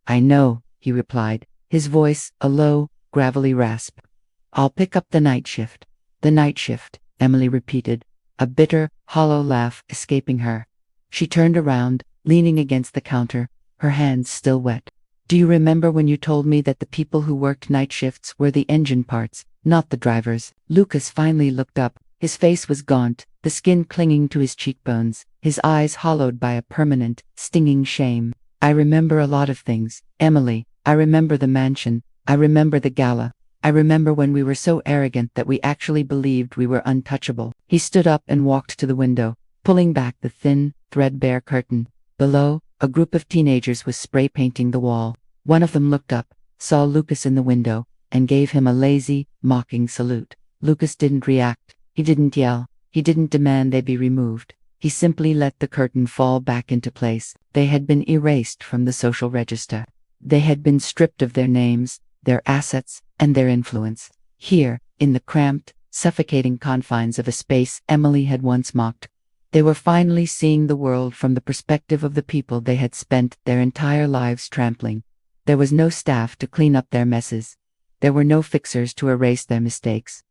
"I know," he replied, his voice a low, gravelly rasp. "I'll pick up the night shift." "The night shift," Emily repeated, a bitter, hollow laugh escaping her. She turned around, leaning against the counter, her hands still wet. "Do you remember when you told me that the people who worked night shifts were the engine parts, not the drivers?" Lucas finally looked up. His face was gaunt, the skin clinging to his cheekbones, his eyes hollowed by a permanent, stinging shame. "I remember a lot of things, Emily. I remember the mansion. I remember the gala. I remember when we were so arrogant that we actually believed we were untouchable." He stood up and walked to the window, pulling back the thin, threadbare curtain. Below, a group of teenagers was spray painting the wall. One of them looked up, saw Lucas in the window, and gave him a lazy, mocking salute. Lucas didn't react. He didn't yell. He didn't demand they be removed. He simply let the curtain fall back into place. They had been erased from the social register. They had been stripped of their names, their assets, and their influence. Here, in the cramped, suffocating confines of a space Emily had once mocked, they were finally seeing the world from the perspective of the people they had spent their entire lives trampling. There was no staff to clean up their messes. There were no fixers to erase their mistakes.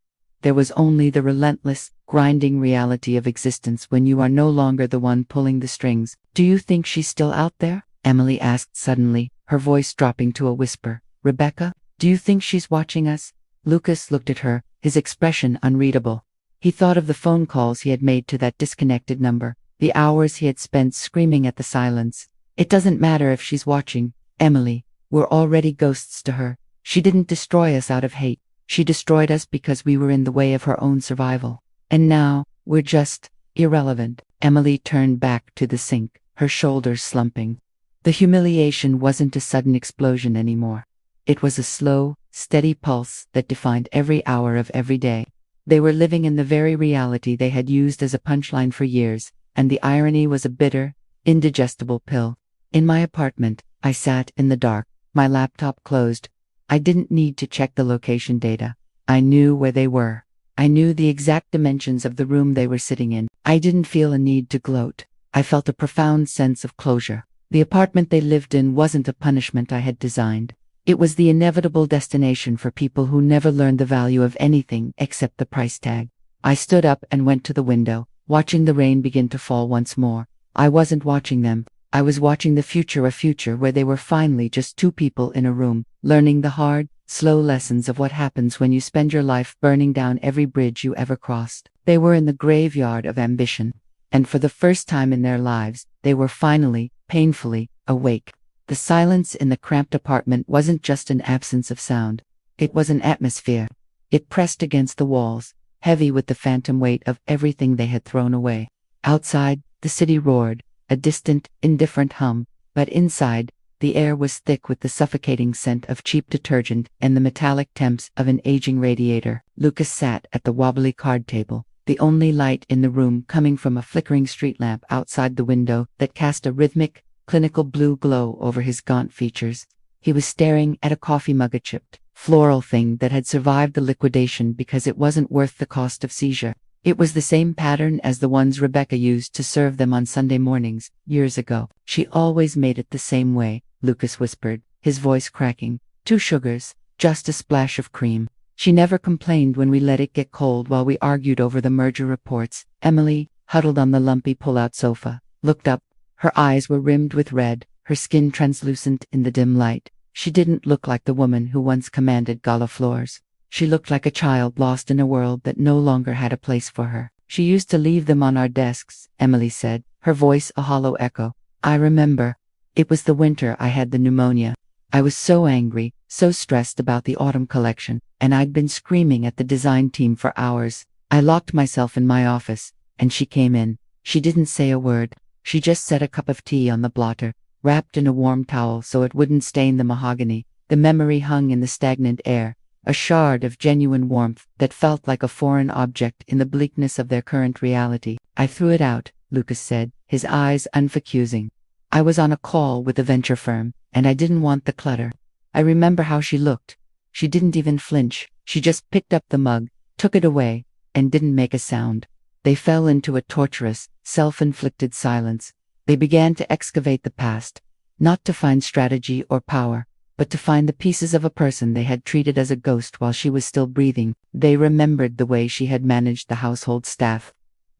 There was only the relentless, grinding reality of existence when you are no longer the one pulling the strings. "Do you think she's still out there?" Emily asked suddenly, her voice dropping to a whisper. "Rebecca, do you think she's watching us?" Lucas looked at her, his expression unreadable. He thought of the phone calls he had made to that disconnected number, the hours he had spent screaming at the silence. It doesn't matter if she's watching, Emily. We're already ghosts to her. She didn't destroy us out of hate. She destroyed us because we were in the way of her own survival. And now, we're just irrelevant." Emily turned back to the sink, her shoulders slumping. The humiliation wasn't a sudden explosion anymore. It was a slow, steady pulse that defined every hour of every day. They were living in the very reality they had used as a punchline for years, and the irony was a bitter, indigestible pill. In my apartment, I sat in the dark, my laptop closed. I didn't need to check the location data. I knew where they were. I knew the exact dimensions of the room they were sitting in. I didn't feel a need to gloat. I felt a profound sense of closure. The apartment they lived in wasn't a punishment I had designed. It was the inevitable destination for people who never learned the value of anything except the price tag. I stood up and went to the window, watching the rain begin to fall once more. I wasn't watching them. I was watching the future, a future where they were finally just two people in a room, learning the hard, slow lessons of what happens when you spend your life burning down every bridge you ever crossed. They were in the graveyard of ambition, and for the first time in their lives, they were finally, painfully, awake. The silence in the cramped apartment wasn't just an absence of sound. It was an atmosphere. It pressed against the walls, heavy with the phantom weight of everything they had thrown away. Outside, the city roared, a distant, indifferent hum, but inside, the air was thick with the suffocating scent of cheap detergent and the metallic temps of an aging radiator. Lucas sat at the wobbly card table, the only light in the room coming from a flickering street lamp outside the window that cast a rhythmic, clinical blue glow over his gaunt features. He was staring at a coffee mug, a chipped, floral thing that had survived the liquidation because it wasn't worth the cost of seizure. It was the same pattern as the ones Rebecca used to serve them on Sunday mornings, years ago. "She always made it the same way," Lucas whispered, his voice cracking. "2 sugars, just a splash of cream. She never complained when we let it get cold while we argued over the merger reports." Emily, huddled on the lumpy pull-out sofa, looked up. Her eyes were rimmed with red, her skin translucent in the dim light. She didn't look like the woman who once commanded gala floors. She looked like a child lost in a world that no longer had a place for her. "She used to leave them on our desks," Emily said, her voice a hollow echo. "I remember. It was the winter I had the pneumonia. I was so angry, so stressed about the autumn collection, and I'd been screaming at the design team for hours. I locked myself in my office, and she came in. She didn't say a word. She just set a cup of tea on the blotter, wrapped in a warm towel so it wouldn't stain the mahogany. The memory hung in the stagnant air, a shard of genuine warmth that felt like a foreign object in the bleakness of their current reality. "I threw it out," Lucas said, his eyes unfocusing. "I was on a call with a venture firm, and I didn't want the clutter. I remember how she looked. She didn't even flinch. She just picked up the mug, took it away, and didn't make a sound." They fell into a torturous, self-inflicted silence. They began to excavate the past, not to find strategy or power, but to find the pieces of a person they had treated as a ghost while she was still breathing. They remembered the way she had managed the household staff,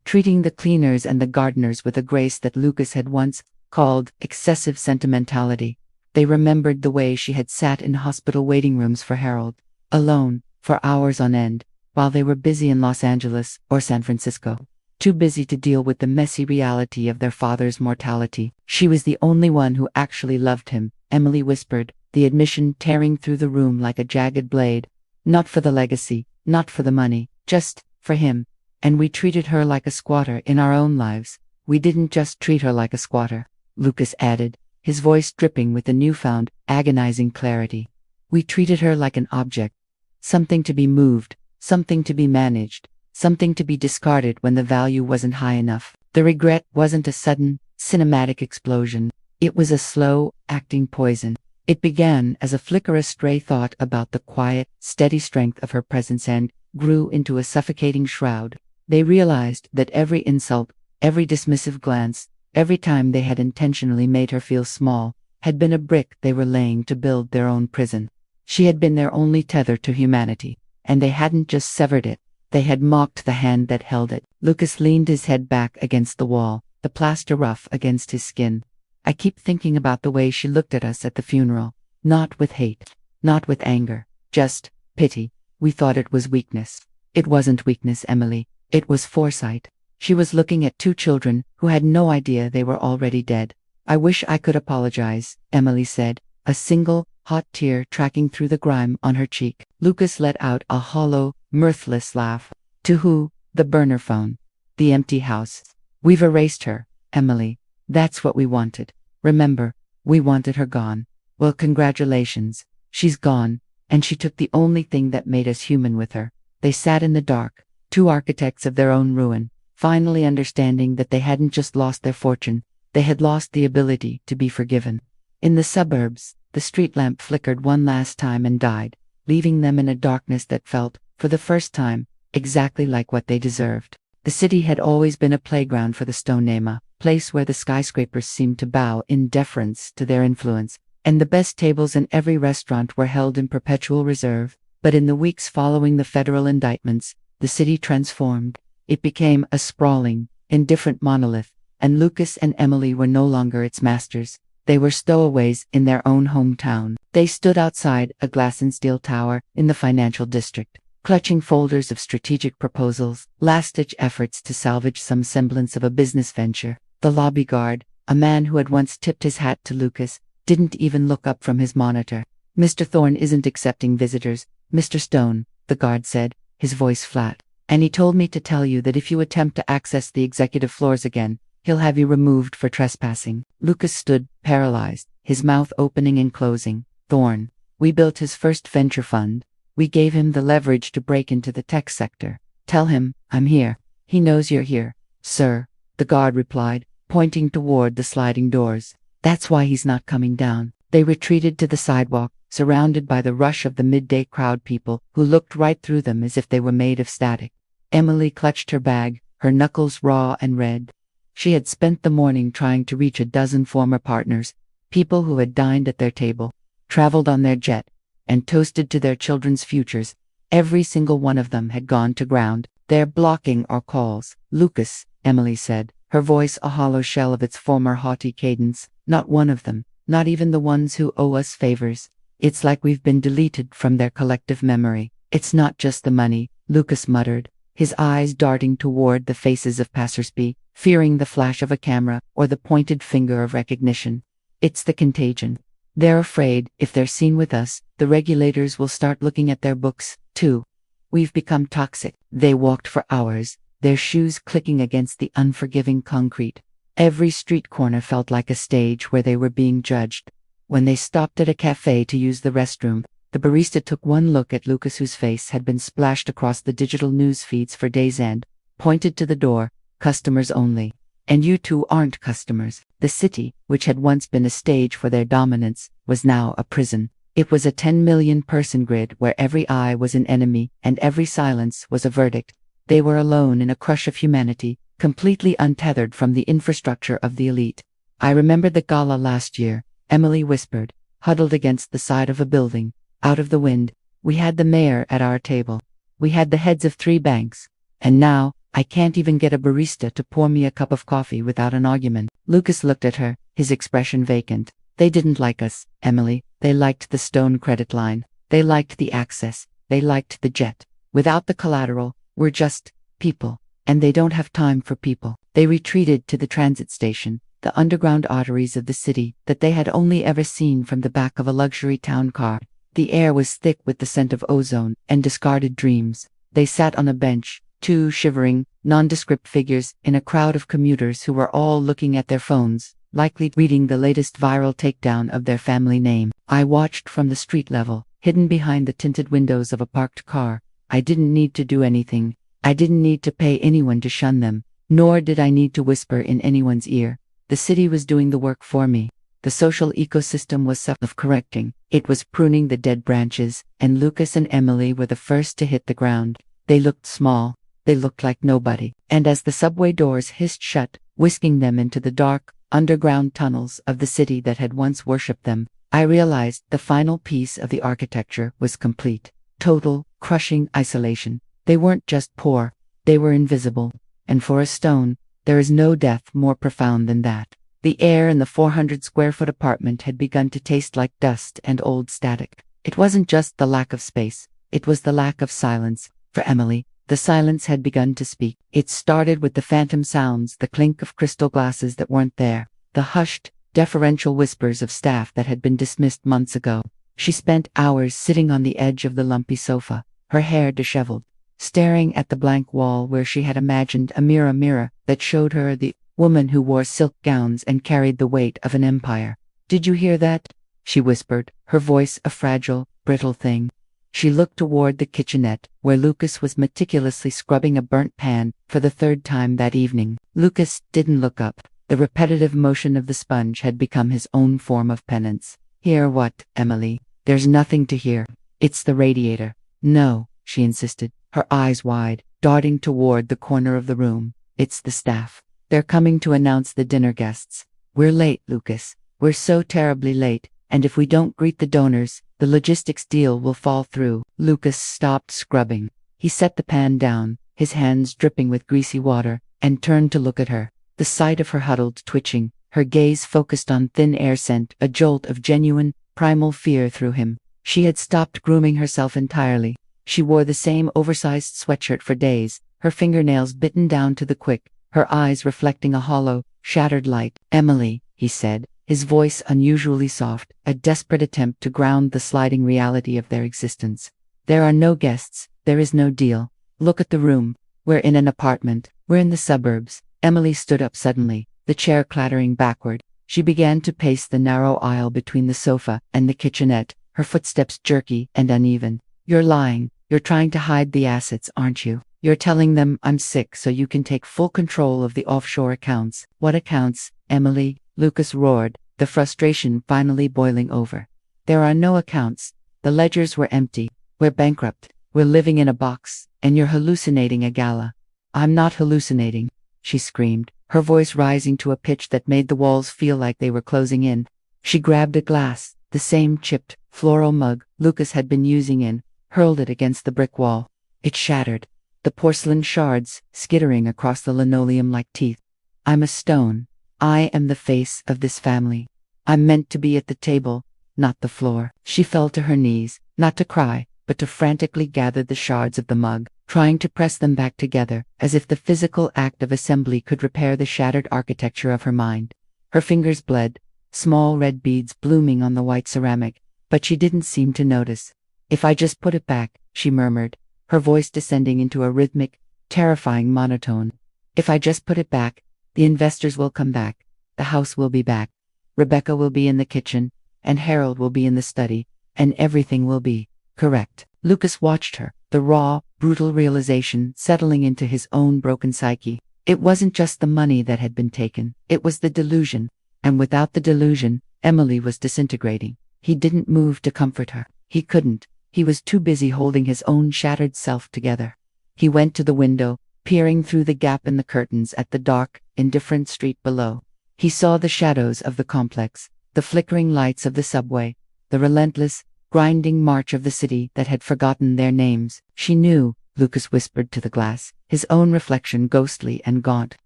treating the cleaners and the gardeners with a grace that Lucas had once called excessive sentimentality. They remembered the way she had sat in hospital waiting rooms for Harold, alone, for hours on end, while they were busy in Los Angeles or San Francisco, too busy to deal with the messy reality of their father's mortality. "She was the only one who actually loved him," Emily whispered, the admission tearing through the room like a jagged blade. "Not for the legacy, not for the money, just for him. And we treated her like a squatter in our own lives." "We didn't just treat her like a squatter," Lucas added, his voice dripping with a newfound, agonizing clarity. "We treated her like an object, something to be moved, something to be managed, something to be discarded when the value wasn't high enough." The regret wasn't a sudden, cinematic explosion. It was a slow, acting poison. It began as a flicker, a stray thought about the quiet, steady strength of her presence, and grew into a suffocating shroud. They realized that every insult, every dismissive glance, every time they had intentionally made her feel small, had been a brick they were laying to build their own prison. She had been their only tether to humanity, and they hadn't just severed it, they had mocked the hand that held it. Lucas leaned his head back against the wall, the plaster rough against his skin. "I keep thinking about the way she looked at us at the funeral. Not with hate, not with anger, just pity. We thought it was weakness. It wasn't weakness, Emily. It was foresight. She was looking at 2 children who had no idea they were already dead. I wish I could apologize, Emily said, a single, hot tear tracking through the grime on her cheek. Lucas let out a hollow, mirthless laugh. To who? The burner phone. The empty house. We've erased her, Emily. That's what we wanted. Remember, we wanted her gone. Well, congratulations. She's gone, and she took the only thing that made us human with her. They sat in the dark, two architects of their own ruin, finally understanding that they hadn't just lost their fortune, they had lost the ability to be forgiven. In the suburbs, the street lamp flickered one last time and died, leaving them in a darkness that felt, for the first time, exactly like what they deserved. The city had always been a playground for the Stonema, place where the skyscrapers seemed to bow in deference to their influence, and the best tables in every restaurant were held in perpetual reserve. But in the weeks following the federal indictments, the city transformed. It became a sprawling, indifferent monolith, and Lucas and Emily were no longer its masters. They were stowaways in their own hometown. They stood outside a glass and steel tower in the financial district, clutching folders of strategic proposals, last-ditch efforts to salvage some semblance of a business venture. The lobby guard, a man who had once tipped his hat to Lucas, didn't even look up from his monitor. Mr. Thorne isn't accepting visitors, Mr. Stone, the guard said, his voice flat. And he told me to tell you that if you attempt to access the executive floors again, he'll have you removed for trespassing. Lucas stood, paralyzed, his mouth opening and closing. Thorne. We built his first venture fund. We gave him the leverage to break into the tech sector. Tell him, I'm here. He knows you're here. Sir, the guard replied, pointing toward the sliding doors. That's why he's not coming down. They retreated to the sidewalk, surrounded by the rush of the midday crowd people who looked right through them as if they were made of static. Emily clutched her bag, her knuckles raw and red. She had spent the morning trying to reach a dozen former partners, people who had dined at their table, traveled on their jet, and toasted to their children's futures. Every single one of them had gone to ground. They're blocking our calls. Lucas, Emily said, her voice a hollow shell of its former haughty cadence. Not one of them, not even the ones who owe us favors. It's like we've been deleted from their collective memory. It's not just the money, Lucas muttered, his eyes darting toward the faces of passersby, fearing the flash of a camera or the pointed finger of recognition. It's the contagion. They're afraid, if they're seen with us, the regulators will start looking at their books, too. We've become toxic. They walked for hours, their shoes clicking against the unforgiving concrete. Every street corner felt like a stage where they were being judged. When they stopped at a cafe to use the restroom, the barista took one look at Lucas, whose face had been splashed across the digital news feeds for days, and pointed to the door, customers only. And you two aren't customers. The city, which had once been a stage for their dominance, was now a prison. It was a 10 million person grid where every eye was an enemy and every silence was a verdict. They were alone in a crush of humanity, completely untethered from the infrastructure of the elite. I remember the gala last year, Emily whispered, huddled against the side of a building, out of the wind. We had the mayor at our table. We had the heads of 3 banks. And now, I can't even get a barista to pour me a cup of coffee without an argument. Lucas looked at her, his expression vacant. They didn't like us, Emily. They liked the Stone credit line. They liked the access. They liked the jet. Without the collateral, we're just people. And they don't have time for people. They retreated to the transit station, the underground arteries of the city that they had only ever seen from the back of a luxury town car. The air was thick with the scent of ozone and discarded dreams. They sat on a bench, 2 shivering, nondescript figures in a crowd of commuters who were all looking at their phones, likely reading the latest viral takedown of their family name. I watched from the street level, hidden behind the tinted windows of a parked car. I didn't need to do anything. I didn't need to pay anyone to shun them, nor did I need to whisper in anyone's ear. The city was doing the work for me. The social ecosystem was self-correcting. It was pruning the dead branches, and Lucas and Emily were the first to hit the ground. They looked small. They looked like nobody. And as the subway doors hissed shut, whisking them into the dark, underground tunnels of the city that had once worshipped them, I realized the final piece of the architecture was complete. Total, crushing isolation. They weren't just poor, they were invisible. And for a stone, there is no death more profound than that. The air in the 400-square-foot apartment had begun to taste like dust and old static. It wasn't just the lack of space, it was the lack of silence. For Emily, the silence had begun to speak. It started with the phantom sounds, the clink of crystal glasses that weren't there, the hushed, deferential whispers of staff that had been dismissed months ago. She spent hours sitting on the edge of the lumpy sofa, her hair disheveled, staring at the blank wall where she had imagined a mirror that showed her the woman who wore silk gowns and carried the weight of an empire. "Did you hear that?" she whispered, her voice a fragile, brittle thing. She looked toward the kitchenette, where Lucas was meticulously scrubbing a burnt pan for the third time that evening. Lucas didn't look up. The repetitive motion of the sponge had become his own form of penance. "Hear what, Emily? There's nothing to hear. It's the radiator." "No," she insisted, her eyes wide, darting toward the corner of the room. "It's the staff. They're coming to announce the dinner guests. We're late, Lucas. We're so terribly late, and if we don't greet the donors, the logistics deal will fall through." Lucas stopped scrubbing. He set the pan down, his hands dripping with greasy water, and turned to look at her. The sight of her huddled, twitching, her gaze focused on thin air sent a jolt of genuine, primal fear through him. She had stopped grooming herself entirely. She wore the same oversized sweatshirt for days, her fingernails bitten down to the quick, her eyes reflecting a hollow, shattered light. "Emily," he said, his voice unusually soft, a desperate attempt to ground the sliding reality of their existence. "There are no guests, there is no deal. Look at the room. We're in an apartment. We're in the suburbs." Emily stood up suddenly, the chair clattering backward. She began to pace the narrow aisle between the sofa and the kitchenette, her footsteps jerky and uneven. "You're lying. You're trying to hide the assets, aren't you? You're telling them I'm sick so you can take full control of the offshore accounts." "What accounts, Emily?" Lucas roared, the frustration finally boiling over. "There are no accounts. The ledgers were empty. We're bankrupt. We're living in a box, and you're hallucinating a gala." "I'm not hallucinating," she screamed, her voice rising to a pitch that made the walls feel like they were closing in. She grabbed a glass, the same chipped, floral mug Lucas had been using, and hurled it against the brick wall. It shattered, the porcelain shards skittering across the linoleum like teeth. "I'm a stone. I am the face of this family. I'm meant to be at the table, not the floor." She fell to her knees, not to cry, but to frantically gather the shards of the mug, trying to press them back together, as if the physical act of assembly could repair the shattered architecture of her mind. Her fingers bled, small red beads blooming on the white ceramic, but she didn't seem to notice. "If I just put it back," she murmured, her voice descending into a rhythmic, terrifying monotone. "If I just put it back, the investors will come back, the house will be back, Rebecca will be in the kitchen, and Harold will be in the study, and everything will be correct." Lucas watched her, the raw, brutal realization settling into his own broken psyche. It wasn't just the money that had been taken, it was the delusion. And without the delusion, Emily was disintegrating. He didn't move to comfort her. He couldn't. He was too busy holding his own shattered self together. He went to the window, peering through the gap in the curtains at the dark, indifferent street below. He saw the shadows of the complex, the flickering lights of the subway, the relentless, grinding march of the city that had forgotten their names. "She knew," Lucas whispered to the glass, his own reflection ghostly and gaunt.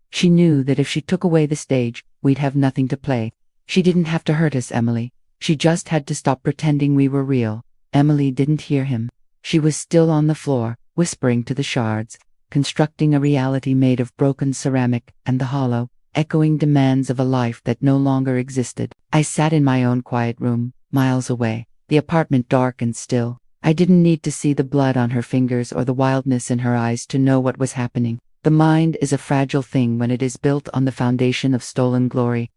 "She knew that if she took away the stage, we'd have nothing to play. She didn't have to hurt us, Emily. She just had to stop pretending we were real." Emily didn't hear him. She was still on the floor, whispering to the shards, constructing a reality made of broken ceramic and the hollow, echoing demands of a life that no longer existed. I sat in my own quiet room, miles away, the apartment dark and still. I didn't need to see the blood on her fingers or the wildness in her eyes to know what was happening. The mind is a fragile thing when it is built on the foundation of stolen glory.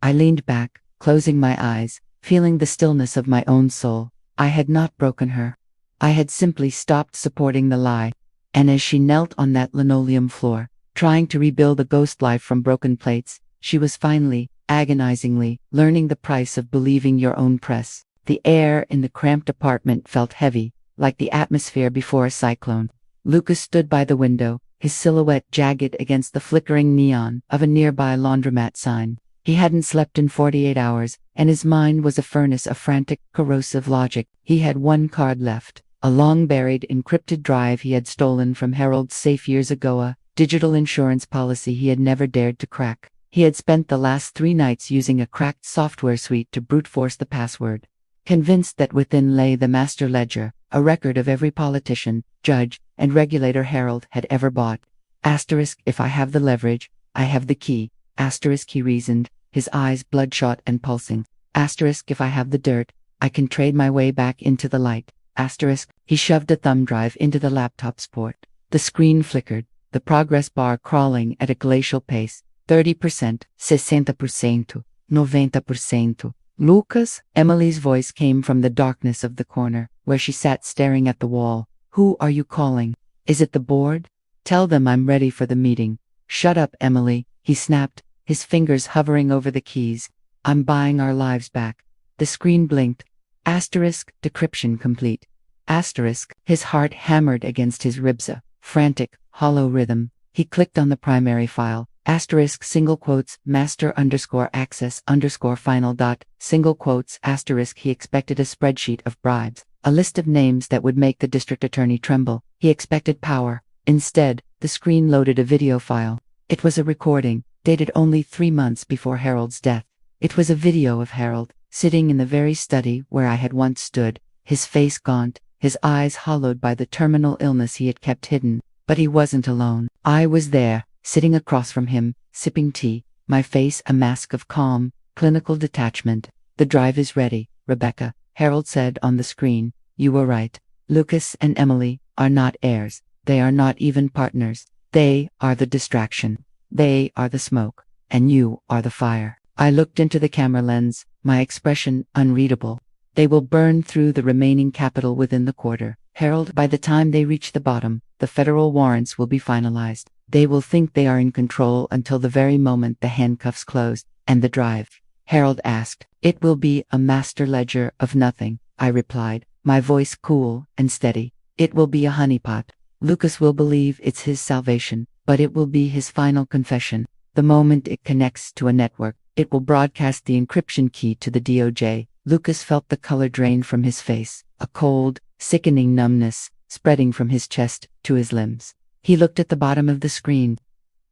I leaned back, closing my eyes, feeling the stillness of my own soul. I had not broken her. I had simply stopped supporting the lie. And as she knelt on that linoleum floor, trying to rebuild a ghost life from broken plates, she was finally, agonizingly, learning the price of believing your own press. The air in the cramped apartment felt heavy, like the atmosphere before a cyclone. Lucas stood by the window, his silhouette jagged against the flickering neon of a nearby laundromat sign. He hadn't slept in 48 hours, and his mind was a furnace of frantic, corrosive logic. He had one card left, a long-buried, encrypted drive he had stolen from Harold's safe years ago, a digital insurance policy he had never dared to crack. He had spent the last 3 nights using a cracked software suite to brute force the password, convinced that within lay the master ledger, a record of every politician, judge, and regulator Harold had ever bought. Asterisk, if I have the leverage, I have the key. Asterisk, he reasoned, his eyes bloodshot and pulsing. Asterisk, if I have the dirt, I can trade my way back into the light. Asterisk, he shoved a thumb drive into the laptop's port. The screen flickered, the progress bar crawling at a glacial pace. 30%, 60%, 90%. Lucas, Emily's voice came from the darkness of the corner, where she sat staring at the wall. Who are you calling? Is it the board? Tell them I'm ready for the meeting. Shut up, Emily, he snapped, his fingers hovering over the keys. I'm buying our lives back. The screen blinked. Asterisk, decryption complete. Asterisk, his heart hammered against his ribs, a frantic, hollow rhythm. He clicked on the primary file. Asterisk, single quotes, master underscore access underscore final dot, single quotes, asterisk. He expected a spreadsheet of bribes, a list of names that would make the district attorney tremble. He expected power. Instead, the screen loaded a video file. It was a recording, dated only 3 months before Harold's death. It was a video of Harold, sitting in the very study where I had once stood, his face gaunt, his eyes hollowed by the terminal illness he had kept hidden. But he wasn't alone. I was there, sitting across from him, sipping tea, my face a mask of calm, clinical detachment. The drive is ready, Rebecca, Harold said on the screen. You were right. Lucas and Emily are not heirs. They are not even partners. They are the distraction. They are the smoke. And you are the fire. I looked into the camera lens, my expression unreadable. They will burn through the remaining capital within the quarter. Harold, by the time they reach the bottom, the federal warrants will be finalized. They will think they are in control until the very moment the handcuffs close. And the drive? Harold asked. It will be a master ledger of nothing, I replied, my voice cool and steady. It will be a honeypot. Lucas will believe it's his salvation, but it will be his final confession. The moment it connects to a network, it will broadcast the encryption key to the DOJ. Lucas felt the color drain from his face, a cold, sickening numbness spreading from his chest to his limbs. He looked at the bottom of the screen.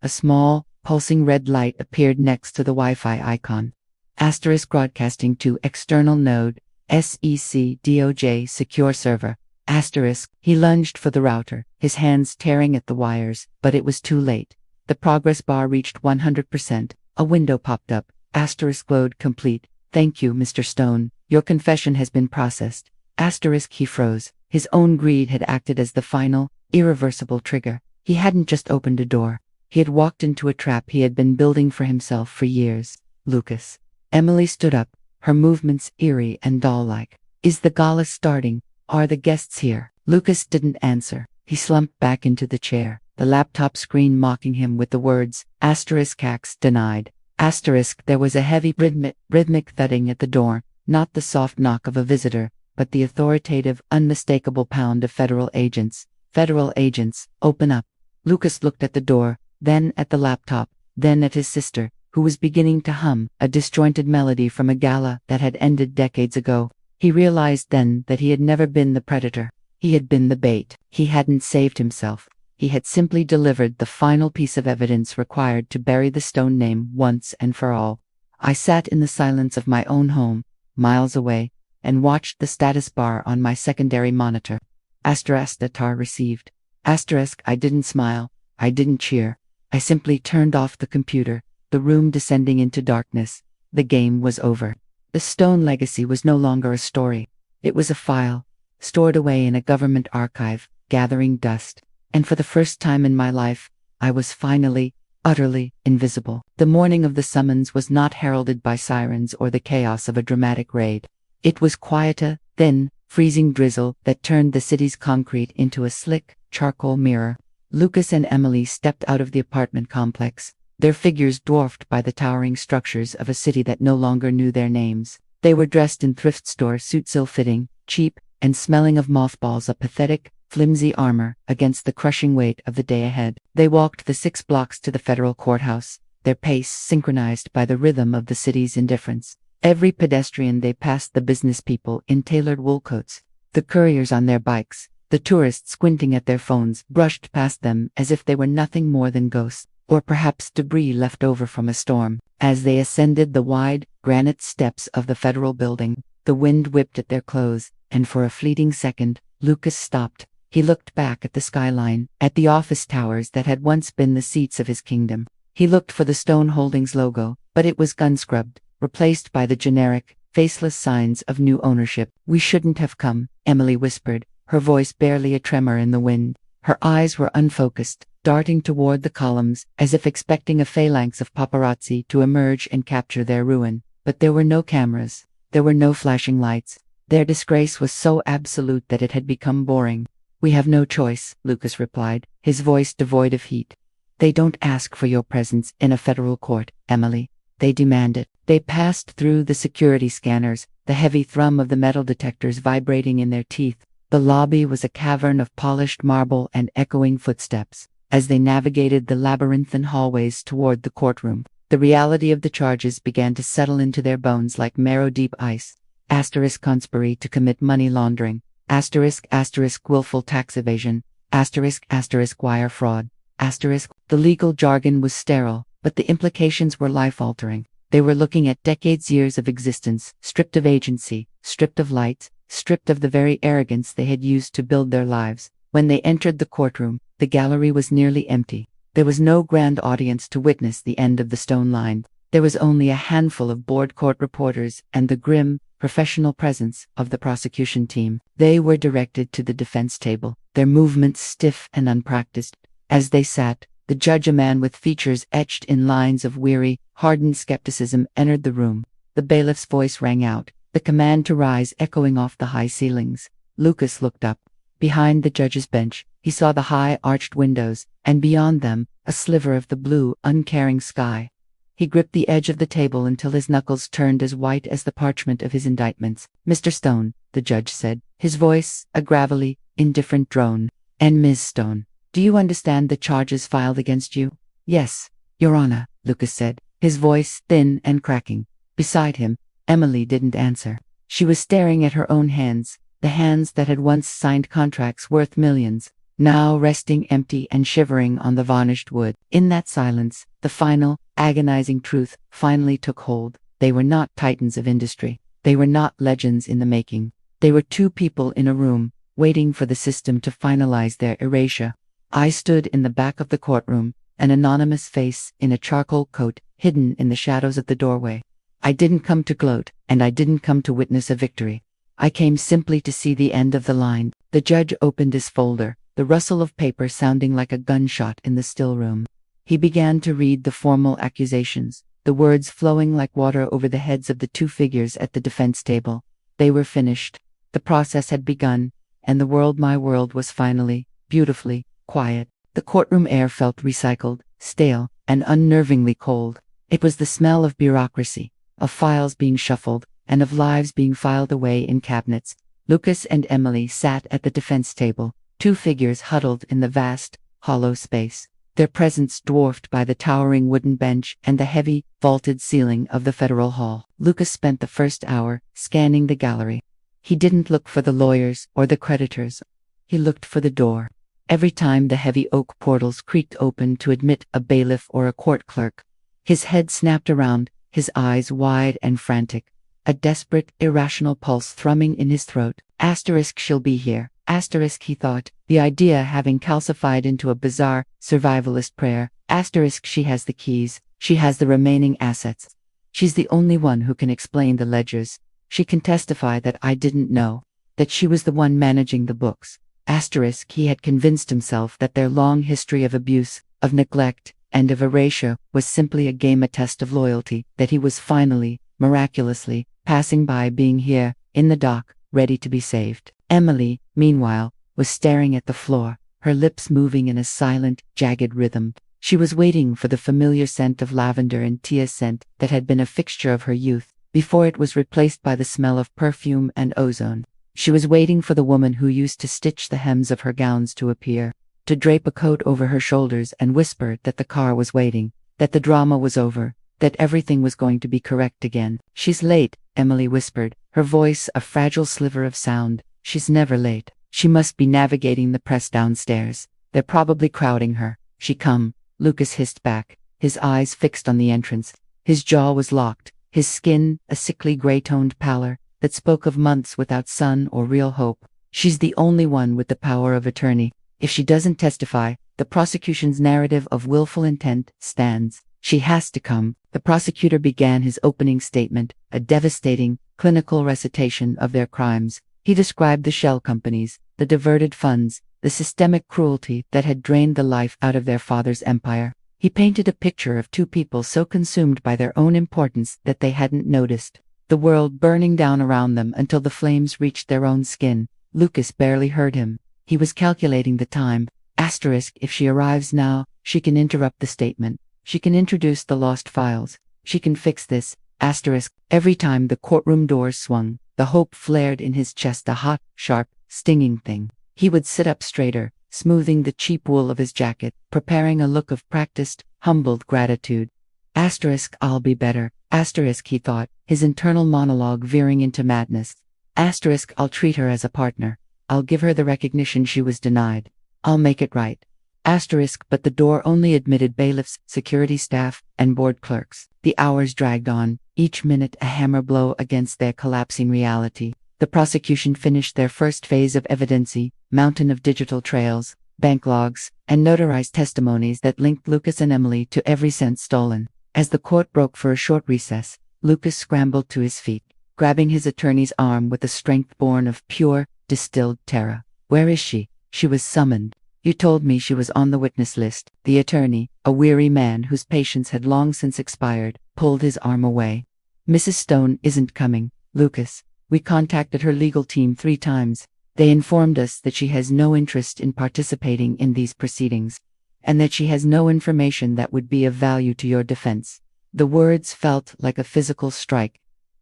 A small, pulsing red light appeared next to the Wi-Fi icon. Asterisk broadcasting to external node, SEC DOJ secure server. Asterisk, he lunged for the router, his hands tearing at the wires, but it was too late. The progress bar reached 100%. A window popped up. Asterisk glowed complete. Thank you, Mr. Stone. Your confession has been processed. Asterisk, he froze. His own greed had acted as the final, irreversible trigger. He hadn't just opened a door. He had walked into a trap he had been building for himself for years. Lucas. Emily stood up, her movements eerie and doll-like. Is the gala starting? Are the guests here? Lucas didn't answer. He slumped back into the chair, the laptop screen mocking him with the words, asterisk acts denied. Asterisk, there was a heavy rhythmic thudding at the door, not the soft knock of a visitor, but the authoritative, unmistakable pound of federal agents. Federal agents, open up. Lucas looked at the door, then at the laptop, then at his sister, who was beginning to hum a disjointed melody from a gala that had ended decades ago. He realized then that he had never been the predator. He had been the bait. He hadn't saved himself. He had simply delivered the final piece of evidence required to bury the Stone name once and for all. I sat in the silence of my own home, miles away, and watched the status bar on my secondary monitor. Asterisk, the tar received. Asterisk, I didn't smile. I didn't cheer. I simply turned off the computer, the room descending into darkness. The game was over. The Stone legacy was no longer a story. It was a file, stored away in a government archive, gathering dust. And for the first time in my life, I was finally, utterly invisible. The morning of the summons was not heralded by sirens or the chaos of a dramatic raid. It was quiet, a thin, freezing drizzle that turned the city's concrete into a slick, charcoal mirror. Lucas and Emily stepped out of the apartment complex, their figures dwarfed by the towering structures of a city that no longer knew their names. They were dressed in thrift store suits, ill-fitting, cheap, and smelling of mothballs, a pathetic, flimsy armor against the crushing weight of the day ahead. They walked the 6 blocks to the federal courthouse, their pace synchronized by the rhythm of the city's indifference. Every pedestrian they passed, the business people in tailored wool coats, the couriers on their bikes, the tourists squinting at their phones, brushed past them as if they were nothing more than ghosts, or perhaps debris left over from a storm. As they ascended the wide, granite steps of the federal building, the wind whipped at their clothes, and for a fleeting second, Lucas stopped. He looked back at the skyline, at the office towers that had once been the seats of his kingdom. He looked for the Stone Holdings logo, but it was gun-scrubbed, replaced by the generic, faceless signs of new ownership. "We shouldn't have come," Emily whispered, her voice barely a tremor in the wind. Her eyes were unfocused, darting toward the columns, as if expecting a phalanx of paparazzi to emerge and capture their ruin. But there were no cameras. There were no flashing lights. Their disgrace was so absolute that it had become boring. "We have no choice," Lucas replied, his voice devoid of heat. "They don't ask for your presence in a federal court, Emily. They demand it." They passed through the security scanners, the heavy thrum of the metal detectors vibrating in their teeth. The lobby was a cavern of polished marble and echoing footsteps. As they navigated the labyrinthine hallways toward the courtroom, the reality of the charges began to settle into their bones like marrow-deep ice. Asterisk conspiracy to commit money laundering. Asterisk willful tax evasion. Asterisk wire fraud. Asterisk. The legal jargon was sterile, but the implications were life-altering. They were looking at years of existence, stripped of agency, stripped of lights, stripped of the very arrogance they had used to build their lives. When they entered the courtroom, the gallery was nearly empty. There was no grand audience to witness the end of the stone line. There was only a handful of bored court reporters and the grim, professional presence of the prosecution team. They were directed to the defense table, their movements stiff and unpracticed. As they sat, the judge, a man with features etched in lines of weary, hardened skepticism, entered the room. The bailiff's voice rang out, the command to rise echoing off the high ceilings. Lucas looked up. Behind the judge's bench, he saw the high arched windows, and beyond them, a sliver of the blue, uncaring sky. He gripped the edge of the table until his knuckles turned as white as the parchment of his indictments. "Mr. Stone," the judge said, his voice a gravelly, indifferent drone. "And Ms. Stone, do you understand the charges filed against you?" "Yes, Your Honor," Lucas said, his voice thin and cracking. Beside him, Emily didn't answer. She was staring at her own hands, the hands that had once signed contracts worth millions, now resting empty and shivering on the varnished wood. In that silence, the final, agonizing truth finally took hold. They were not titans of industry. They were not legends in the making. They were two people in a room, waiting for the system to finalize their erasure. I stood in the back of the courtroom, an anonymous face in a charcoal coat hidden in the shadows of the doorway. I didn't come to gloat, and I didn't come to witness a victory. I came simply to see the end of the line. The judge opened his folder, the rustle of paper sounding like a gunshot in the still room. He began to read the formal accusations, the words flowing like water over the heads of the two figures at the defense table. They were finished. The process had begun, and the world, my world, was finally, beautifully, quiet. The courtroom air felt recycled, stale, and unnervingly cold. It was the smell of bureaucracy, of files being shuffled, and of lives being filed away in cabinets. Lucas and Emily sat at the defense table, two figures huddled in the vast, hollow space, their presence dwarfed by the towering wooden bench and the heavy, vaulted ceiling of the federal hall. Lucas spent the first hour scanning the gallery. He didn't look for the lawyers or the creditors. He looked for the door. Every time the heavy oak portals creaked open to admit a bailiff or a court clerk, his head snapped around, his eyes wide and frantic, a desperate, irrational pulse thrumming in his throat. Asterisk, she'll be here. Asterisk, he thought, the idea having calcified into a bizarre, survivalist prayer. Asterisk, she has the keys. She has the remaining assets. She's the only one who can explain the ledgers. She can testify that I didn't know, that she was the one managing the books. Asterisk, he had convinced himself that their long history of abuse, of neglect, and of erasure was simply a game, a test of loyalty, that he was finally, miraculously, passing by, being here, in the dock, ready to be saved. Emily, meanwhile, was staring at the floor, her lips moving in a silent, jagged rhythm. She was waiting for the familiar scent of lavender and tea scent that had been a fixture of her youth, before it was replaced by the smell of perfume and ozone. She was waiting for the woman who used to stitch the hems of her gowns to appear, to drape a coat over her shoulders and whisper that the car was waiting, that the drama was over, that everything was going to be correct again. "She's late," Emily whispered, her voice a fragile sliver of sound. "She's never late. She must be navigating the press downstairs. They're probably crowding her." "She come," Lucas hissed back, his eyes fixed on the entrance. His jaw was locked, his skin a sickly gray-toned pallor that spoke of months without sun or real hope. "She's the only one with the power of attorney. If she doesn't testify, the prosecution's narrative of willful intent stands." She has to come. The prosecutor began his opening statement, a devastating, clinical recitation of their crimes. He described the shell companies, the diverted funds, the systemic cruelty that had drained the life out of their father's empire. He painted a picture of two people so consumed by their own importance that they hadn't noticed the world burning down around them until the flames reached their own skin. Lucas barely heard him. He was calculating the time. Asterisk, if she arrives now, she can interrupt the statement. She can introduce the lost files. She can fix this. Asterisk, every time the courtroom doors swung, the hope flared in his chest, a hot, sharp, stinging thing. He would sit up straighter, smoothing the cheap wool of his jacket, preparing a look of practiced, humbled gratitude. Asterisk, I'll be better. Asterisk, he thought, his internal monologue veering into madness. Asterisk, I'll treat her as a partner. I'll give her the recognition she was denied. I'll make it right. Asterisk, but the door only admitted bailiffs, security staff, and board clerks. The hours dragged on, each minute a hammer blow against their collapsing reality. The prosecution finished their first phase of evidency, mountain of digital trails, bank logs, and notarized testimonies that linked Lucas and Emily to every cent stolen. As the court broke for a short recess, Lucas scrambled to his feet, grabbing his attorney's arm with a strength born of pure, distilled terror. Where is she? She was summoned. You told me she was on the witness list. The attorney, a weary man whose patience had long since expired, pulled his arm away. Mrs. Stone isn't coming, Lucas. We contacted her legal team 3 times. They informed us that she has no interest in participating in these proceedings, and that she has no information that would be of value to your defense. The words felt like a physical strike.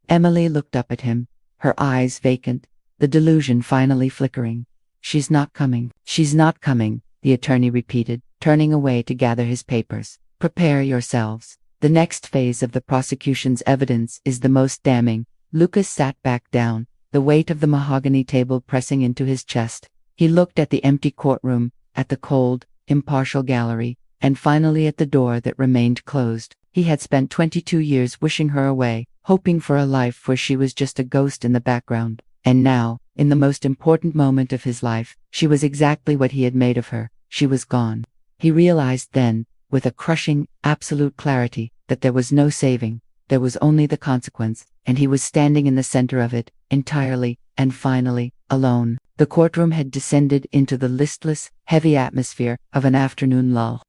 Emily looked up at him, her eyes vacant, the delusion finally flickering. She's not coming. She's not coming, the attorney repeated, turning away to gather his papers. Prepare yourselves. The next phase of the prosecution's evidence is the most damning. Lucas sat back down, the weight of the mahogany table pressing into his chest. He looked at the empty courtroom, at the cold, impartial gallery, and finally at the door that remained closed. He had spent 22 years wishing her away, hoping for a life where she was just a ghost in the background. And now, in the most important moment of his life, she was exactly what he had made of her. She was gone. He realized then, with a crushing, absolute clarity, that there was no saving. There was only the consequence, and he was standing in the center of it, entirely, and finally, alone. The courtroom had descended into the listless, heavy atmosphere of an afternoon lull.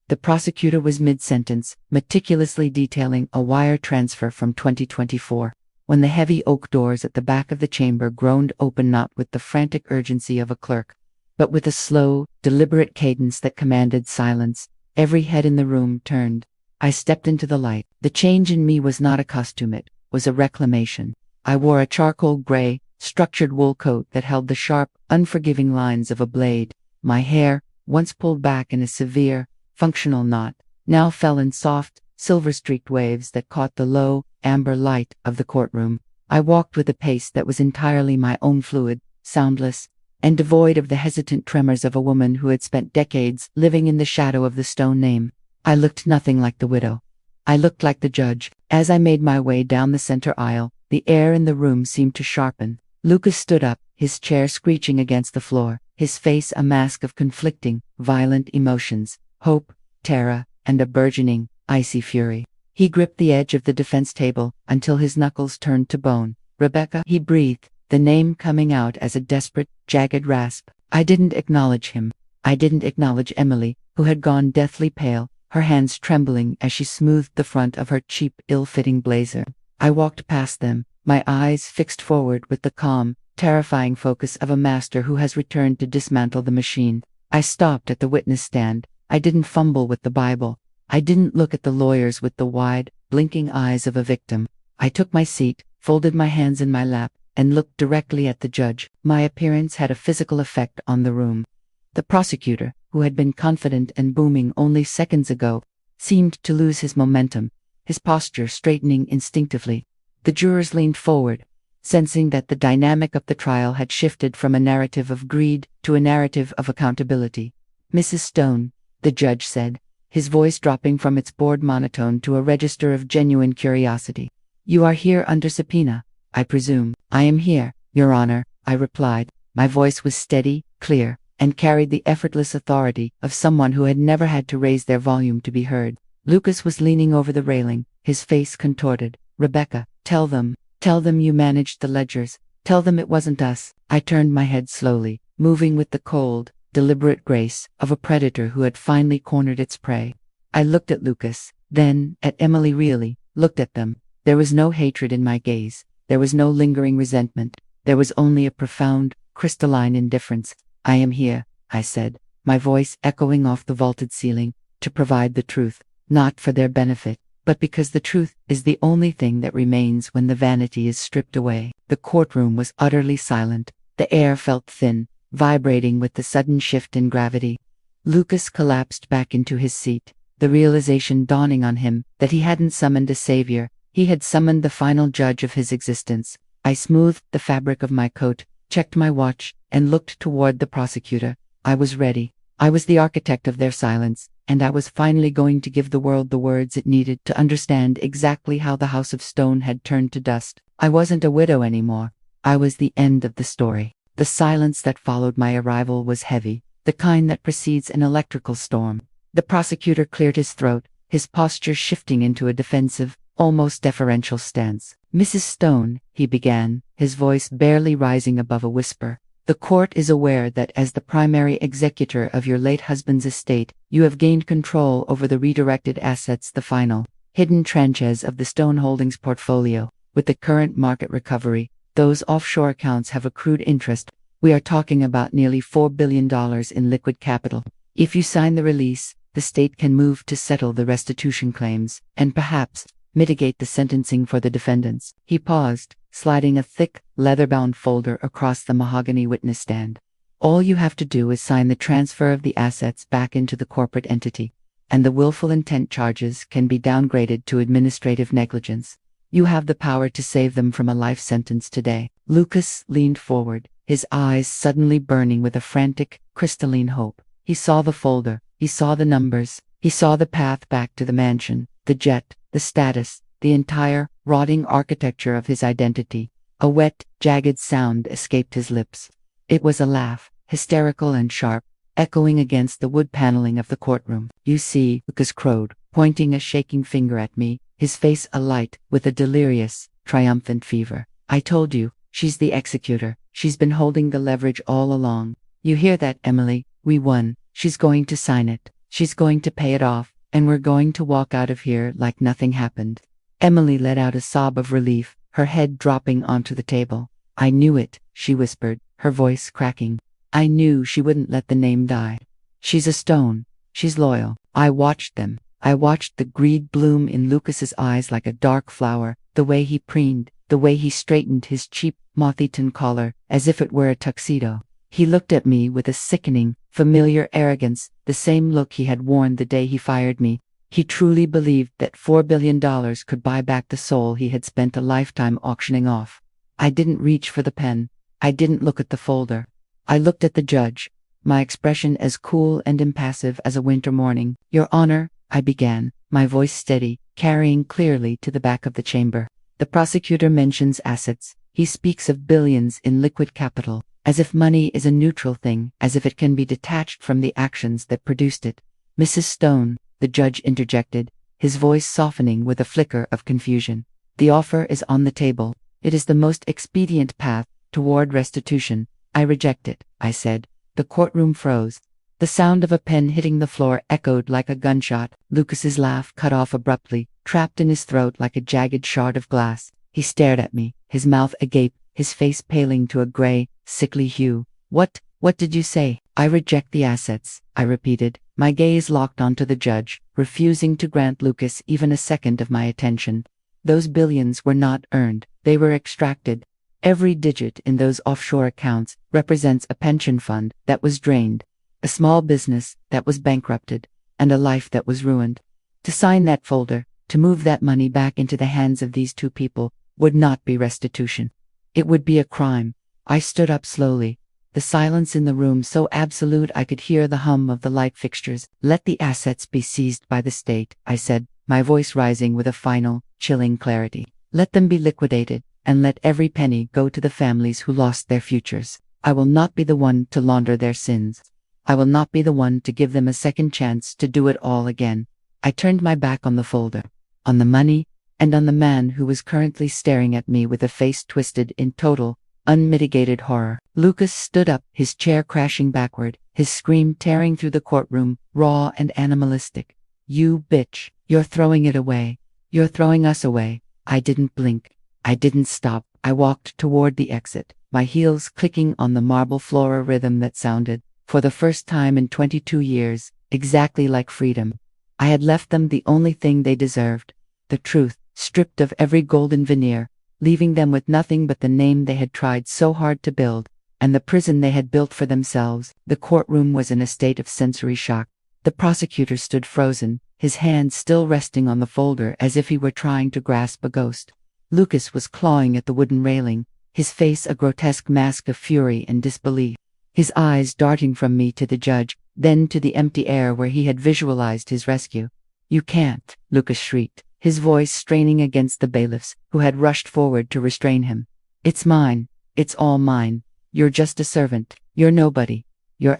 The prosecutor was mid-sentence, meticulously detailing a wire transfer from 2024. When the heavy oak doors at the back of the chamber groaned open, not with the frantic urgency of a clerk, but with a slow, deliberate cadence that commanded silence, every head in the room turned. I stepped into the light. The change in me was not a costume, it was a reclamation. I wore a charcoal gray, structured wool coat that held the sharp, unforgiving lines of a blade. My hair, once pulled back in a severe, functional knot, now fell in soft, silver-streaked waves that caught the low, amber light of the courtroom. I walked with a pace that was entirely my own fluid, soundless, and devoid of the hesitant tremors of a woman who had spent decades living in the shadow of the Stone name. I looked nothing like the widow. I looked like the judge. As I made my way down the center aisle, the air in the room seemed to sharpen. Lucas stood up, his chair screeching against the floor, his face a mask of conflicting, violent emotions, hope, terror, and a burgeoning, icy fury. He gripped the edge of the defense table until his knuckles turned to bone. Rebecca, he breathed, the name coming out as a desperate, jagged rasp. I didn't acknowledge him. I didn't acknowledge Emily, who had gone deathly pale, her hands trembling as she smoothed the front of her cheap, ill-fitting blazer. I walked past them, my eyes fixed forward with the calm, terrifying focus of a master who has returned to dismantle the machine. I stopped at the witness stand. I didn't fumble with the Bible. I didn't look at the lawyers with the wide, blinking eyes of a victim. I took my seat, folded my hands in my lap, and looked directly at the judge. My appearance had a physical effect on the room. The prosecutor, who had been confident and booming only seconds ago, seemed to lose his momentum, his posture straightening instinctively. The jurors leaned forward, sensing that the dynamic of the trial had shifted from a narrative of greed to a narrative of accountability. Mrs. Stone, the judge said, his voice dropping from its bored monotone to a register of genuine curiosity. You are here under subpoena, I presume. I am here, Your Honor, I replied. My voice was steady, clear, and carried the effortless authority of someone who had never had to raise their volume to be heard. Lucas was leaning over the railing, his face contorted. Rebecca, tell them you managed the ledgers. Tell them it wasn't us. I turned my head slowly, moving with the cold, deliberate grace of a predator who had finally cornered its prey. I looked at Lucas, then at Emily, really looked at them. There was no hatred in my gaze. There was no lingering resentment. There was only a profound, crystalline indifference. I am here, I said, my voice echoing off the vaulted ceiling, to provide the truth, not for their benefit, but because the truth is the only thing that remains when the vanity is stripped away. The courtroom was utterly silent. The air felt thin, vibrating with the sudden shift in gravity. Lucas collapsed back into his seat, the realization dawning on him that he hadn't summoned a savior, he had summoned the final judge of his existence. I smoothed the fabric of my coat, checked my watch, and looked toward the prosecutor. I was ready. I was the architect of their silence, and I was finally going to give the world the words it needed to understand exactly how the House of Stone had turned to dust. I wasn't a widow anymore. I was the end of the story. The silence that followed my arrival was heavy, the kind that precedes an electrical storm. The prosecutor cleared his throat, his posture shifting into a defensive, almost deferential stance. Mrs. Stone, he began, his voice barely rising above a whisper, the court is aware that as the primary executor of your late husband's estate, you have gained control over the redirected assets, the final, hidden tranches of the Stone Holdings portfolio. With the current market recovery, those offshore accounts have accrued interest. We are talking about nearly $4 billion in liquid capital. If you sign the release, the state can move to settle the restitution claims, and perhaps mitigate the sentencing for the defendants. He paused, sliding a thick, leather-bound folder across the mahogany witness stand. All you have to do is sign the transfer of the assets back into the corporate entity, and the willful intent charges can be downgraded to administrative negligence. You have the power to save them from a life sentence today. Lucas leaned forward, his eyes suddenly burning with a frantic, crystalline hope. He saw the folder, he saw the numbers, he saw the path back to the mansion, the jet, the status, the entire, rotting architecture of his identity. A wet, jagged sound escaped his lips. It was a laugh, hysterical and sharp, echoing against the wood paneling of the courtroom. You see, Lucas crowed, pointing a shaking finger at me, his face alight with a delirious, triumphant fever. I told you, she's the executor. She's been holding the leverage all along. You hear that, Emily? We won. She's going to sign it. She's going to pay it off, and we're going to walk out of here like nothing happened. Emily let out a sob of relief, her head dropping onto the table. I knew it, she whispered, her voice cracking. I knew she wouldn't let the name die. She's a Stone. She's loyal. I watched them. I watched the greed bloom in Lucas's eyes like a dark flower, the way he preened, the way he straightened his cheap, moth-eaten collar, as if it were a tuxedo. He looked at me with a sickening, familiar arrogance, the same look he had worn the day he fired me. He truly believed that $4 billion could buy back the soul he had spent a lifetime auctioning off. I didn't reach for the pen. I didn't look at the folder. I looked at the judge, my expression as cool and impassive as a winter morning. Your Honor, I began, my voice steady, carrying clearly to the back of the chamber. The prosecutor mentions assets. He speaks of billions in liquid capital, as if money is a neutral thing, as if it can be detached from the actions that produced it. Mrs. Stone, the judge interjected, his voice softening with a flicker of confusion. The offer is on the table. It is the most expedient path toward restitution. I reject it, I said. The courtroom froze. The sound of a pen hitting the floor echoed like a gunshot. Lucas's laugh cut off abruptly, trapped in his throat like a jagged shard of glass. He stared at me, his mouth agape, his face paling to a gray, sickly hue. What did you say? I reject the assets, I repeated, my gaze locked onto the judge, refusing to grant Lucas even a second of my attention. Those billions were not earned, they were extracted. Every digit in those offshore accounts represents a pension fund that was drained, a small business that was bankrupted, and a life that was ruined. To sign that folder, to move that money back into the hands of these two people, would not be restitution. It would be a crime. I stood up slowly, the silence in the room so absolute I could hear the hum of the light fixtures. Let the assets be seized by the state, I said, my voice rising with a final, chilling clarity. Let them be liquidated, and let every penny go to the families who lost their futures. I will not be the one to launder their sins. I will not be the one to give them a second chance to do it all again. I turned my back on the folder, on the money, and on the man who was currently staring at me with a face twisted in total, unmitigated horror. Lucas stood up, his chair crashing backward, his scream tearing through the courtroom, raw and animalistic. "You bitch, you're throwing it away. You're throwing us away." I didn't blink. I didn't stop. I walked toward the exit, my heels clicking on the marble floor, a rhythm that sounded, for the first time in 22 years, exactly like freedom. I had left them the only thing they deserved, the truth, stripped of every golden veneer, leaving them with nothing but the name they had tried so hard to build, and the prison they had built for themselves. The courtroom was in a state of sensory shock. The prosecutor stood frozen, his hands still resting on the folder as if he were trying to grasp a ghost. Lucas was clawing at the wooden railing, his face a grotesque mask of fury and disbelief, his eyes darting from me to the judge, then to the empty air where he had visualized his rescue. "You can't," Lucas shrieked, his voice straining against the bailiffs, who had rushed forward to restrain him. "It's mine. It's all mine. You're just a servant. You're nobody. You're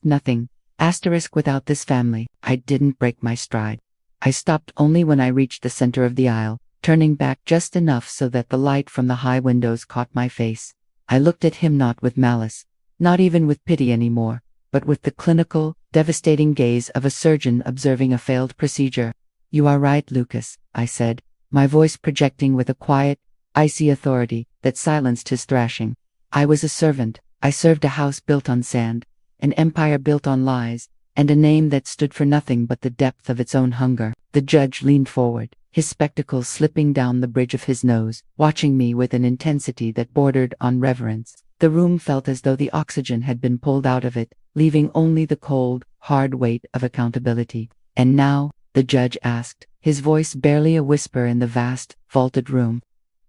nothing. Without this family." I didn't break my stride. I stopped only when I reached the center of the aisle, turning back just enough so that the light from the high windows caught my face. I looked at him not with malice, not even with pity anymore, but with the clinical, devastating gaze of a surgeon observing a failed procedure. "You are right, Lucas," I said, my voice projecting with a quiet, icy authority that silenced his thrashing. "I was a servant. I served a house built on sand, an empire built on lies, and a name that stood for nothing but the depth of its own hunger." The judge leaned forward, his spectacles slipping down the bridge of his nose, watching me with an intensity that bordered on reverence. The room felt as though the oxygen had been pulled out of it, leaving only the cold, hard weight of accountability. "And now," the judge asked, his voice barely a whisper in the vast, vaulted room,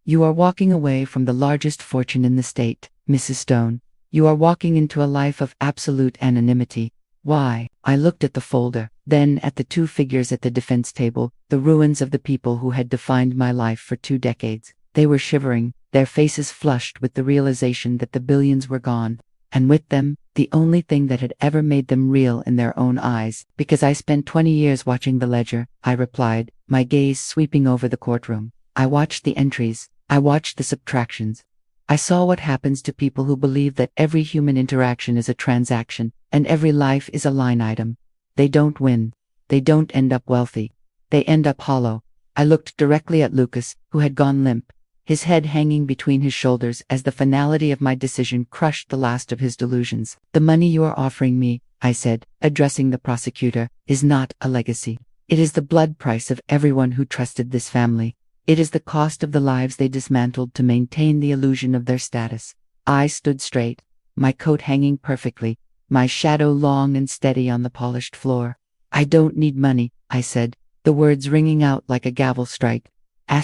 "you are walking away from the largest fortune in the state, Mrs. Stone. You are walking into a life of absolute anonymity. Why?" I looked at the folder, then at the two figures at the defense table, the ruins of the people who had defined my life for 2 decades. They were shivering, their faces flushed with the realization that the billions were gone, and with them, the only thing that had ever made them real in their own eyes. "Because I spent 20 years watching the ledger," I replied, my gaze sweeping over the courtroom. "I watched the entries. I watched the subtractions. I saw what happens to people who believe that every human interaction is a transaction, and every life is a line item. They don't win. They don't end up wealthy. They end up hollow." I looked directly at Lucas, who had gone limp, his head hanging between his shoulders as the finality of my decision crushed the last of his delusions. "The money you are offering me," I said, addressing the prosecutor, "is not a legacy. It is the blood price of everyone who trusted this family. It is the cost of the lives they dismantled to maintain the illusion of their status." I stood straight, my coat hanging perfectly, my shadow long and steady on the polished floor. "I don't need money," I said, the words ringing out like a gavel strike. I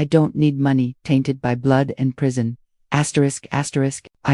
don't need money tainted by blood and prison. I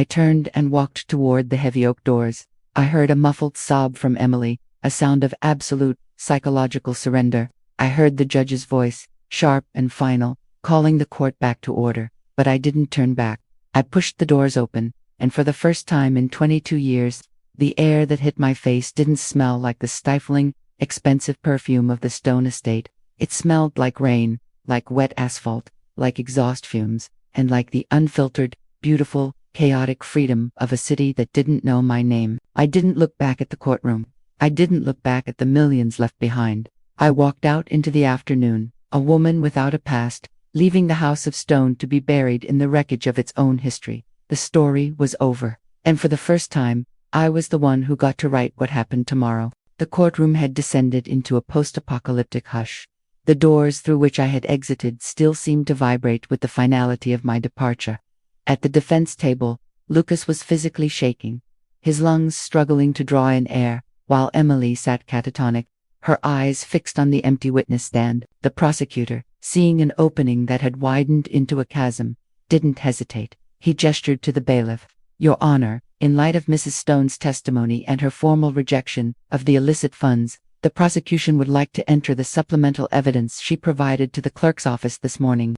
turned and walked toward the heavy oak doors. I heard a muffled sob from Emily, a sound of absolute, psychological surrender. I heard the judge's voice, sharp and final, calling the court back to order, but I didn't turn back. I pushed the doors open, and for the first time in 22 years, the air that hit my face didn't smell like the stifling, expensive perfume of the Stone estate. It smelled like rain, like wet asphalt, like exhaust fumes, and like the unfiltered, beautiful, chaotic freedom of a city that didn't know my name. I didn't look back at the courtroom. I didn't look back at the millions left behind. I walked out into the afternoon, a woman without a past, leaving the House of Stone to be buried in the wreckage of its own history. The story was over, and for the first time, I was the one who got to write what happened tomorrow. The courtroom had descended into a post-apocalyptic hush. The doors through which I had exited still seemed to vibrate with the finality of my departure. At the defense table, Lucas was physically shaking, his lungs struggling to draw in air, while Emily sat catatonic, her eyes fixed on the empty witness stand. The prosecutor, seeing an opening that had widened into a chasm, didn't hesitate. He gestured to the bailiff. "Your Honor, in light of Mrs. Stone's testimony and her formal rejection of the illicit funds, the prosecution would like to enter the supplemental evidence she provided to the clerk's office this morning.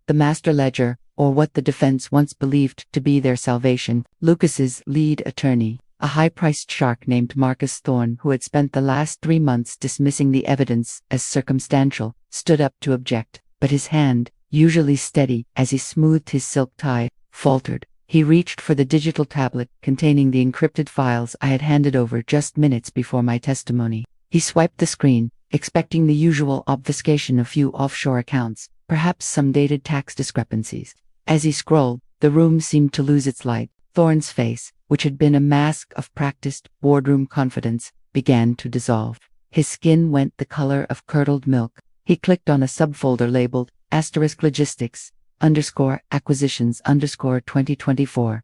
The master ledger, or what the defense once believed to be their salvation." Lucas's lead attorney, A high-priced shark named Marcus Thorne, who had spent the last 3 months dismissing the evidence as circumstantial, stood up to object, but his hand, usually steady as he smoothed his silk tie, faltered. He reached for the digital tablet containing the encrypted files I had handed over just minutes before my testimony. He swiped the screen, expecting the usual obfuscation of few offshore accounts, perhaps some dated tax discrepancies. As he scrolled, the room seemed to lose its light. Thorne's face, which had been a mask of practiced boardroom confidence, began to dissolve. His skin went the color of curdled milk. He clicked on a subfolder labeled *logistics _acquisitions _2024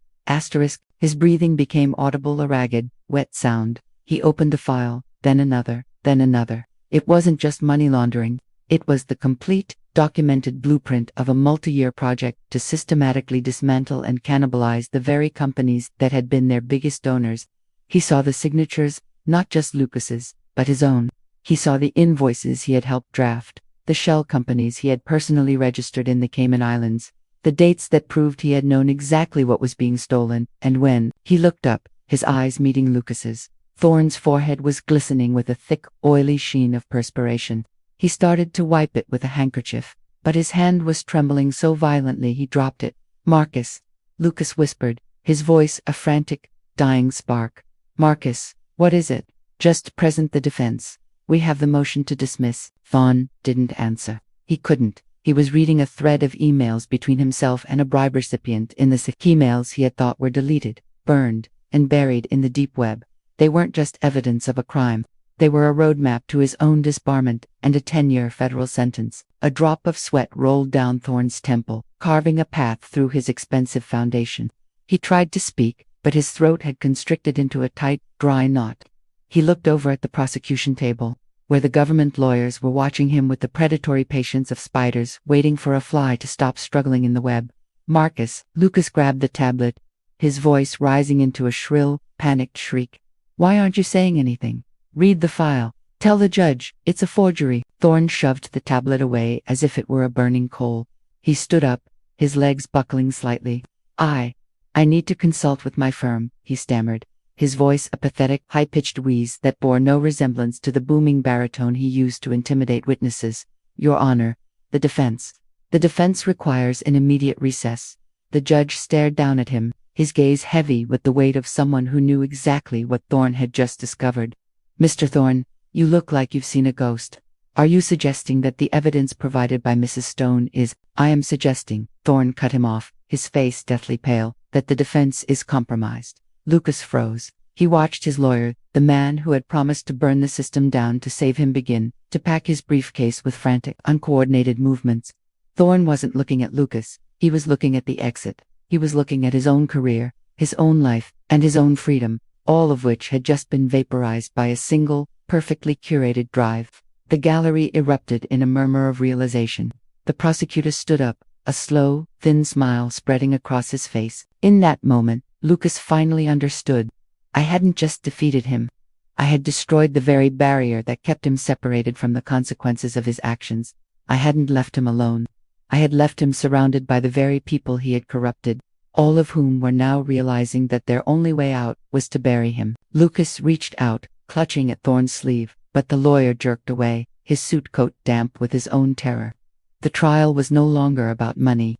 *. His breathing became audible, a ragged, wet sound. He opened a file, then another, then another. It wasn't just money laundering. It was the complete, documented blueprint of a multi-year project to systematically dismantle and cannibalize the very companies that had been their biggest donors. He saw the signatures, not just Lucas's, but his own. He saw the invoices he had helped draft, the shell companies he had personally registered in the Cayman Islands, the dates that proved he had known exactly what was being stolen, and when he looked up, his eyes meeting Lucas's, Thorne's forehead was glistening with a thick, oily sheen of perspiration. He started to wipe it with a handkerchief, but his hand was trembling so violently he dropped it. "Marcus," Lucas whispered, his voice a frantic, dying spark. "Marcus, what is it?" "Just present the defense. We have the motion to dismiss." Thorne didn't answer. He couldn't. He was reading a thread of emails between himself and a bribe recipient in the emails he had thought were deleted, burned, and buried in the deep web. They weren't just evidence of a crime. They were a roadmap to his own disbarment and a 10-year federal sentence. A drop of sweat rolled down Thorne's temple, carving a path through his expensive foundation. He tried to speak, but his throat had constricted into a tight, dry knot. He looked over at the prosecution table, where the government lawyers were watching him with the predatory patience of spiders waiting for a fly to stop struggling in the web. "Marcus," Lucas grabbed the tablet, his voice rising into a shrill, panicked shriek. "Why aren't you saying anything? Read the file. Tell the judge, it's a forgery." Thorne shoved the tablet away as if it were a burning coal. He stood up, his legs buckling slightly. I need to consult with my firm," he stammered, his voice a pathetic, high-pitched wheeze that bore no resemblance to the booming baritone he used to intimidate witnesses. "Your Honor, the defense. The defense requires an immediate recess." The judge stared down at him, his gaze heavy with the weight of someone who knew exactly what Thorne had just discovered. "Mr. Thorne, you look like you've seen a ghost. Are you suggesting that the evidence provided by Mrs. Stone is—" "I am suggesting," Thorne cut him off, his face deathly pale, "that the defense is compromised." Lucas froze. He watched his lawyer, the man who had promised to burn the system down to save him, begin to pack his briefcase with frantic, uncoordinated movements. Thorne wasn't looking at Lucas. He was looking at the exit. He was looking at his own career, his own life, and his own freedom, all of which had just been vaporized by a single, perfectly curated drive. The gallery erupted in a murmur of realization. The prosecutor stood up, a slow, thin smile spreading across his face. In that moment, Lucas finally understood. I hadn't just defeated him. I had destroyed the very barrier that kept him separated from the consequences of his actions. I hadn't left him alone. I had left him surrounded by the very people he had corrupted, all of whom were now realizing that their only way out was to bury him. Lucas reached out, clutching at Thorne's sleeve, but the lawyer jerked away, his suit coat damp with his own terror. The trial was no longer about money.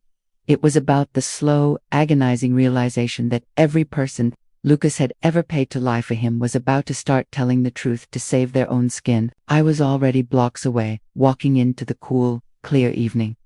It was about the slow, agonizing realization that every person Lucas had ever paid to lie for him was about to start telling the truth to save their own skin. I was already blocks away, walking into the cool, clear evening.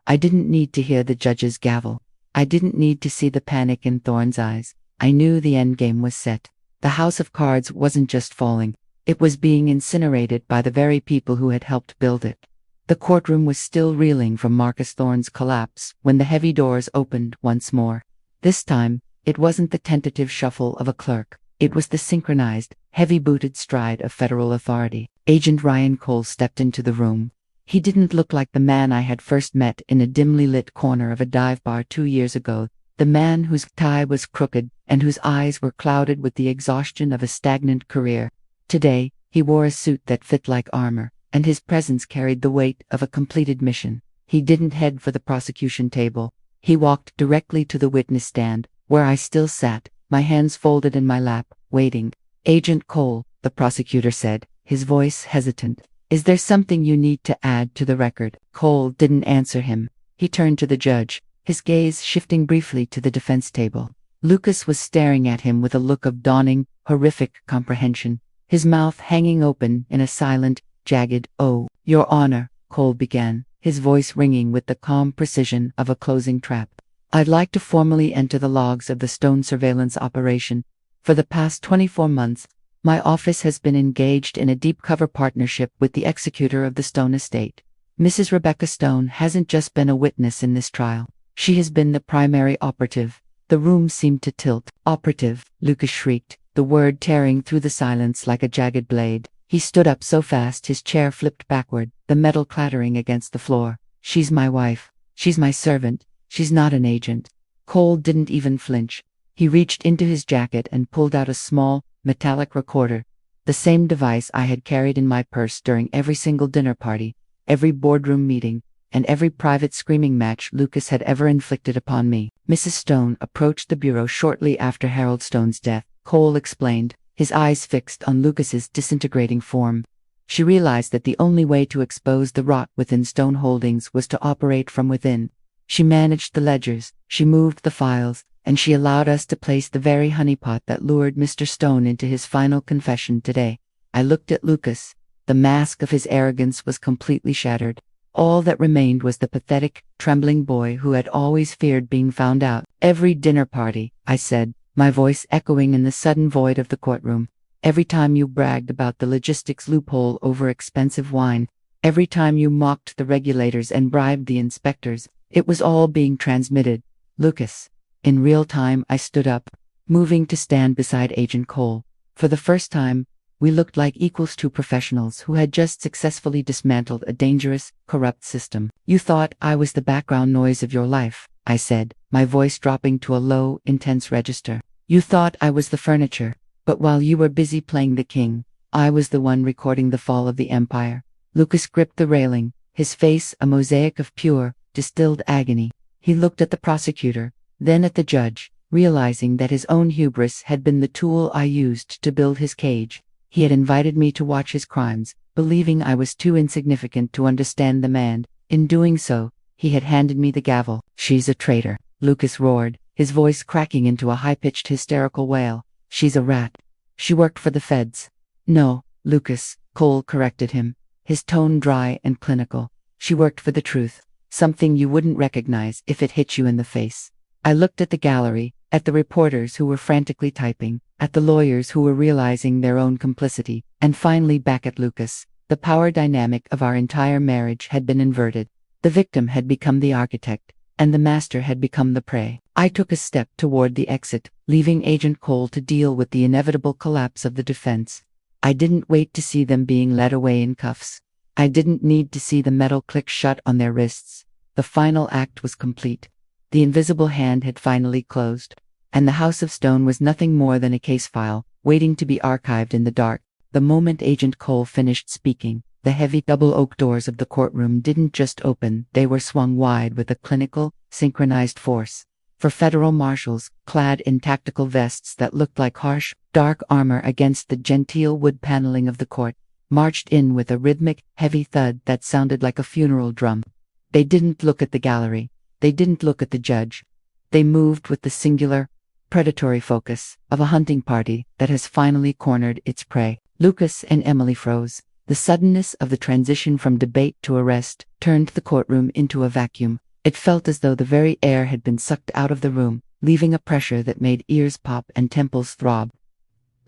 I didn't need to hear the judge's gavel. I didn't need to see the panic in Thorne's eyes. I knew the endgame was set. The house of cards wasn't just falling. It was being incinerated by the very people who had helped build it. The courtroom was still reeling from Marcus Thorne's collapse when the heavy doors opened once more. This time, it wasn't the tentative shuffle of a clerk. It was the synchronized, heavy-booted stride of federal authority. Agent Ryan Cole stepped into the room. He didn't look like the man I had first met in a dimly lit corner of a dive bar 2 years ago, the man whose tie was crooked and whose eyes were clouded with the exhaustion of a stagnant career. Today, he wore a suit that fit like armor, and his presence carried the weight of a completed mission. He didn't head for the prosecution table. He walked directly to the witness stand, where I still sat, my hands folded in my lap, waiting. Agent Cole, the prosecutor said, his voice hesitant. Is there something you need to add to the record? Cole didn't answer him. He turned to the judge, his gaze shifting briefly to the defense table. Lucas was staring at him with a look of dawning, horrific comprehension, his mouth hanging open in a silent, jagged, "Oh, Your Honor," Cole began, his voice ringing with the calm precision of a closing trap. "I'd like to formally enter the logs of the Stone surveillance operation. For the past 24 months, my office has been engaged in a deep-cover partnership with the executor of the Stone estate. Mrs. Rebecca Stone hasn't just been a witness in this trial. She has been the primary operative." The room seemed to tilt. "Operative," Lucas shrieked, the word tearing through the silence like a jagged blade. He stood up so fast his chair flipped backward, the metal clattering against the floor. "She's my wife. She's my servant. She's not an agent." Cole didn't even flinch. He reached into his jacket and pulled out a small, metallic recorder, the same device I had carried in my purse during every single dinner party, every boardroom meeting, and every private screaming match Lucas had ever inflicted upon me. "Mrs. Stone approached the bureau shortly after Harold Stone's death," Cole explained, his eyes fixed on Lucas's disintegrating form. "She realized that the only way to expose the rot within Stone Holdings was to operate from within. She managed the ledgers, she moved the files, and she allowed us to place the very honeypot that lured Mr. Stone into his final confession today." I looked at Lucas. The mask of his arrogance was completely shattered. All that remained was the pathetic, trembling boy who had always feared being found out. "Every dinner party," I said, my voice echoing in the sudden void of the courtroom. "Every time you bragged about the logistics loophole over expensive wine, every time you mocked the regulators and bribed the inspectors, it was all being transmitted." "Lucas." In real time I stood up, moving to stand beside Agent Cole. For the first time, we looked like equals to professionals who had just successfully dismantled a dangerous, corrupt system. "You thought I was the background noise of your life," I said, my voice dropping to a low, intense register. "You thought I was the furniture, but while you were busy playing the king, I was the one recording the fall of the empire." Lucas gripped the railing, his face a mosaic of pure, distilled agony. He looked at the prosecutor, then at the judge, realizing that his own hubris had been the tool I used to build his cage. He had invited me to watch his crimes, believing I was too insignificant to understand them, and, in doing so, he had handed me the gavel. "She's a traitor," Lucas roared, his voice cracking into a high-pitched hysterical wail. "She's a rat. She worked for the feds." "No, Lucas," Cole corrected him, his tone dry and clinical. "She worked for the truth, something you wouldn't recognize if it hit you in the face." I looked at the gallery, at the reporters who were frantically typing, at the lawyers who were realizing their own complicity, and finally back at Lucas. The power dynamic of our entire marriage had been inverted. The victim had become the architect, and the master had become the prey. I took a step toward the exit, leaving Agent Cole to deal with the inevitable collapse of the defense. I didn't wait to see them being led away in cuffs. I didn't need to see the metal click shut on their wrists. The final act was complete. The invisible hand had finally closed, and the House of Stone was nothing more than a case file, waiting to be archived in the dark. The moment Agent Cole finished speaking, the heavy double oak doors of the courtroom didn't just open, they were swung wide with a clinical, synchronized force. For federal marshals, clad in tactical vests that looked like harsh, dark armor against the genteel wood paneling of the court, marched in with a rhythmic, heavy thud that sounded like a funeral drum. They didn't look at the gallery. They didn't look at the judge. They moved with the singular, predatory focus of a hunting party that has finally cornered its prey. Lucas and Emily froze. The suddenness of the transition from debate to arrest turned the courtroom into a vacuum. It felt as though the very air had been sucked out of the room, leaving a pressure that made ears pop and temples throb.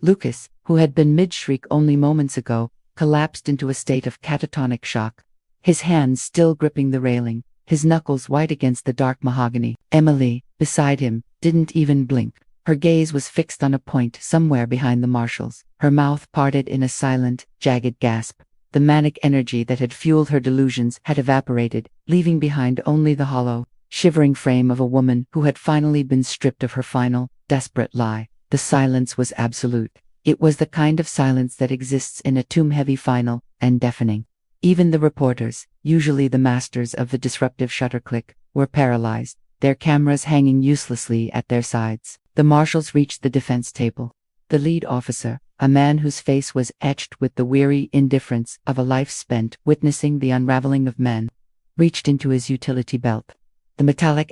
Lucas, who had been mid-shriek only moments ago, collapsed into a state of catatonic shock, his hands still gripping the railing, his knuckles white against the dark mahogany. Emily, beside him, didn't even blink. Her gaze was fixed on a point somewhere behind the marshals, her mouth parted in a silent, jagged gasp. The manic energy that had fueled her delusions had evaporated, leaving behind only the hollow, shivering frame of a woman who had finally been stripped of her final, desperate lie. The silence was absolute. It was the kind of silence that exists in a tomb-heavy final, and deafening. Even the reporters, usually the masters of the disruptive shutter click, were paralyzed, their cameras hanging uselessly at their sides. The marshals reached the defense table. The lead officer, a man whose face was etched with the weary indifference of a life spent witnessing the unraveling of men, reached into his utility belt. The metallic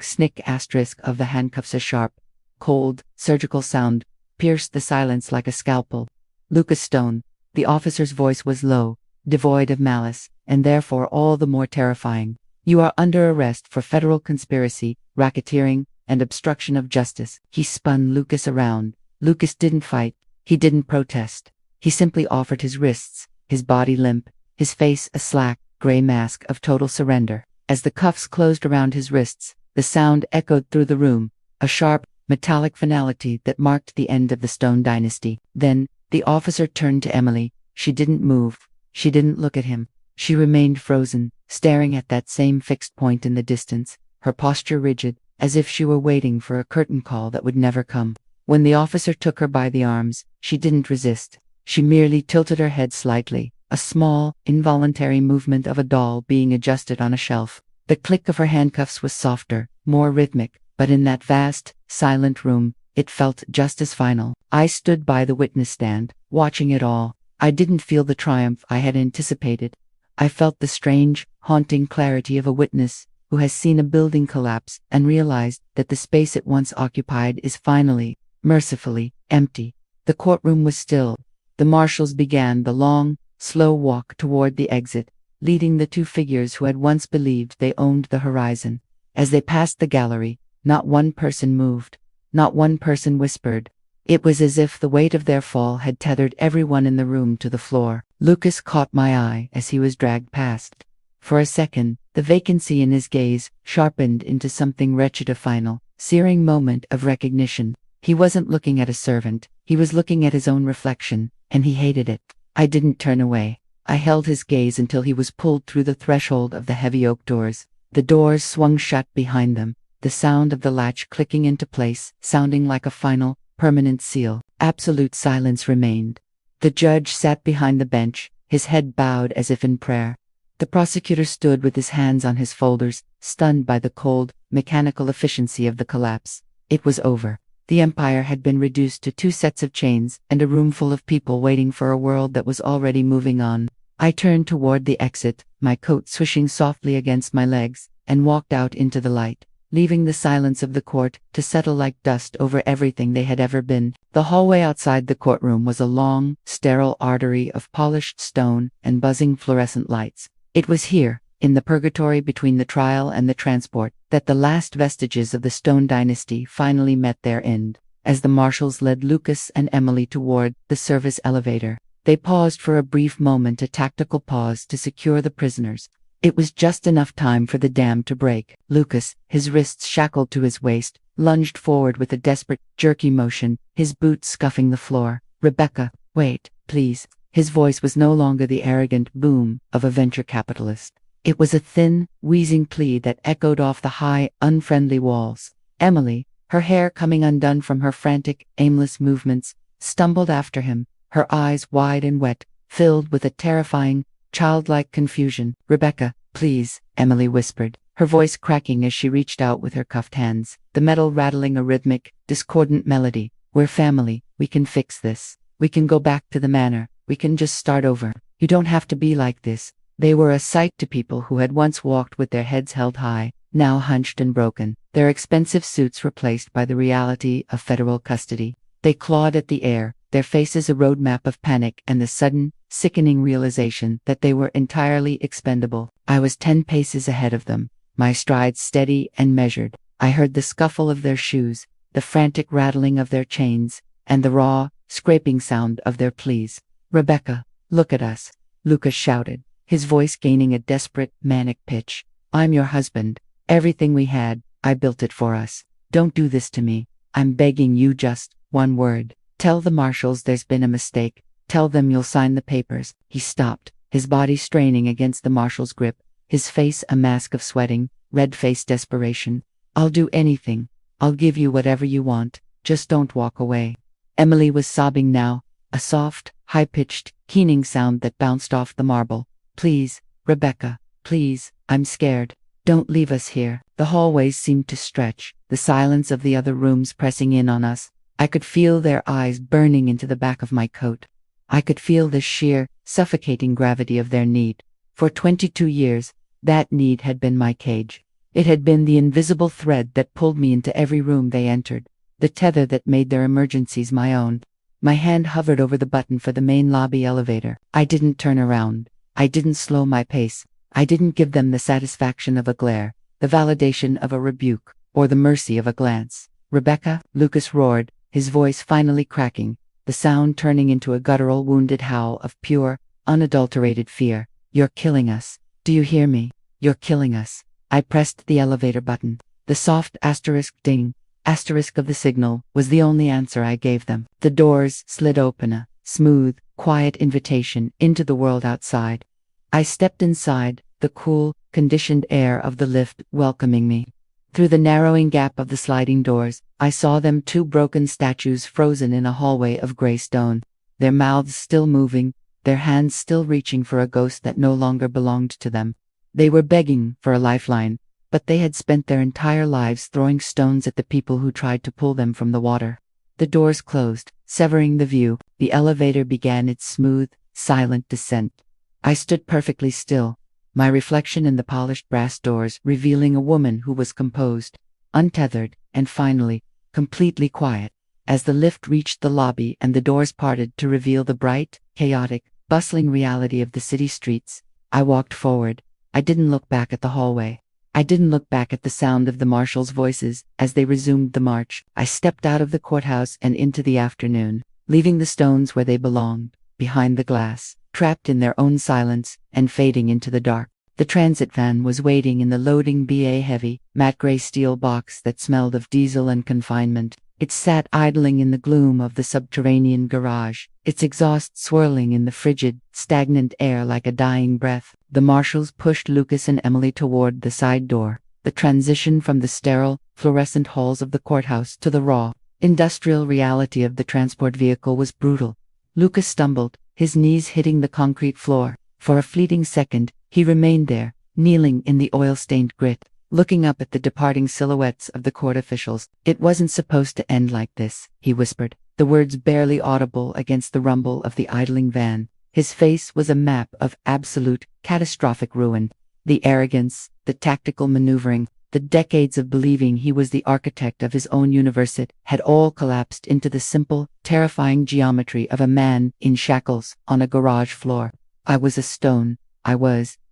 snick of the handcuffs, a sharp, cold, surgical sound, pierced the silence like a scalpel. Lucas Stone. The officer's voice was low, devoid of malice, and therefore all the more terrifying. You are under arrest for federal conspiracy, racketeering, and obstruction of justice. He spun Lucas around. Lucas didn't fight. He didn't protest. He simply offered his wrists, his body limp, his face a slack, gray mask of total surrender. As the cuffs closed around his wrists, the sound echoed through the room, a sharp, metallic finality that marked the end of the Stone dynasty. Then, the officer turned to Emily. She didn't move. She didn't look at him. She remained frozen, staring at that same fixed point in the distance, her posture rigid, as if she were waiting for a curtain call that would never come. When the officer took her by the arms, she didn't resist. She merely tilted her head slightly, a small, involuntary movement of a doll being adjusted on a shelf. The click of her handcuffs was softer, more rhythmic, but in that vast, silent room, it felt just as final. I stood by the witness stand, watching it all. I didn't feel the triumph I had anticipated. I felt the strange, haunting clarity of a witness who has seen a building collapse and realized that the space it once occupied is finally, mercifully, empty. The courtroom was still. The marshals began the long, slow walk toward the exit, leading the two figures who had once believed they owned the horizon. As they passed the gallery, not one person moved. Not one person whispered. It was as if the weight of their fall had tethered everyone in the room to the floor. Lucas caught my eye as he was dragged past. For a second, the vacancy in his gaze sharpened into something wretched, a final, searing moment of recognition. He wasn't looking at a servant. He was looking at his own reflection, and he hated it. I didn't turn away. I held his gaze until he was pulled through the threshold of the heavy oak doors. The doors swung shut behind them, the sound of the latch clicking into place, sounding like a final, permanent seal. Absolute silence remained. The judge sat behind the bench, his head bowed as if in prayer. The prosecutor stood with his hands on his folders, stunned by the cold, mechanical efficiency of the collapse. It was over. The empire had been reduced to 2 sets of chains and a room full of people waiting for a world that was already moving on. I turned toward the exit, my coat swishing softly against my legs, and walked out into the light, leaving the silence of the court to settle like dust over everything they had ever been. The hallway outside the courtroom was a long, sterile artery of polished stone and buzzing fluorescent lights. It was here, in the purgatory between the trial and the transport, that the last vestiges of the Stone dynasty finally met their end. As the marshals led Lucas and Emily toward the service elevator, they paused for a brief moment, a tactical pause to secure the prisoners. It was just enough time for the dam to break. Lucas, his wrists shackled to his waist, lunged forward with a desperate, jerky motion, his boots scuffing the floor. "Rebecca, wait, please." His voice was no longer the arrogant boom of a venture capitalist. It was a thin, wheezing plea that echoed off the high, unfriendly walls. Emily, her hair coming undone from her frantic, aimless movements, stumbled after him, her eyes wide and wet, filled with a terrifying, childlike confusion. "Rebecca, please," Emily whispered, her voice cracking as she reached out with her cuffed hands, the metal rattling a rhythmic, discordant melody. "We're family. We can fix this. We can go back to the manor. We can just start over. You don't have to be like this." They were a sight to people who had once walked with their heads held high, now hunched and broken, their expensive suits replaced by the reality of federal custody. They clawed at the air, their faces a roadmap of panic and the sudden, sickening realization that they were entirely expendable. I was 10 paces ahead of them, my strides steady and measured. I heard the scuffle of their shoes, the frantic rattling of their chains, and the raw, scraping sound of their pleas. "Rebecca, look at us," Lucas shouted, his voice gaining a desperate, manic pitch. "I'm your husband. Everything we had, I built it for us. Don't do this to me. I'm begging you, just one word. Tell the marshals there's been a mistake. Tell them you'll sign the papers." He stopped, his body straining against the marshal's grip, his face a mask of sweating, red-faced desperation. "I'll do anything. I'll give you whatever you want. Just don't walk away." Emily was sobbing now, a soft, high-pitched, keening sound that bounced off the marble. "Please, Rebecca, please, I'm scared." Don't leave us here. The hallways seemed to stretch, the silence of the other rooms pressing in on us. I could feel their eyes burning into the back of my coat. I could feel the sheer, suffocating gravity of their need. For 22 years, that need had been my cage. It had been the invisible thread that pulled me into every room they entered, the tether that made their emergencies my own. My hand hovered over the button for the main lobby elevator. I didn't turn around. I didn't slow my pace. I didn't give them the satisfaction of a glare, the validation of a rebuke, or the mercy of a glance. "Rebecca," Lucas roared, his voice finally cracking, the sound turning into a guttural, wounded howl of pure, unadulterated fear. "You're killing us. Do you hear me? You're killing us." I pressed the elevator button. The soft asterisk ding, asterisk of the signal, was the only answer I gave them. The doors slid open, a smooth, quiet invitation into the world outside. I stepped inside, the cool, conditioned air of the lift welcoming me. Through the narrowing gap of the sliding doors, I saw them, two broken statues frozen in a hallway of gray stone, their mouths still moving, their hands still reaching for a ghost that no longer belonged to them. They were begging for a lifeline, but they had spent their entire lives throwing stones at the people who tried to pull them from the water. The doors closed, severing the view. The elevator began its smooth, silent descent. I stood perfectly still, my reflection in the polished brass doors revealing a woman who was composed, untethered, and finally, completely quiet. As the lift reached the lobby and the doors parted to reveal the bright, chaotic, bustling reality of the city streets, I walked forward. I didn't look back at the hallway. I didn't look back at the sound of the marshals' voices as they resumed the march. I stepped out of the courthouse and into the afternoon, leaving the stones where they belonged, behind the glass, trapped in their own silence and fading into the dark. The transit van was waiting in the loading BA heavy, matte gray steel box that smelled of diesel and confinement. It sat idling in the gloom of the subterranean garage, its exhaust swirling in the frigid, stagnant air like a dying breath. The marshals pushed Lucas and Emily toward the side door, the transition from the sterile, fluorescent halls of the courthouse to the raw, industrial reality of the transport vehicle was brutal. Lucas stumbled, his knees hitting the concrete floor. For a fleeting second, he remained there, kneeling in the oil-stained grit, looking up at the departing silhouettes of the court officials. "It wasn't supposed to end like this," he whispered, the words barely audible against the rumble of the idling van. His face was a map of absolute, catastrophic ruin. The arrogance, the tactical maneuvering, the decades of believing he was the architect of his own universe had all collapsed into the simple, terrifying geometry of a man in shackles on a garage floor. I was a stone.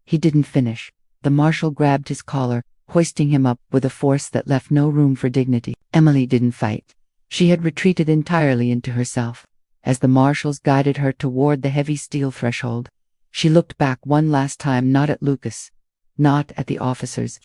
He didn't finish. The marshal grabbed his collar, hoisting him up with a force that left no room for dignity. Emily didn't fight. She had retreated entirely into herself. As the marshals guided her toward the heavy steel threshold, she looked back one last time, not at Lucas, not at the officers,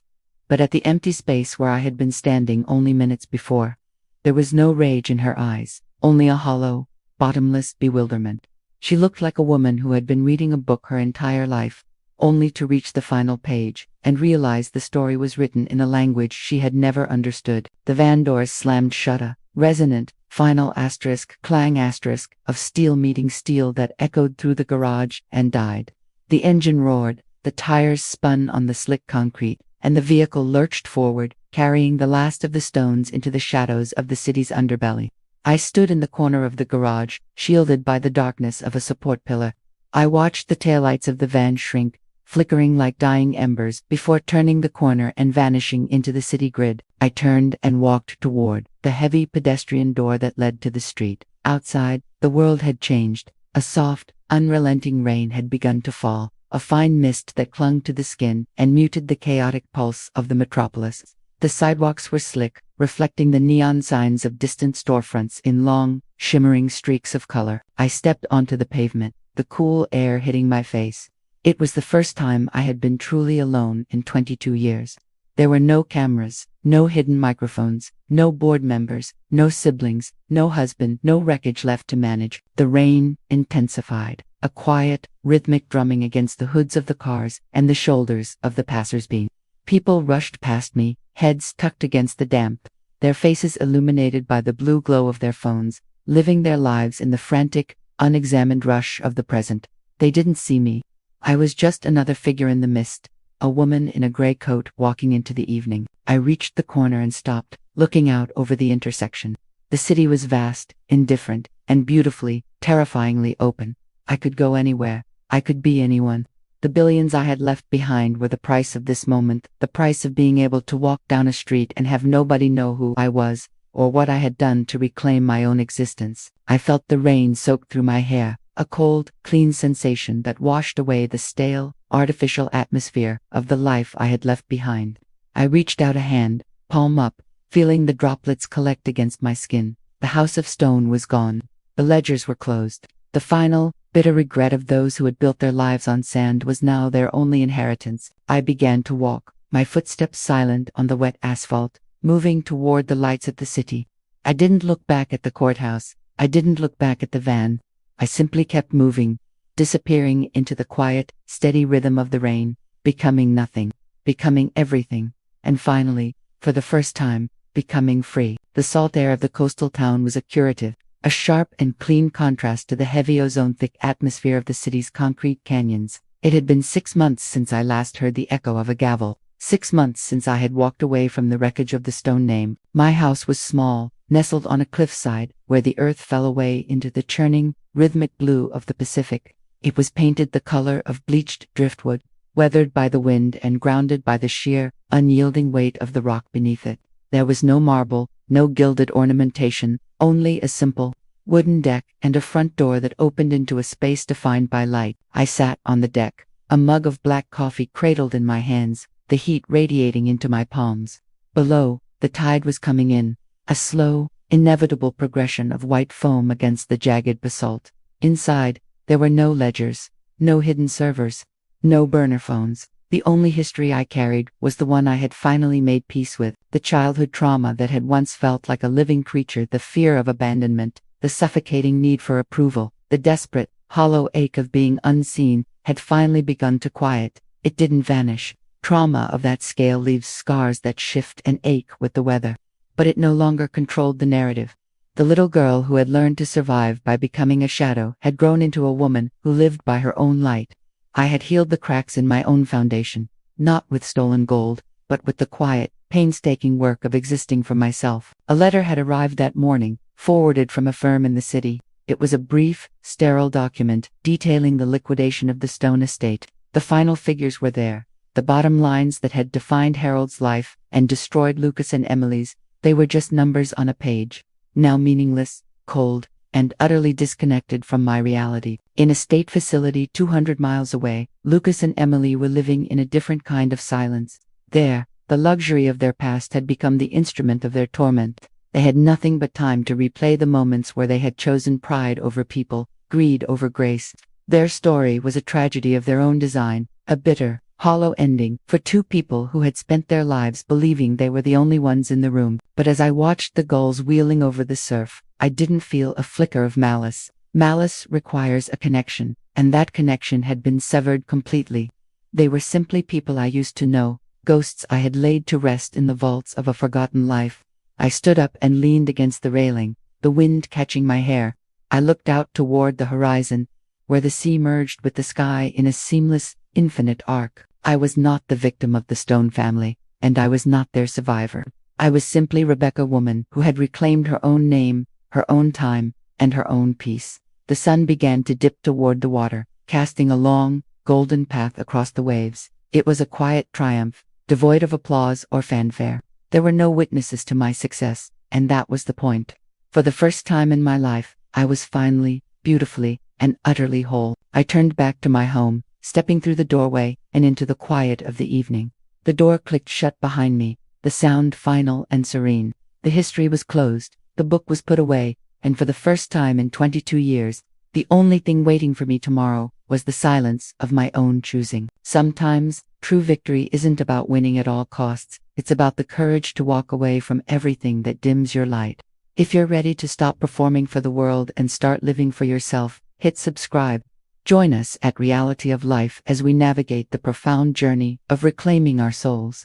but at the empty space where I had been standing only minutes before. There was no rage in her eyes, only a hollow, bottomless bewilderment. She looked like a woman who had been reading a book her entire life, only to reach the final page and realize the story was written in a language she had never understood. The van doors slammed shut, a resonant, final asterisk, clang asterisk of steel meeting steel that echoed through the garage and died. The engine roared, the tires spun on the slick concrete, and the vehicle lurched forward, carrying the last of the stones into the shadows of the city's underbelly. I stood in the corner of the garage, shielded by the darkness of a support pillar. I watched the taillights of the van shrink, flickering like dying embers before turning the corner and vanishing into the city grid. I turned and walked toward the heavy pedestrian door that led to the street. Outside, the world had changed. A soft, unrelenting rain had begun to fall, a fine mist that clung to the skin and muted the chaotic pulse of the metropolis. The sidewalks were slick, reflecting the neon signs of distant storefronts in long, shimmering streaks of color. I stepped onto the pavement, the cool air hitting my face. It was the first time I had been truly alone in 22 years. There were no cameras, no hidden microphones, no board members, no siblings, no husband, no wreckage left to manage. The rain intensified, a quiet, rhythmic drumming against the hoods of the cars and the shoulders of the passers-by. People rushed past me, heads tucked against the damp, their faces illuminated by the blue glow of their phones, living their lives in the frantic, unexamined rush of the present. They didn't see me. I was just another figure in the mist, a woman in a gray coat walking into the evening. I reached the corner and stopped, looking out over the intersection. The city was vast, indifferent, and beautifully, terrifyingly open. I could go anywhere. I could be anyone. The billions I had left behind were the price of this moment, the price of being able to walk down a street and have nobody know who I was, or what I had done to reclaim my own existence. I felt the rain soak through my hair, a cold, clean sensation that washed away the stale, artificial atmosphere of the life I had left behind. I reached out a hand, palm up, feeling the droplets collect against my skin. The house of stone was gone. The ledgers were closed. The final, bitter regret of those who had built their lives on sand was now their only inheritance. I began to walk, my footsteps silent on the wet asphalt, moving toward the lights of the city. I didn't look back at the courthouse. I didn't look back at the van. I simply kept moving, disappearing into the quiet, steady rhythm of the rain, becoming nothing, becoming everything, and finally, for the first time, becoming free. The salt air of the coastal town was a curative, a sharp and clean contrast to the heavy ozone-thick atmosphere of the city's concrete canyons. It had been 6 months since I last heard the echo of a gavel, 6 months since I had walked away from the wreckage of the stone name. My house was small, nestled on a cliffside, where the earth fell away into the churning, rhythmic blue of the Pacific. It was painted the color of bleached driftwood, weathered by the wind and grounded by the sheer, unyielding weight of the rock beneath it. There was no marble, no gilded ornamentation, only a simple, wooden deck and a front door that opened into a space defined by light. I sat on the deck, a mug of black coffee cradled in my hands, the heat radiating into my palms. Below, the tide was coming in, a slow, inevitable progression of white foam against the jagged basalt. Inside, there were no ledgers, no hidden servers, no burner phones. The only history I carried was the one I had finally made peace with, the childhood trauma that had once felt like a living creature, the fear of abandonment, the suffocating need for approval, the desperate, hollow ache of being unseen, had finally begun to quiet. It didn't vanish. Trauma of that scale leaves scars that shift and ache with the weather. But it no longer controlled the narrative. The little girl who had learned to survive by becoming a shadow had grown into a woman who lived by her own light. I had healed the cracks in my own foundation, not with stolen gold, but with the quiet, painstaking work of existing for myself. A letter had arrived that morning, forwarded from a firm in the city. It was a brief, sterile document detailing the liquidation of the Stone estate. The final figures were there, the bottom lines that had defined Harold's life and destroyed Lucas and Emily's. They were just numbers on a page, now meaningless, cold, and utterly disconnected from my reality. In a state facility 200 miles away, Lucas and Emily were living in a different kind of silence. There, the luxury of their past had become the instrument of their torment. They had nothing but time to replay the moments where they had chosen pride over people, greed over grace. Their story was a tragedy of their own design, a bitter, hollow ending for two people who had spent their lives believing they were the only ones in the room. But as I watched the gulls wheeling over the surf, I didn't feel a flicker of malice. Malice requires a connection, and that connection had been severed completely. They were simply people I used to know, ghosts I had laid to rest in the vaults of a forgotten life. I stood up and leaned against the railing, the wind catching my hair. I looked out toward the horizon, where the sea merged with the sky in a seamless, infinite arc. I was not the victim of the Stone family, and I was not their survivor. I was simply Rebecca, woman who had reclaimed her own name, her own time, and her own peace. The sun began to dip toward the water, casting a long, golden path across the waves. It was a quiet triumph, devoid of applause or fanfare. There were no witnesses to my success, and that was the point. For the first time in my life, I was finally, beautifully, and utterly whole. I turned back to my home, stepping through the doorway and into the quiet of the evening. The door clicked shut behind me, the sound final and serene. The history was closed, the book was put away, and for the first time in 22 years, the only thing waiting for me tomorrow was the silence of my own choosing. Sometimes, true victory isn't about winning at all costs, it's about the courage to walk away from everything that dims your light. If you're ready to stop performing for the world and start living for yourself, hit subscribe. Join us at Reality of Life as we navigate the profound journey of reclaiming our souls.